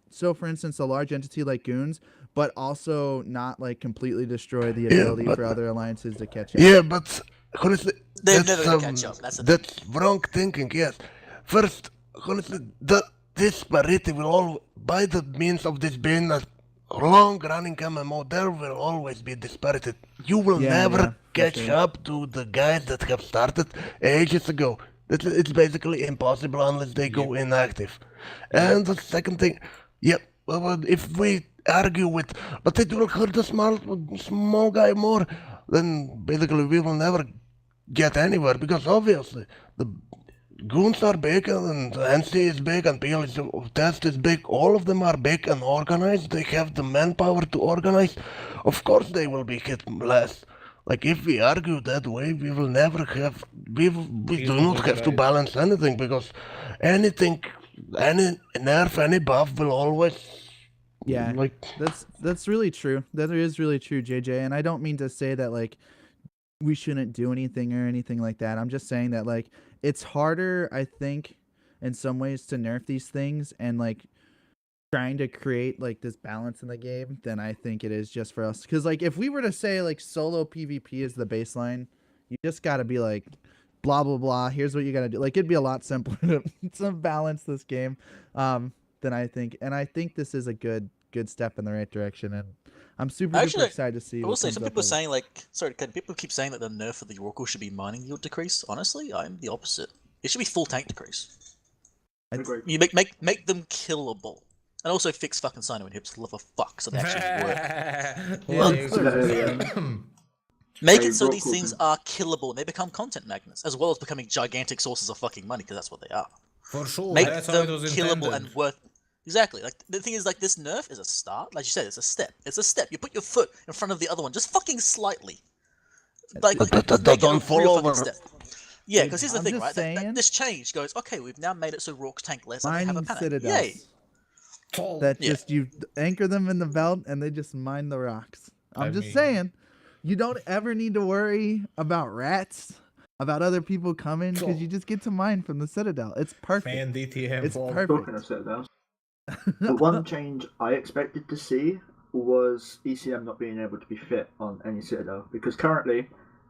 So for instance, a large entity like Goons, but also not like completely destroy the ability but- for other alliances to catch up. Yeah, but honestly, They're that's, never gonna catch up, that's the thing. that's wrong thinking. Yes, first, honestly, this parity will all, by the means of this being a long-running MMO, there will always be disparity. You will Yeah, never for catch sure. up to the guys that have started ages ago. It's basically impossible unless they go inactive. And the second thing, well, if we argue with, but it will hurt the small guy more, then basically we will never get anywhere, because obviously the Goons are big and NC is big and PL is, Test is big, all of them are big and organized, they have the manpower to organize, of course they will be hit less. Like if we argue that way, we will never have, we do not have to balance anything, because any nerf, any buff will always, Yeah, like, that's really true. That is really true, JJ. And I don't mean to say that like we shouldn't do anything or anything like that. I'm just saying that like it's harder, I think, in some ways to nerf these things and like trying to create like this balance in the game than I think it is just for us. Because like if we were to say like solo PvP is the baseline, you just got to be like blah blah blah. Here's what you got to do. Like it'd be a lot simpler to balance this game than I think. And I think this is a good step in the right direction. And I'm super Actually, duper excited to see. I will what say, comes some up people are of it. saying, like, sorry, people keep saying that the nerf of the Oracle should be mining yield decrease. Honestly, I'm the opposite. It should be full tank decrease. Agree. You make them killable. And also fix fucking Sino inhibs for love of fuck, so they actually work. Yeah, Like, Make Hey, it so Rock these things Organ. are killable and they become content magnets, as well as becoming gigantic sources of fucking money, because that's what they are. for sure, Make that's how them it was killable intended. and worth. Exactly. Like the thing is, like this nerf is a start. Like you said, it's a step. It's a step. You put your foot in front of the other one, just fucking slightly. Like, make it a Don't fall real over. fucking step. Yeah, because here's the I'm thing, just right? saying- This change goes, okay, we've now made it so Rorks tank less and they have a Mining panic. citadels. Yay! That Yeah. just you anchor them in the belt and they just mine the rocks. I'm I just mean- saying, you don't ever need to worry about rats, about other people coming, because you just get to mine from the citadel. It's perfect. Man, DTM. It's fall. perfect. Talking of citadels, the one change I expected to see was ECM not being able to be fit on any citadel, because currently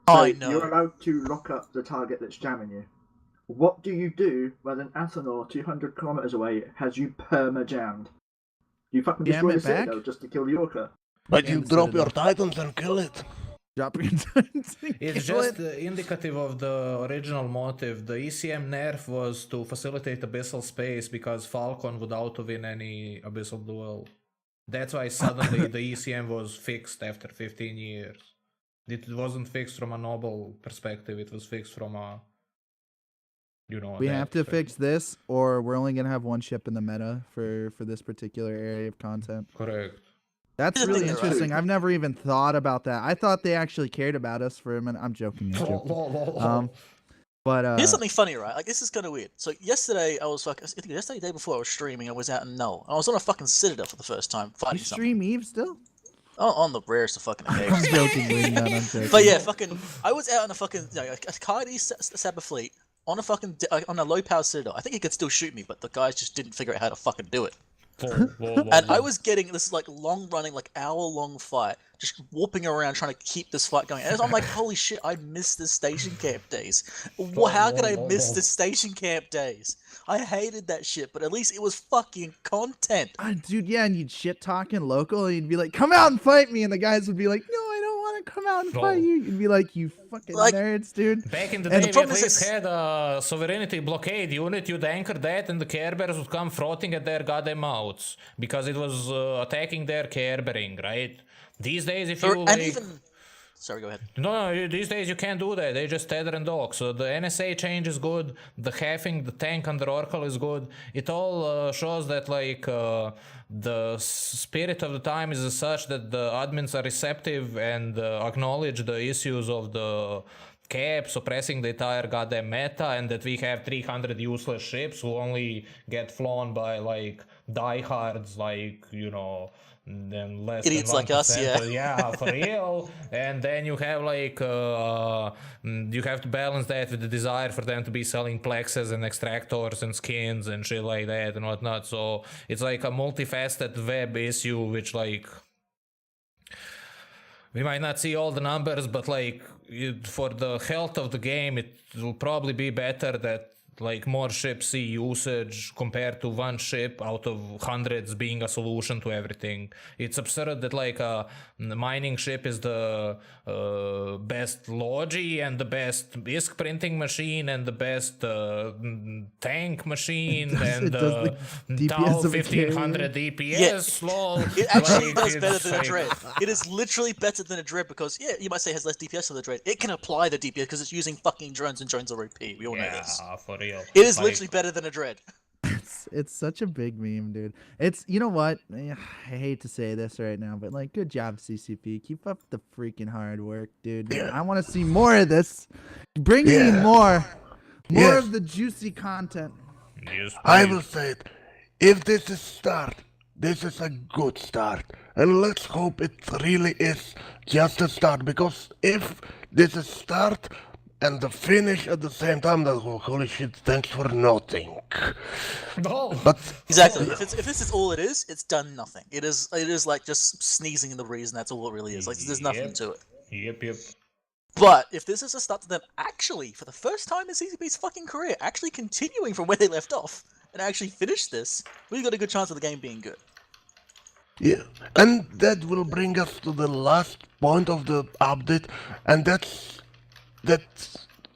I know. you're allowed to lock up the target that's jamming you. What do you do when an Athanor 200 kilometers away has you perma-jammed? You fucking Jam destroy it the back? citadel just to kill the Orca. But And you the drop Citadel. your titans and kill it. Drop your guns and It's kill just it. indicative of the original motive. The ECM nerf was to facilitate abyssal space because Falcon would auto-win any abyssal duel. That's why suddenly the ECM was fixed after 15 years. It wasn't fixed from a noble perspective, it was fixed from a... You know, We that have to perspective. fix this, or we're only gonna have one ship in the meta for this particular area of content. Correct. That's Here's the really thing, though, right? interesting. I've never even thought about that. I thought they actually cared about us for a minute. I'm joking. I'm joking. But Here's something funny, right? Like this is kind of weird. So yesterday I was fucking. I think yesterday, the day before, I was streaming. I was out in Null. I was on a fucking Citadel for the first time, you fighting something. stream Eve still? Oh, on the rarest of fucking I'm occasions. joking, Wingnut. I'm joking. But yeah, fucking. I was out on a fucking a Coyote Saber fleet on a fucking on a low power Citadel. I think he could still shoot me, but the guys just didn't figure out how to fucking do it. And I was getting this like long running, like hour-long fight, just warping around trying to keep this fight going. And I'm like, holy shit, I missed the station camp days. How could I miss the station camp days? I hated that shit, but at least it was fucking content. Dude, yeah, and you'd shit talking local, and you'd be like, "Come out and fight me," and the guys would be like, "No, I don't want to come out and fight you." You'd be like, "You fucking Like- nerds, dude." Back in the And day, the we at problem is least it's- had a sovereignty blockade unit. You'd anchor that, and the Care Bears would come frothing at their goddamn mouths because it was attacking their Care Bearing, right? These days, if you And like, even. Sorry, go ahead. no, these days you can't do that. They just tether and dock. So the NSA change is good. The halving the tank under Oracle is good. It all shows that like the spirit of the time is such that the admins are receptive and acknowledge the issues of the cap suppressing the entire goddamn meta, and that we have 300 useless ships who only get flown by like diehards, like, you know, then less Idiots than like us, 1%. yeah. Yeah, for real. And then you have like you have to balance that with the desire for them to be selling plexes and extractors and skins and shit like that and whatnot. So it's like a multifaceted web issue, which like we might not see all the numbers, but like for the health of the game, it will probably be better that like more ships see usage compared to one ship out of hundreds being a solution to everything. It's absurd that like a mining ship is the best logi and the best ISK printing machine and the best tank machine and it does the Tau DPS of a 1500 DPS. Lol. It actually Like, does it's better than a like- Dread. It is literally better than a Dread because, yeah, you might say it has less DPS than the Dread. It can apply the DPS because it's using fucking drones and drones are OP. We all know this. Yeah, for real. It is Like, literally better than a Dread. It's such a big meme, dude. It's, you know what? I hate to say this right now, but like, good job, CCP. Keep up the freaking hard work, dude. I want to see more of this. Bring me more Yes. of the juicy content. Yes, I please. will say it. If this is start, this is a good start. And let's hope it really is just a start. Because if this is start and the finish at the same time, then holy shit, thanks for nothing. No. But Exactly. If this is all it is, it's done nothing. It is like just sneezing in the breeze, and that's all it really is. Like there's nothing Yep. to it. Yep. But if this is a start to them actually, for the first time in CCP's fucking career, actually continuing from where they left off and actually finish this, we've got a good chance of the game being good. Yeah, and that will bring us to the last point of the update, and that's that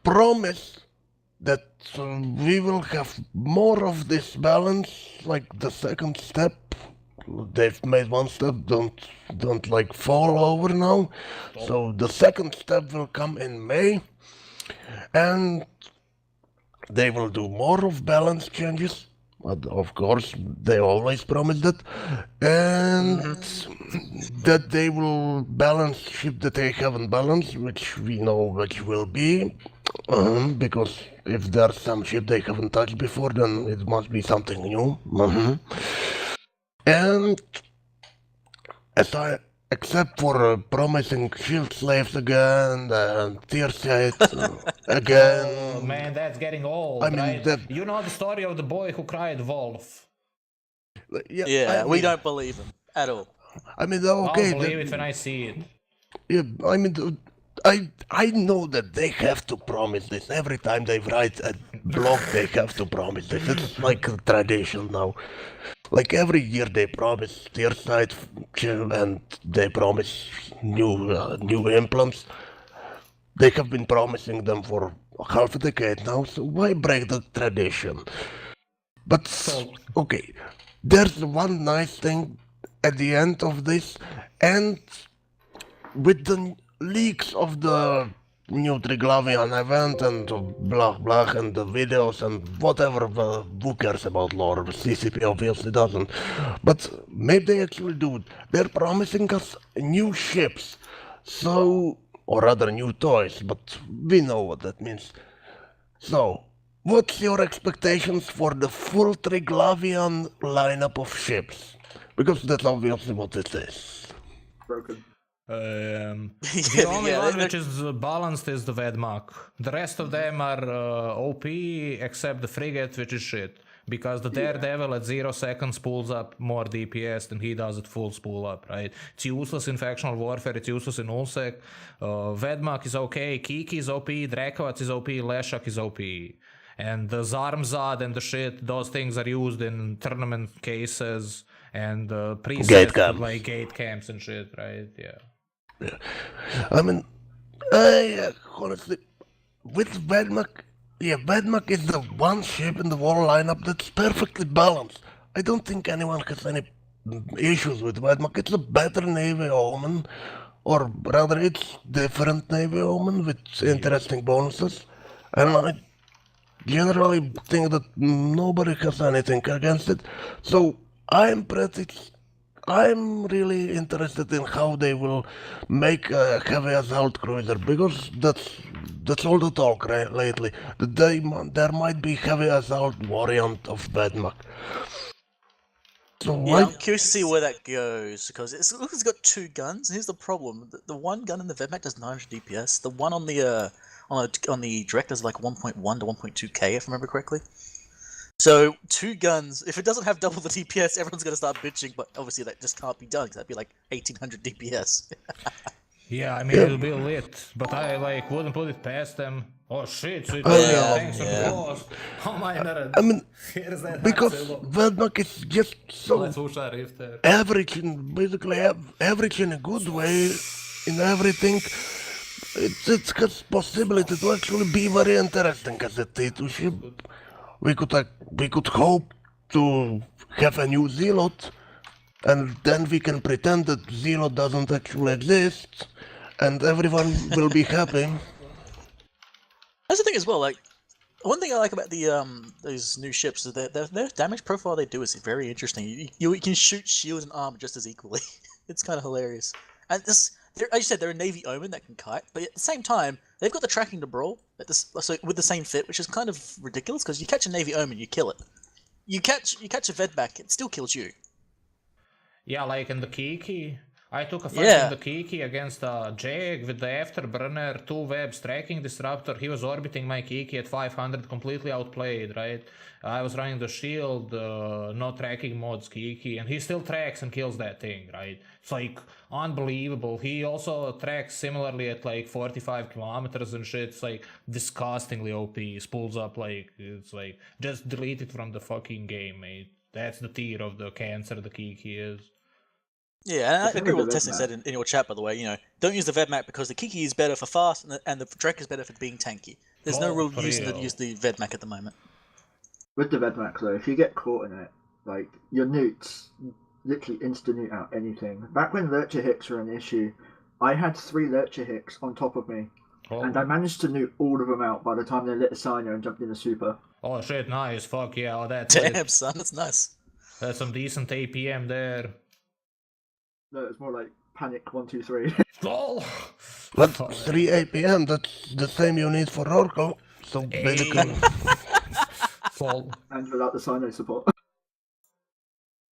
promise that we will have more of this balance, like the second step. They've made one step, don't like fall over now. So the second step will come in May, and they will do more of balance changes. But of course, they always promised it, and that they will balance ship that they haven't balanced, which we know which will be, because if there's some ship they haven't touched before, then it must be something new. And as I, except for promising shield slaves again and tier sets again. Oh man, that's getting old, I mean, right? that- You know the story of the boy who cried wolf. Yeah, I we mean- don't believe him at all. I mean, okay. I'll believe it when I see it. Yeah, I mean, I know that they have to promise this every time they write a blog. They have to promise this. It's like a tradition now. Like every year they promise tier side and they promise new implants. They have been promising them for half a decade now. So why break the tradition? But okay, there's one nice thing at the end of this, and with the leaks of the new Triglavian event and blah blah and the videos and whatever, who cares about lore? CCP obviously doesn't. But maybe they actually do it. They're promising us new ships. So, or rather new toys, but we know what that means. So, what's your expectations for the full Triglavian lineup of ships? Because that's obviously what it is. Broken. The only yeah, one they're- which is balanced is the Vedmak. The rest of them are OP except the frigate, which is shit. Because the Daredevil at 0 seconds pulls up more DPS than he does at full spool up, right? It's useless in factional warfare, it's useless in Ulsec. Vedmak is okay, Kiki is OP, Drakovac is OP, Leshak is OP. And the Zarmzad and the shit, those things are used in tournament cases and presets Gate camps. like gate camps and shit, right? Yeah. I mean, I honestly, with Vedmak, yeah, Vedmak is the one ship in the war lineup that's perfectly balanced. I don't think anyone has any issues with Vedmak. It's a better Navy Omen, or rather, it's different Navy Omen with interesting bonuses. And I generally think that nobody has anything against it. So I'm really interested in how they will make a heavy assault cruiser, because that's all the talk lately. That there might be heavy assault variant of Vedmak. So Yeah, why? I'm curious to see where that goes because it's got two guns. And here's the problem: the one gun in the Vedmak does 900 DPS. The one on the on the direct is like 1.1 to 1.2k, if I remember correctly. So two guns. If it doesn't have double the DPS, everyone's gonna start bitching. But obviously that just can't be done because that'd be like 1800 DPS. Yeah, I mean, it'll be lit, but I wouldn't put it past them. Oh shit, so Yeah, thanks for yeah. the boss. Oh my god. I mean, Here's that because Hatsilo. Vedmak is just so Let's push our rift there. average in basically average in a good way in everything. It has possibility to actually be very interesting as a T2 ship. We could hope to have a new Zealot, and then we can pretend that Zealot doesn't actually exist, and everyone will be happy. That's the thing as well. Like one thing I like about the those new ships is that their damage profile they do is very interesting. You can shoot shield and armor just as equally. It's kind of hilarious. And this, as you said, they're a Navy Omen that can kite, but at the same time, they've got the tracking to brawl so with the same fit, which is kind of ridiculous because you catch a Navy Omen, you kill it. You catch a Vedmak, it still kills you. Yeah, like in the Kiki. I took a fight Yeah. in the Kiki against Jag with the Afterburner 2 webs tracking disruptor. He was orbiting my Kiki at 500, completely outplayed, right? I was running the shield, no tracking mods Kiki, and he still tracks and kills that thing, right? It's like unbelievable. He also tracks similarly at like 45 kilometers and shit. It's like disgustingly OP. Spools up it's like just delete it from the fucking game, mate. That's the tier of the cancer the Kiki is. Yeah, and The I agree thing with with what the Tessin Vedmak- said in your chat, by the way. Don't use the Vedmak because the Kiki is better for fast and the Drek is better for being tanky. There's no Oh, real for reason to real. use the Vedmak at the moment. With the Vedmak though, if you get caught in it, like your newts literally insta-newt out anything. Back when Lurcher Hicks were an issue, I had 3 Lurcher Hicks on top of me, and I managed to newt all of them out by the time they lit a Sino and jumped in the super. Oh shit, nice. Fuck yeah, oh, that's Damn, lit. son, that's nice. That's some decent APM there. No, it's more like panic 1, 2, 3. LOL! But 3 APM, that's the same you need for Oracle. So basically, Lol. And without the Sino support.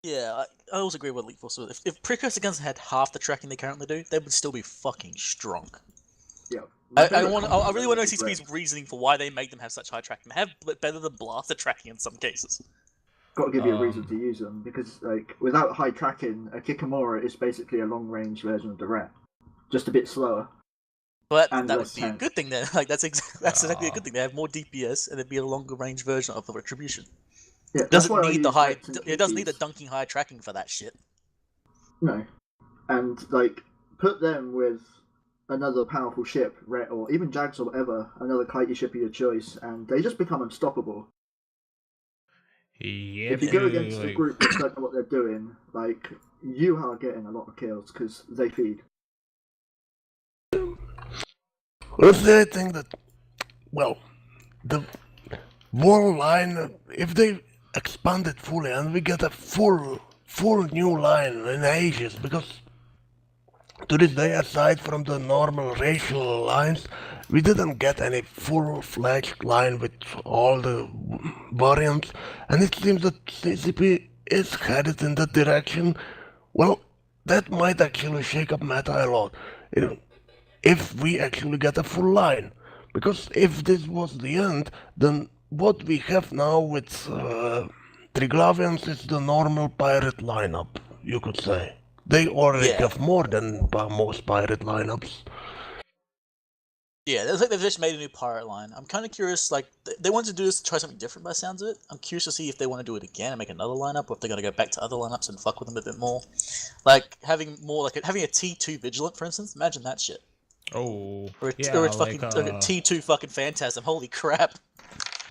Yeah, I also agree with Elite Force. If Precursor Guns had half the tracking they currently do, they would still be fucking strong. Yeah. I really want to know CCP's reasoning for why they make them have such high tracking. They have better than blaster tracking in some cases. Got to give you a reason to use them because, like, without high tracking, a Kikamura is basically a long-range version of the Ret, just a bit slower. But And that would less be a tank. good thing then. Like that's exactly a good thing. They have more DPS and it'd be a longer range version of the Retribution. Yeah, It that's doesn't why I need the use high. Rets and It doesn't need the Kikis. dunking high tracking for that shit. No. And, like, put them with another powerful ship, Ret, or even Jags or whatever, another kitey ship of your choice, and they just become unstoppable. Yep, If you go against a like- group that don't know what they're doing, like, you are getting a lot of kills because they feed. honestly, I think that, well, the wall line, if they expand it fully and we get a full new line in ages, because to this day, aside from the normal racial lines, we didn't get any full-fledged line with all the variants, and it seems that CCP is headed in that direction. Well, that might actually shake up meta a lot, if we actually get a full line. Because if this was the end, then what we have now with Triglavians is the normal pirate lineup, you could say. They already Yeah. have more than most pirate lineups. Yeah, it's like they've just made a new pirate line. I'm kind of curious. Like they want to do this to try something different by the sounds of it. I'm curious to see if they want to do it again and make another lineup, or if they're going to go back to other lineups and fuck with them a bit more. Like having more like having a T2 Vigilant, for instance. Imagine that shit. Oh, Or a, yeah, or a like, fucking like a T2 fucking Phantasm. Holy crap.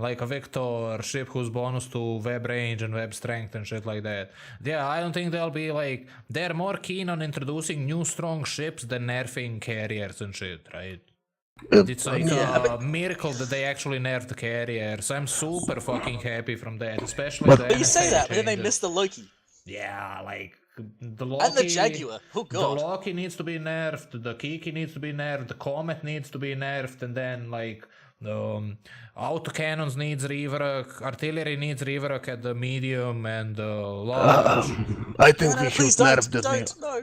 like a Victor ship whose bonus to web range and web strength and shit like that. Yeah, I don't think they'll be like... They're more keen on introducing new strong ships than nerfing carriers and shit, right? It's like a miracle that they actually nerfed the carriers. I'm super fucking happy from that, especially the But you say NFA that, but then they changes. missed the Loki. Yeah, like the Loki And the Jaguar. Oh The god. Loki needs to be nerfed, the Kiki needs to be nerfed, the Comet needs to be nerfed, and then like the autocannons needs rework, artillery needs rework at the medium and large. I think we should Please don't, nerf the don't, Zealot. no.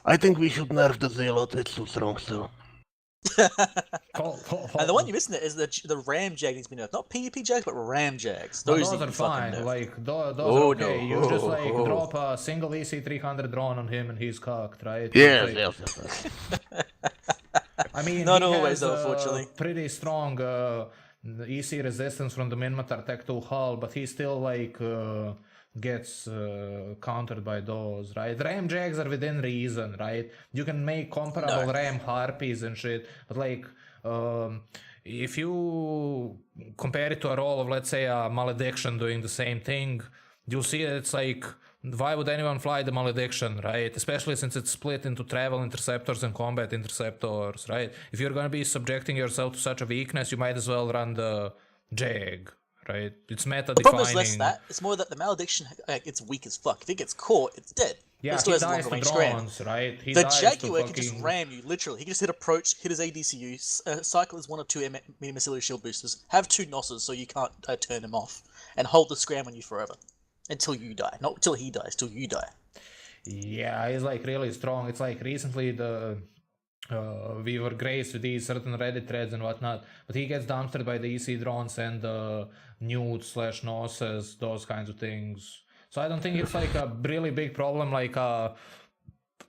I think we should nerf the Zealot, it's too strong still. And the one you're missing there is the Ram Jag needs to be nerfed. Not PvP Jags, but Ram Jags. Those Those need to are be fucking fine, nerfed. like those Oh, are okay. no. You just like drop a single EC300 drone on him and he's cocked, right? Yes, Like, yes. I mean, Not he always, has though, unfortunately. pretty strong EC resistance from the Minmatar Tech 2 hull, but he still like gets countered by those, right? Ram Jags are within reason, right? You can make comparable Ram Harpies and shit, but like if you compare it to a role of, let's say, a Malediction doing the same thing, you'll see it's like, why would anyone fly the Malediction, right? Especially since it's split into travel interceptors and combat interceptors, right? If you're going to be subjecting yourself to such a weakness, you might as well run the Jag, right? It's meta The problem is defining. less that. It's more that the Malediction, it's weak as fuck. If it gets caught, it's dead. Yeah, it still he has a dies longer to range scram. drones, right? He The dies Jaguar to can just fucking... ram you, literally. He can just hit approach, hit his ADCU, cycle his 1 or 2 medium auxiliary shield boosters, have 2 Nosses so you can't turn him off, and hold the scram on you forever. Until you die. Not till he dies, till you die. Yeah, he's like really strong. It's like recently we were graced with these certain Reddit threads and whatnot, but he gets dumpstered by the EC drones and the Newt/Noses, those kinds of things. So I don't think it's like a really big problem like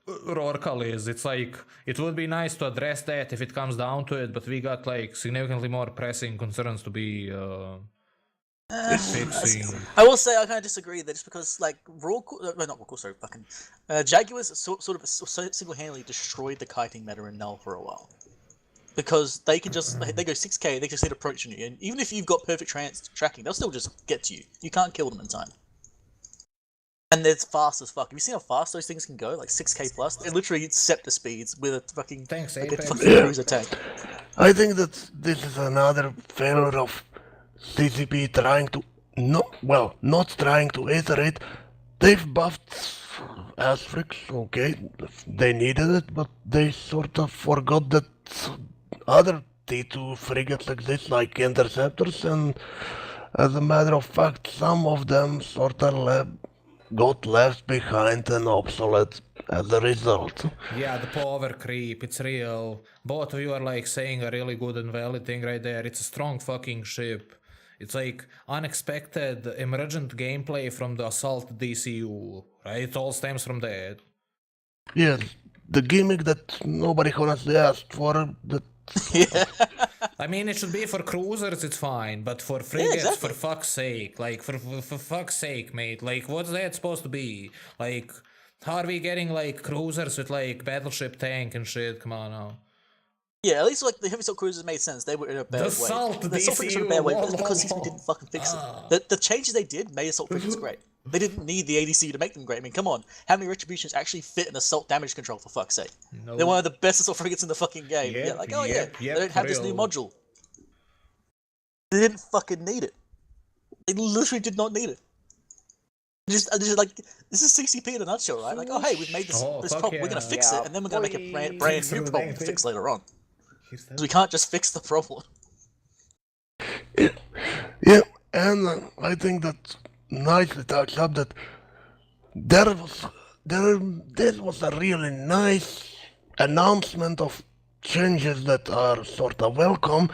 Rorcal is. It's like, it would be nice to address that if it comes down to it, but we got like significantly more pressing concerns to be Fixing. I will say I kind of disagree there, just because like Jaguars sort of single-handedly destroyed the kiting meta in Null for a while, because they can just they go 6k, they just hit approaching you, and even if you've got perfect tracking, they'll still just get to you. You can't kill them in time. And they're fast as fuck. Have you seen how fast those things can go? Like 6k plus. They literally set the speeds with a fucking cruiser tank. I think that this is another failure of CCP trying to not trying to iterate. They've buffed Asterix, okay, they needed it, but they sort of forgot that other T2 frigates exist, like interceptors, and as a matter of fact, some of them sort of got left behind and obsolete as a result. Yeah, the power creep, it's real. Both of you are like saying a really good and valid thing right there. It's a strong fucking ship. It's like unexpected emergent gameplay from the Assault DCU, right? It all stems from that. Yes, the gimmick that nobody honestly asked for, that I mean, it should be for cruisers, it's fine, but for frigates, exactly. for fuck's sake, like, for fuck's sake, mate, like, what's that supposed to be? Like, how are we getting, like, cruisers with, like, battleship tank and shit? Come on now. Yeah, at least like the heavy assault cruisers made sense. They were in a bad way. Assault The assault frigates were in a bad way, but it's because CCP didn't fucking fix it. The changes they did made assault frigates great. They didn't need the ADC to make them great. I mean, come on, how many retributions actually fit an assault damage control, for fuck's sake? No. They're one of the best assault frigates in the fucking game. Yep, Yeah, like, oh yep, yeah, they don't have this new module. They didn't fucking need it. They literally did not need it. Just like, this is CCP in a nutshell, right? Like, oh hey, we've made this problem, yeah. we're gonna fix it, and then we're gonna make a brand new problem to fix later on. Here's that. Because we can't just fix the problem. yeah, and I think that nicely touched up that this was a really nice announcement of changes that are sort of welcome,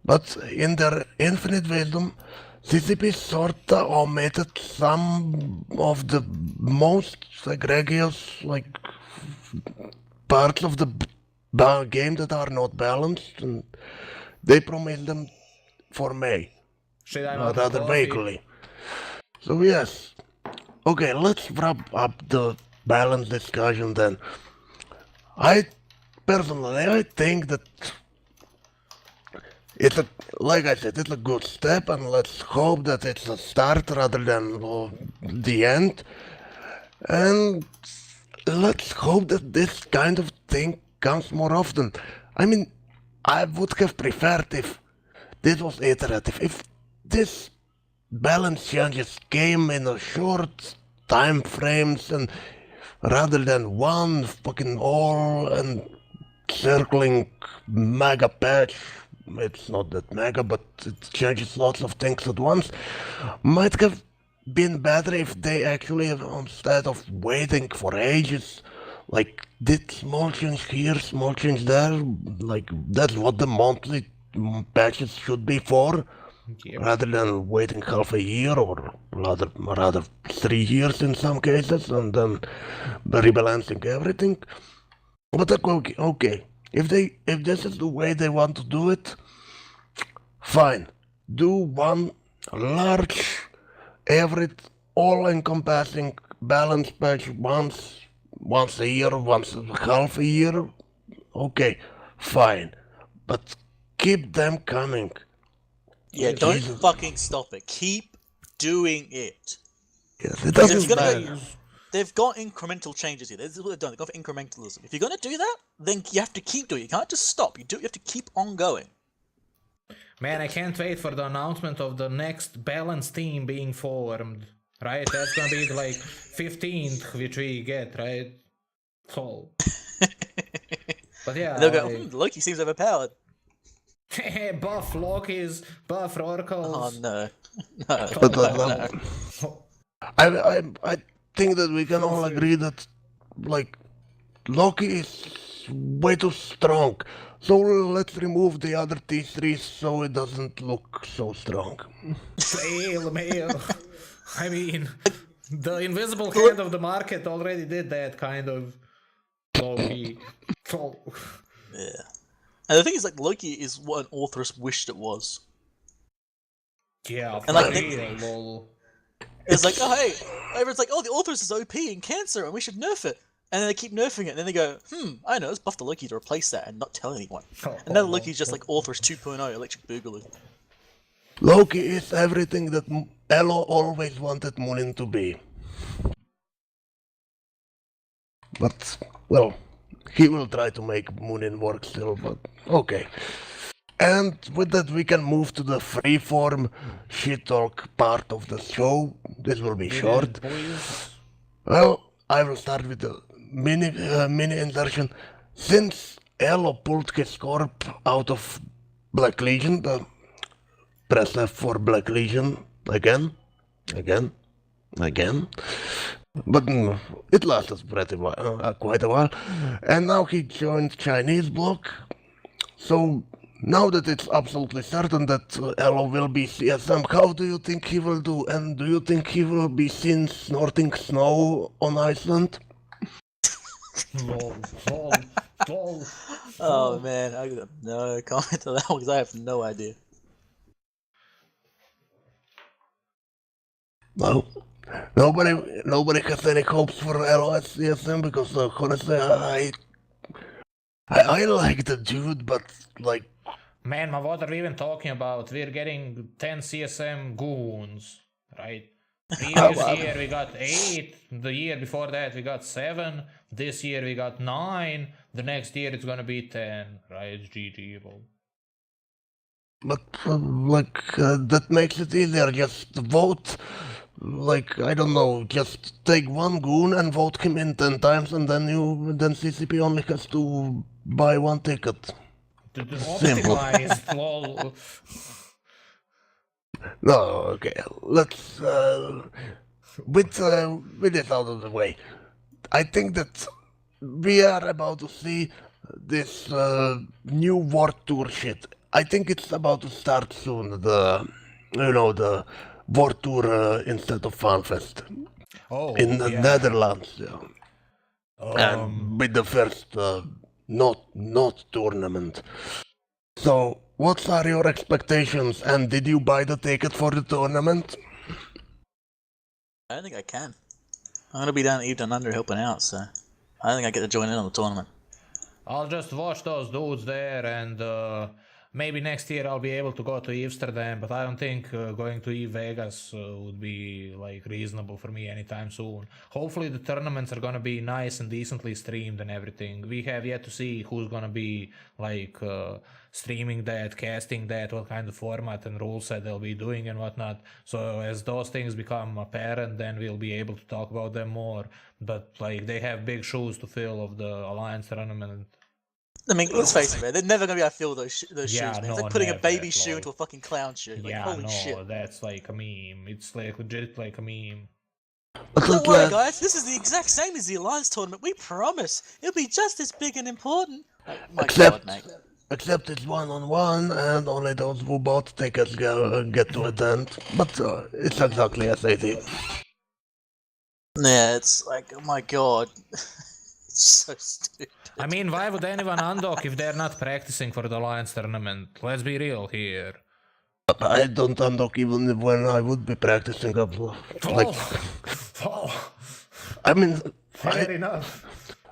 but in their infinite wisdom, CCP sort of omitted some of the most egregious, like, parts of the game that are not balanced, and they promised them for May, rather vaguely. So yes, okay, let's wrap up the balance discussion then. I think that it's like I said, it's a good step, and let's hope that it's a start rather than the end. And let's hope that this kind of thing comes more often. I mean, I would have preferred if this was iterative. If this balance changes came in a short time frames, and rather than one fucking all and circling mega patch, it's not that mega, but it changes lots of things at once, might have been better if they actually, instead of waiting for ages, like, did small change here, small change there, like, that's what the monthly patches should be for, rather than waiting half a year, or rather 3 years in some cases, and then rebalancing everything. But okay, if this is the way they want to do it, fine. Do one large, all-encompassing balance patch once a year, once half a year. Okay, fine. But keep them coming. Yeah, don't fucking stop it. Keep doing it. Yes, it doesn't matter. They've got incremental changes here. This is what they've done. They've got incrementalism. If you're going to do that, then you have to keep doing it. You can't just stop. You have to keep on going. Man, I can't wait for the announcement of the next balance team being formed. Right? That's gonna be like 15th, which we get, right? So. But yeah. And they'll go, Loki seems overpowered. Buff Loki's, buff Oracles. Oh no. I think that we can all agree that, like, Loki is way too strong. So let's remove the other T3s so it doesn't look so strong. Fail, mail. I mean, the invisible hand of the market already did that kind of Loki. Yeah. And the thing is, like, Loki is what an authoress wished it was. Yeah, for And like, real, lol. it's like, oh hey, everyone's like, oh the Orthrus is OP in Cancer and we should nerf it. And then they keep nerfing it, and then they go, I know, let's buff the Loki to replace that and not tell anyone. And now the Loki's just like Orthrus 2.0 Electric Boogaloo. Loki is everything that Elo always wanted Munin to be. But, well, he will try to make Munin work still, but okay. And with that we can move to the freeform shit talk part of the show. This will be short. Well, I will start with the mini insertion. Since Elo pulled his corp out of Black Legion, press F for Black Legion again. But it lasted quite a while. And now he joined Chinese bloc. So now that it's absolutely certain that Elo will be CSM, how do you think he will do? And do you think he will be seen snorting snow on Iceland? Lol. Oh man, I got no comment on that one because I have no idea. No. Nobody has any hopes for Elo at CSM because honestly, I like the dude, but like. Man, what are we even talking about? We're getting 10 CSM goons, right? Previous year we got 8, the year before that we got 7, this year we got 9, the next year it's gonna be 10, right? GG, bro. But, that makes it easier, just vote, I don't know, just take one goon and vote him in 10 times and then CCP only has to buy one ticket. Optimized, lol. No, okay, let's, with this out of the way, I think that we are about to see this new War Tour shit. I think it's about to start soon, the War Tour instead of FanFest. In the Netherlands, yeah. And with the first not tournament. So, what are your expectations, and did you buy the ticket for the tournament? I don't think I can. I'm gonna be down at Eve Down Under helping out, so I don't think I get to join in on the tournament. I'll just watch those dudes there, and maybe next year I'll be able to go to Amsterdam, but I don't think going to Eve Vegas would be reasonable for me anytime soon. Hopefully the tournaments are gonna be nice and decently streamed and everything. We have yet to see who's gonna be streaming that, casting that, what kind of format and rule set they'll be doing and whatnot. So as those things become apparent, then we'll be able to talk about them more. But they have big shoes to fill of the Alliance tournament. I mean, let's face it, man. They're never gonna be able to fill those shoes, man. No, it's like putting a baby never, shoe into a fucking clown shoe. Holy shit. That's like a meme. It's legit like a meme. Don't worry, guys. This is the exact same as the Alliance tournament. We promise. It'll be just as big and important. God, mate. Except it's 1-on-1, and only those who bought tickets get to attend. But it's exactly as they did. Yeah, it's like, oh my god. It's so stupid. I mean, why would anyone undock if they're not practicing for the Alliance tournament? Let's be real here. I don't undock even when I would be practicing. I mean, fair enough.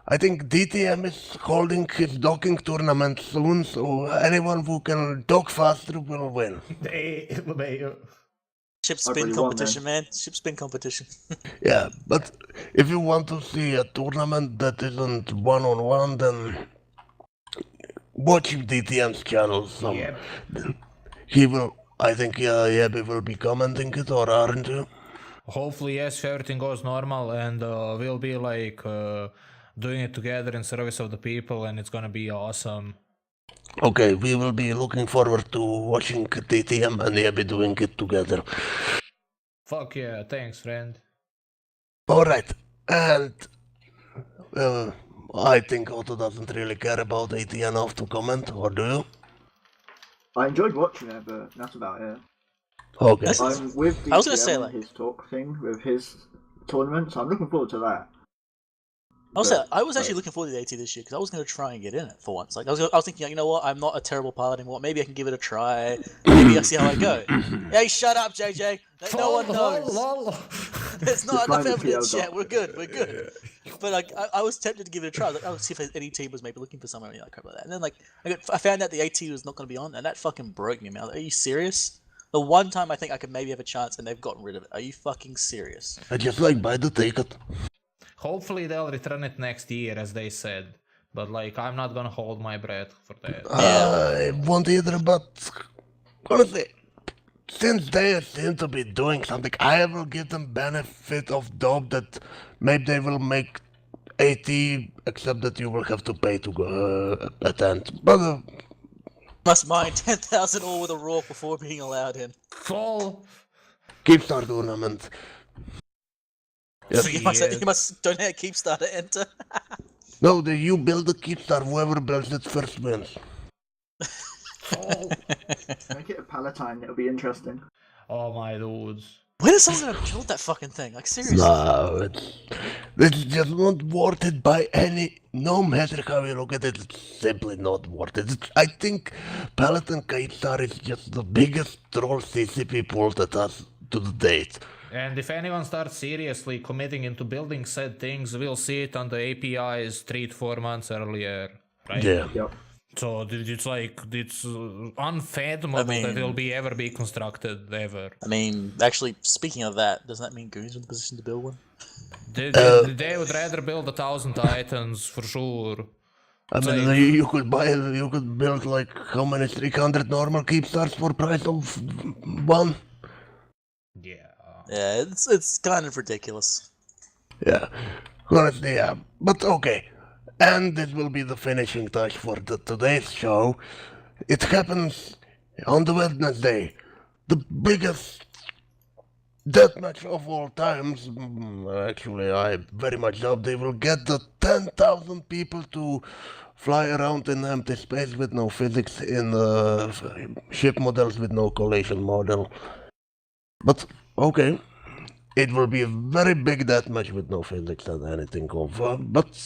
I think DTM is holding his docking tournament soon, so anyone who can dock faster will win. Ship spin competition, man. Ship spin competition. Yeah, but if you want to see a tournament that isn't 1-on-1, then watch DTM's channel. He will, I think, Yebby will be commenting it, or aren't you? Hopefully, yes, if everything goes normal, and we'll be doing it together in service of the people, and it's gonna be awesome. Okay, we will be looking forward to watching DTM and Yebby doing it together. Fuck yeah, thanks, friend. Alright, and I think Otto doesn't really care about AT enough to comment, or do you? I enjoyed watching it, but that's about it. Okay. I'm with DTM I was gonna say, his talk thing with his tournament, so I'm looking forward to that. Also, But, I was actually like, looking forward to the AT this year because I was going to try and get in it for once. Like I was thinking, like, you know what? I'm not a terrible pilot anymore. Maybe I can give it a try. Maybe I'll see how I go. Hey, shut up, JJ. No one knows. There's not enough fly the evidence PL yet. We're good. We're good. But like, I was tempted to give it a try. I was like, oh, see if any team was maybe looking for someone like crap like that. And then like, I found out the AT was not going to be on, and that fucking broke me, man. Like, are you serious? The one time I think I could maybe have a chance, and they've gotten rid of it. Are you fucking serious? I just like buy the ticket. Hopefully they'll return it next year, as they said. But like, I'm not gonna hold my breath for that. I won't either, but honestly, since they seem to be doing something, I will give them benefit of doubt that maybe they will make AT, except that you will have to pay to attend. But Must mine 10,000 all with a Rourke before being allowed in. Cool. Keepstar tournament. Yes. So you must donate a Keepstar to enter. No, you build the Keepstar, whoever builds it first wins. make it a Palatine, it'll be interesting. Oh my dudes. When is someone gonna build that fucking thing? Like seriously? No, it's just not worth it by no matter how you look at it, it's simply not worth it. I think Paladin Keepstar is just the biggest troll CCP pull that has to the date. And if anyone starts seriously committing into building said things, we'll see it on the APIs 3 to 4 months earlier, right? Yeah. Yep. So it's unfathomable that it'll ever be constructed ever. I mean, actually, speaking of that, does that mean Goon's in the position to build one? They would rather build 1,000 Titans for sure. I mean, you could build like how many 300 normal Keepstars for price of one? Yeah. Yeah, it's kind of ridiculous. Yeah, honestly, yeah. But okay, and this will be the finishing touch for today's show. It happens on the Wednesday, the biggest deathmatch of all times. Actually, I very much doubt they will get the 10,000 people to fly around in empty space with no physics in ship models with no collision model. But okay, it will be a very big deathmatch with no physics and anything of. But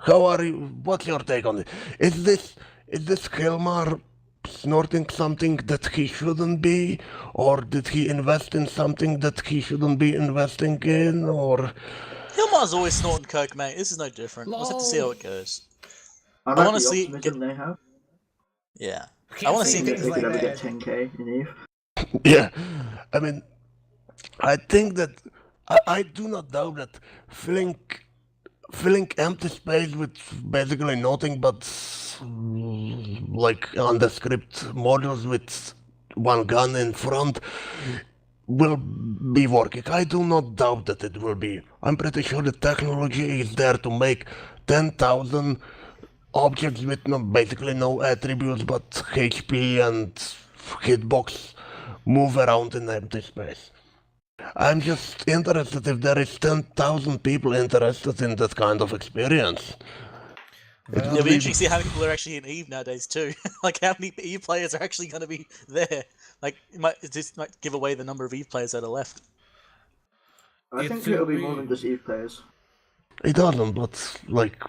how are you? What's your take on it? Is this Hilmar snorting something that he shouldn't be, or did he invest in something that he shouldn't be investing in, or? Hilmar's always snorting coke, mate. This is no different. We'll have to see how it goes. I wanna like the see- optimism they have. Yeah, Can't I want to see see. They things could like ever get that. 10k in Eve. Yeah, I mean, I think that I do not doubt that filling empty space with basically nothing but like nondescript models with one gun in front will be working. I do not doubt that it will be. I'm pretty sure the technology is there to make 10,000 objects with basically no attributes but HP and hitbox move around in empty space. I'm just interested if there is 10,000 people interested in that kind of experience. It'll be interesting to see how many people are actually in Eve nowadays too. Like how many Eve players are actually going to be there. Like this might give away the number of Eve players that are left. I think it'll be more than just Eve players. It doesn't, but like,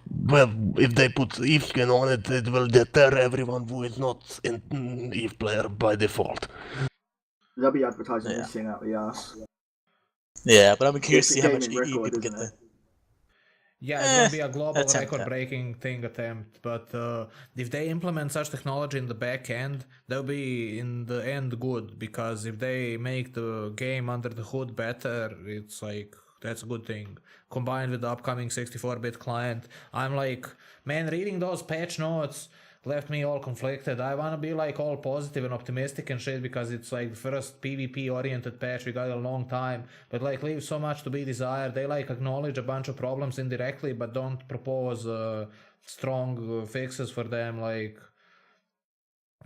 well, if they put Eve skin on it, it will deter everyone who is not an Eve player by default. They'll be advertising Yeah. this thing out the ass. Yeah, but I'm curious to It's see a how much gaming Eve record, people get isn't there. it? Yeah, it's gonna be a global attempt, yeah. record-breaking thing attempt, but if they implement such technology in the back end, they'll be in the end good, because if they make the game under the hood better, it's like, that's a good thing. Combined with the upcoming 64-bit client, I'm like, man, reading those patch notes left me all conflicted. I want to be like all positive and optimistic and shit, because it's like the first PvP oriented patch we got in a long time, but like leaves so much to be desired. They like acknowledge a bunch of problems indirectly but don't propose strong fixes for them. Like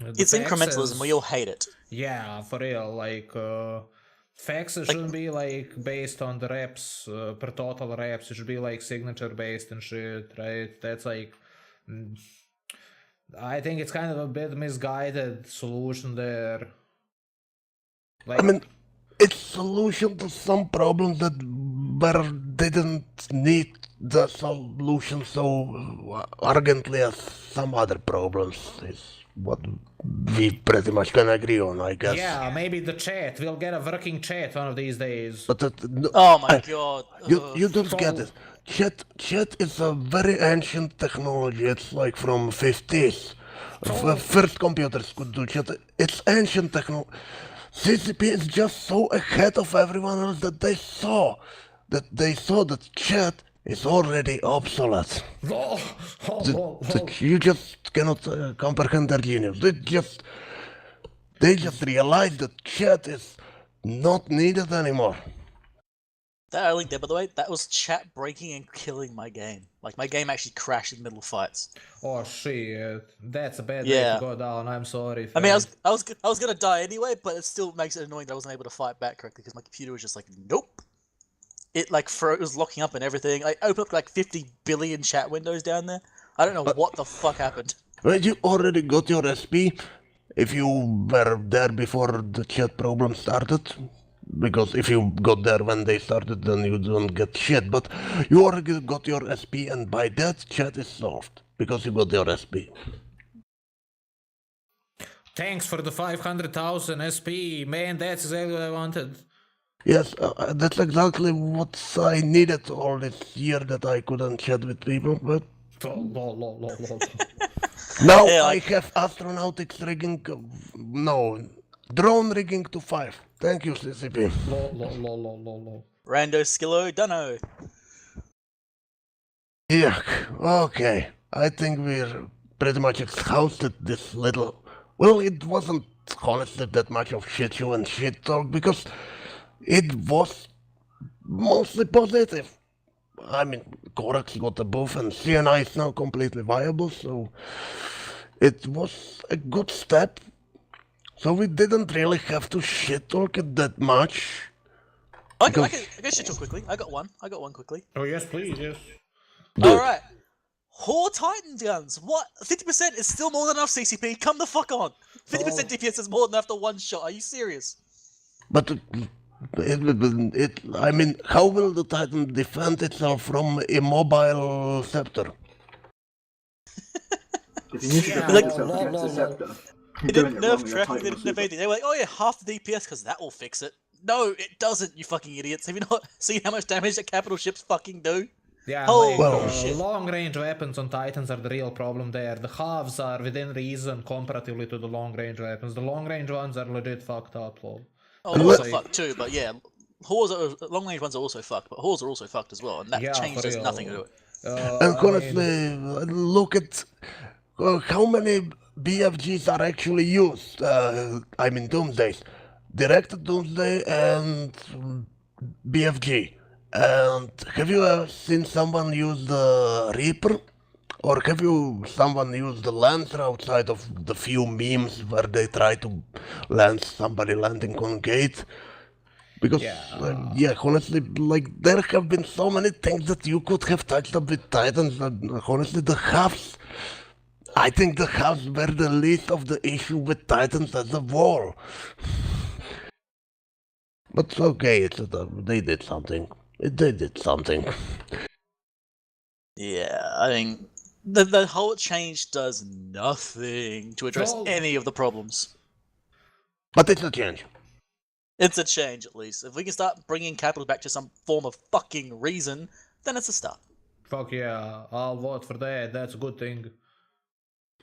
It's incrementalism. We all hate it. Yeah, for real. Like fixes shouldn't be like based on the reps per total reps. It should be like signature based and shit, right? That's like I think it's kind of a bit misguided solution there. Like, I mean, it's solution to some problems that were didn't need the solution so urgently as some other problems. Is what we pretty much can agree on, I guess. Yeah, maybe the chat. We'll get a working chat one of these days. But no, Oh my god. you don't get it. Chat is a very ancient technology. It's like from 50s. First computers could do chat. It's ancient technology. CCP is just so ahead of everyone else that they saw that chat is already obsolete. You just cannot comprehend their genius. They just realized that chat is not needed anymore. That I linked there, by the way, that was chat breaking and killing my game. Like, my game actually crashed in the middle of fights. Oh shit, that's a bad way Yeah. to go down. I'm sorry. I mean, friend. I was gonna die anyway, but it still makes it annoying that I wasn't able to fight back correctly because my computer was just like, nope. It like it was locking up and everything. I opened up like 50 billion chat windows down there. I don't know what the fuck happened. Well, you already got your SP if you were there before the chat problem started. Because if you got there when they started, then you don't get shit. But you already got your SP, and by that, chat is solved. Because you got your SP. Thanks for the 500,000 SP, man. That's exactly what I wanted. Yes, that's exactly what I needed all this year that I couldn't chat with people. But now Yeah, I have astronautics rigging. No, drone rigging to 5. Thank you, CCP. Rando Skillo Dunno. Yeah, okay. I think we're pretty much exhausted this little... Well, it wasn't honestly that much of shit show and shit talk because it was mostly positive. I mean, Korax got a buff and CNI is now completely viable, so it was a good step. So we didn't really have to shit talk it that much. I can shit talk quickly. I got one quickly. Oh yes, please, yes. Alright. Whore Titan guns. What? 50% is still more than enough, CCP. Come the fuck on. 50% DPS is more than enough to one shot. Are you serious? But I mean, how will the Titan defend itself from a mobile scepter? If you need to defend Like- yourself against the scepter, They you're doing didn't it wrong. nerf Your tracking, Titan they was didn't nerf anything. They were like, oh yeah, half the DPS because that will fix it. No, it doesn't, you fucking idiots. Have you not seen how much damage that capital ships fucking do? Yeah, Oh, like, well, shit. long-range weapons on Titans are the real problem there. The halves are within reason comparatively to the long-range weapons. The long-range ones are legit fucked up, lol. Oh, And Whores what- are fucked too, but yeah. Long range ones are also fucked, but Whores are also fucked as well, and that Yeah, change for does real. nothing to do it. And honestly, look at how many BFGs are actually used. I mean, Doomsdays. Directed Doomsday and BFG. And have you ever seen someone use the Reaper? Or have you someone use the Lancer outside of the few memes where they try to land somebody landing on gate? Because, yeah, honestly, like, there have been so many things that you could have touched up with Titans, and honestly, the halves, I think the halves were the least of the issue with Titans as a whole. But okay, they did something. They did something. Yeah, I mean, the whole change does nothing to address No. any of the problems. But it's a change. It's a change, at least. If we can start bringing capital back to some form of fucking reason, then it's a start. Fuck yeah, I'll vote for that. That's a good thing.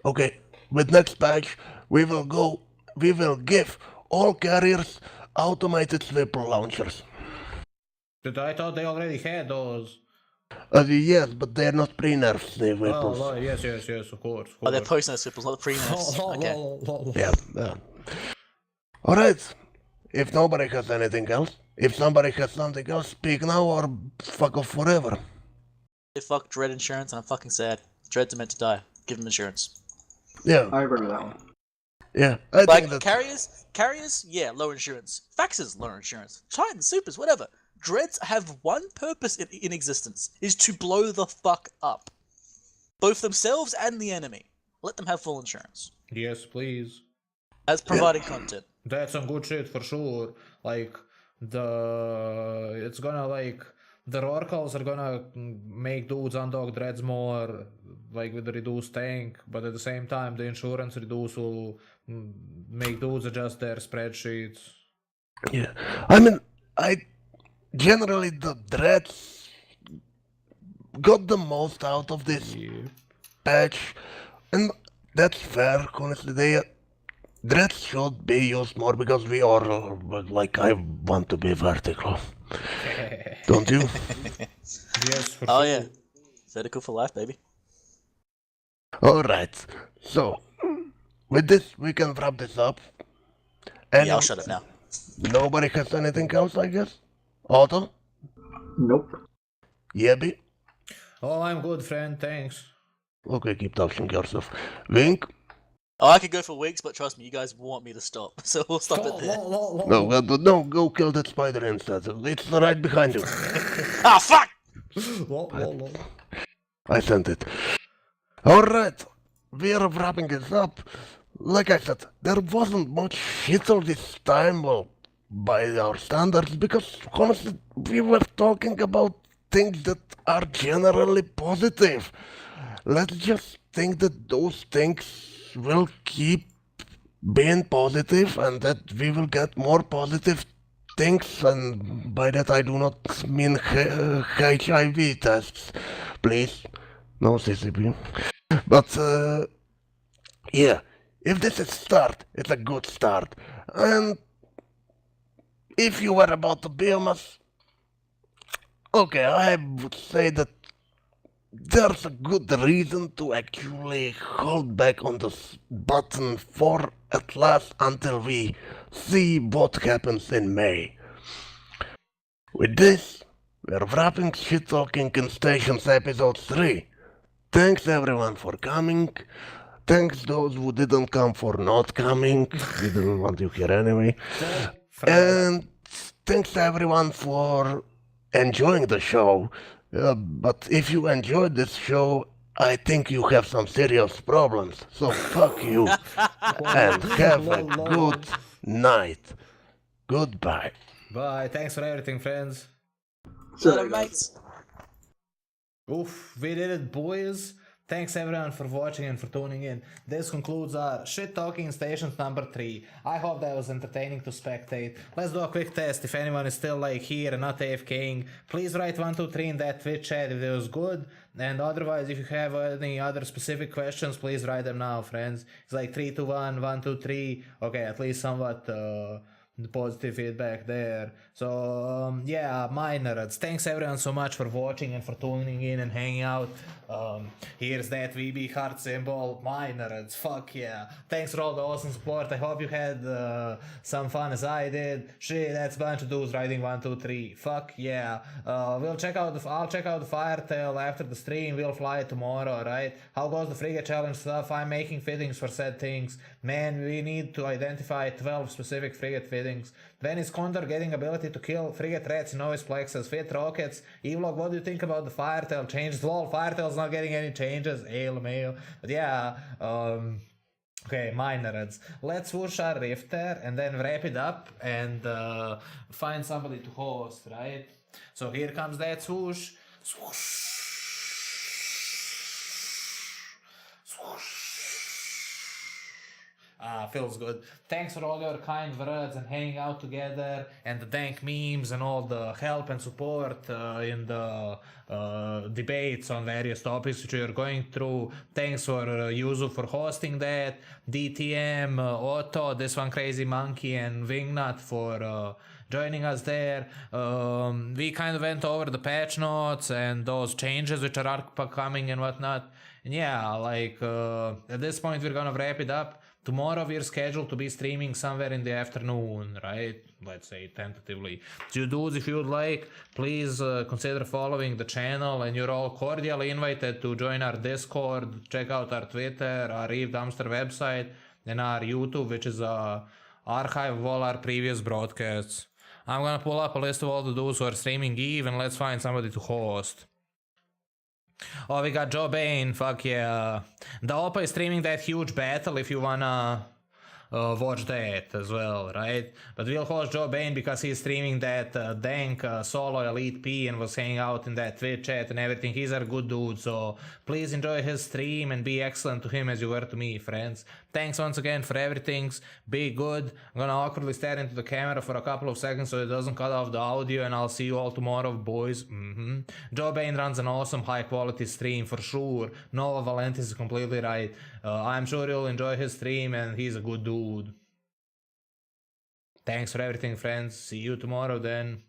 Okay, with next patch, we will give all carriers automated sweeper launchers. But I thought they already had those. Yes, but they're not pre-nerf weapons. Oh, yes, of course. Oh, they're post-nerf swipples, not the pre-nerfs. Okay. Yeah. Alright. If nobody has anything else, if somebody has something else, speak now or fuck off forever. Fuck Dread insurance, and I'm fucking sad. Dreads are meant to die. Give them insurance. Yeah, I agree with that one. yeah. I Like, think that carriers, yeah, low insurance. Faxes, low insurance. Titans, supers, whatever. Dreads have one purpose in existence, is to blow the fuck up. Both themselves and the enemy. Let them have full insurance. Yes, please. As providing content. That's some good shit for sure. Like, it's gonna, like, the Rorkals are gonna make dudes undog dreads more, like with the reduced tank, but at the same time, the insurance reduce will make dudes adjust their spreadsheets. Yeah, I mean, I generally the dreads got the most out of this patch, and that's fair. Honestly, dreads should be used more because we are like I want to be vertical, don't you? Yes, for Oh sure. yeah, vertical for life, baby. All right, so with this we can wrap this up. And Yeah, I'll shut it now. nobody has anything else, I guess. Otto, Nope. Yebi. Oh, I'm good, friend. Thanks. Okay, keep touching yourself. Wink. Oh, I could go for weeks, but trust me, you guys want me to stop, so we'll stop it there. No, go kill that spider instead. It's right behind you. Ah, fuck! I sent it. Alright, we are wrapping this up. Like I said, there wasn't much shittle this time, well, by our standards, because honestly, we were talking about things that are generally positive. Let's just think that those things will keep being positive and that we will get more positive things, and by that I do not mean HIV tests, please. No CCP. But, yeah, if this is start, it's a good start. And if you were about to biomass, okay, I would say that there's a good reason to actually hold back on this button for at last until we see what happens in May. With this, we're wrapping Shittalking in Stations episode 3. Thanks everyone for coming. Thanks those who didn't come for not coming. We didn't want you here anyway. And thanks everyone for enjoying the show. But if you enjoyed this show, I think you have some serious problems. So fuck you. And have a good night. Goodbye. Bye. Thanks for everything, friends. Later, mates. Oof, we did it, boys. Thanks everyone for watching and for tuning in. This concludes our Shit Talking Stations number 3. I hope that was entertaining to spectate. Let's do a quick test. If anyone is still like here and not AFKing, please write 1, 2, 3 in that Twitch chat if it was good. And otherwise, if you have any other specific questions, please write them now, friends. It's like 3, 2, 1, 1, 2, 3. Okay, at least somewhat positive feedback there. So yeah, my nerds, thanks everyone so much for watching and for tuning in and hanging out. Here's that VB heart symbol. My nerds, fuck yeah. Thanks for all the awesome support. I hope you had some fun as I did. Shit, that's a bunch of dudes writing 1, 2, 3. Fuck yeah. I'll check out the Firetail after the stream. We'll fly tomorrow, right? How goes the frigate challenge stuff? I'm making fittings for said things. Man, we need to identify 12 specific frigate fittings. When is Condor getting ability to kill frigate rats in noise plexus, fit rockets? Evlog, what do you think about the Firetail changes? Lol, Firetail's not getting any changes. Mail. But yeah, okay, my nerds. Let's swoosh our Rifter and then wrap it up and find somebody to host, right? So here comes that swoosh. Swoosh. Swoosh. Feels good. Thanks for all your kind words and hanging out together and the dank memes and all the help and support in the debates on various topics which we are going through. Thanks for Juzuv for hosting that. DTM, Otto, this one crazy monkey, and Wingnut for joining us there. We kind of went over the patch notes and those changes which are upcoming and whatnot. And yeah, like at this point we're gonna wrap it up. Tomorrow we're scheduled to be streaming somewhere in the afternoon, right? Let's say tentatively. So dudes, if you would like, please consider following the channel, and you're all cordially invited to join our Discord, check out our Twitter, our Eve Dumpster website, and our YouTube, which is a archive of all our previous broadcasts. I'm gonna pull up a list of all the dudes who are streaming Eve, and let's find somebody to host. Oh, we got Joe Bain, fuck yeah. The Oppo is streaming that huge battle if you wanna watch that as well, right? But we'll host Joe Bain because he's streaming that dank solo Elite P and was hanging out in that Twitch chat and everything. He's a good dude, so please enjoy his stream and be excellent to him as you were to me, friends. Thanks once again for everything. Be good. I'm gonna awkwardly stare into the camera for a couple of seconds so it doesn't cut off the audio, and I'll see you all tomorrow, boys. Joe Bain runs an awesome high quality stream for sure. Noah Valentis is completely right. I'm sure you'll enjoy his stream, and he's a good dude. Thanks for everything, friends. See you tomorrow then.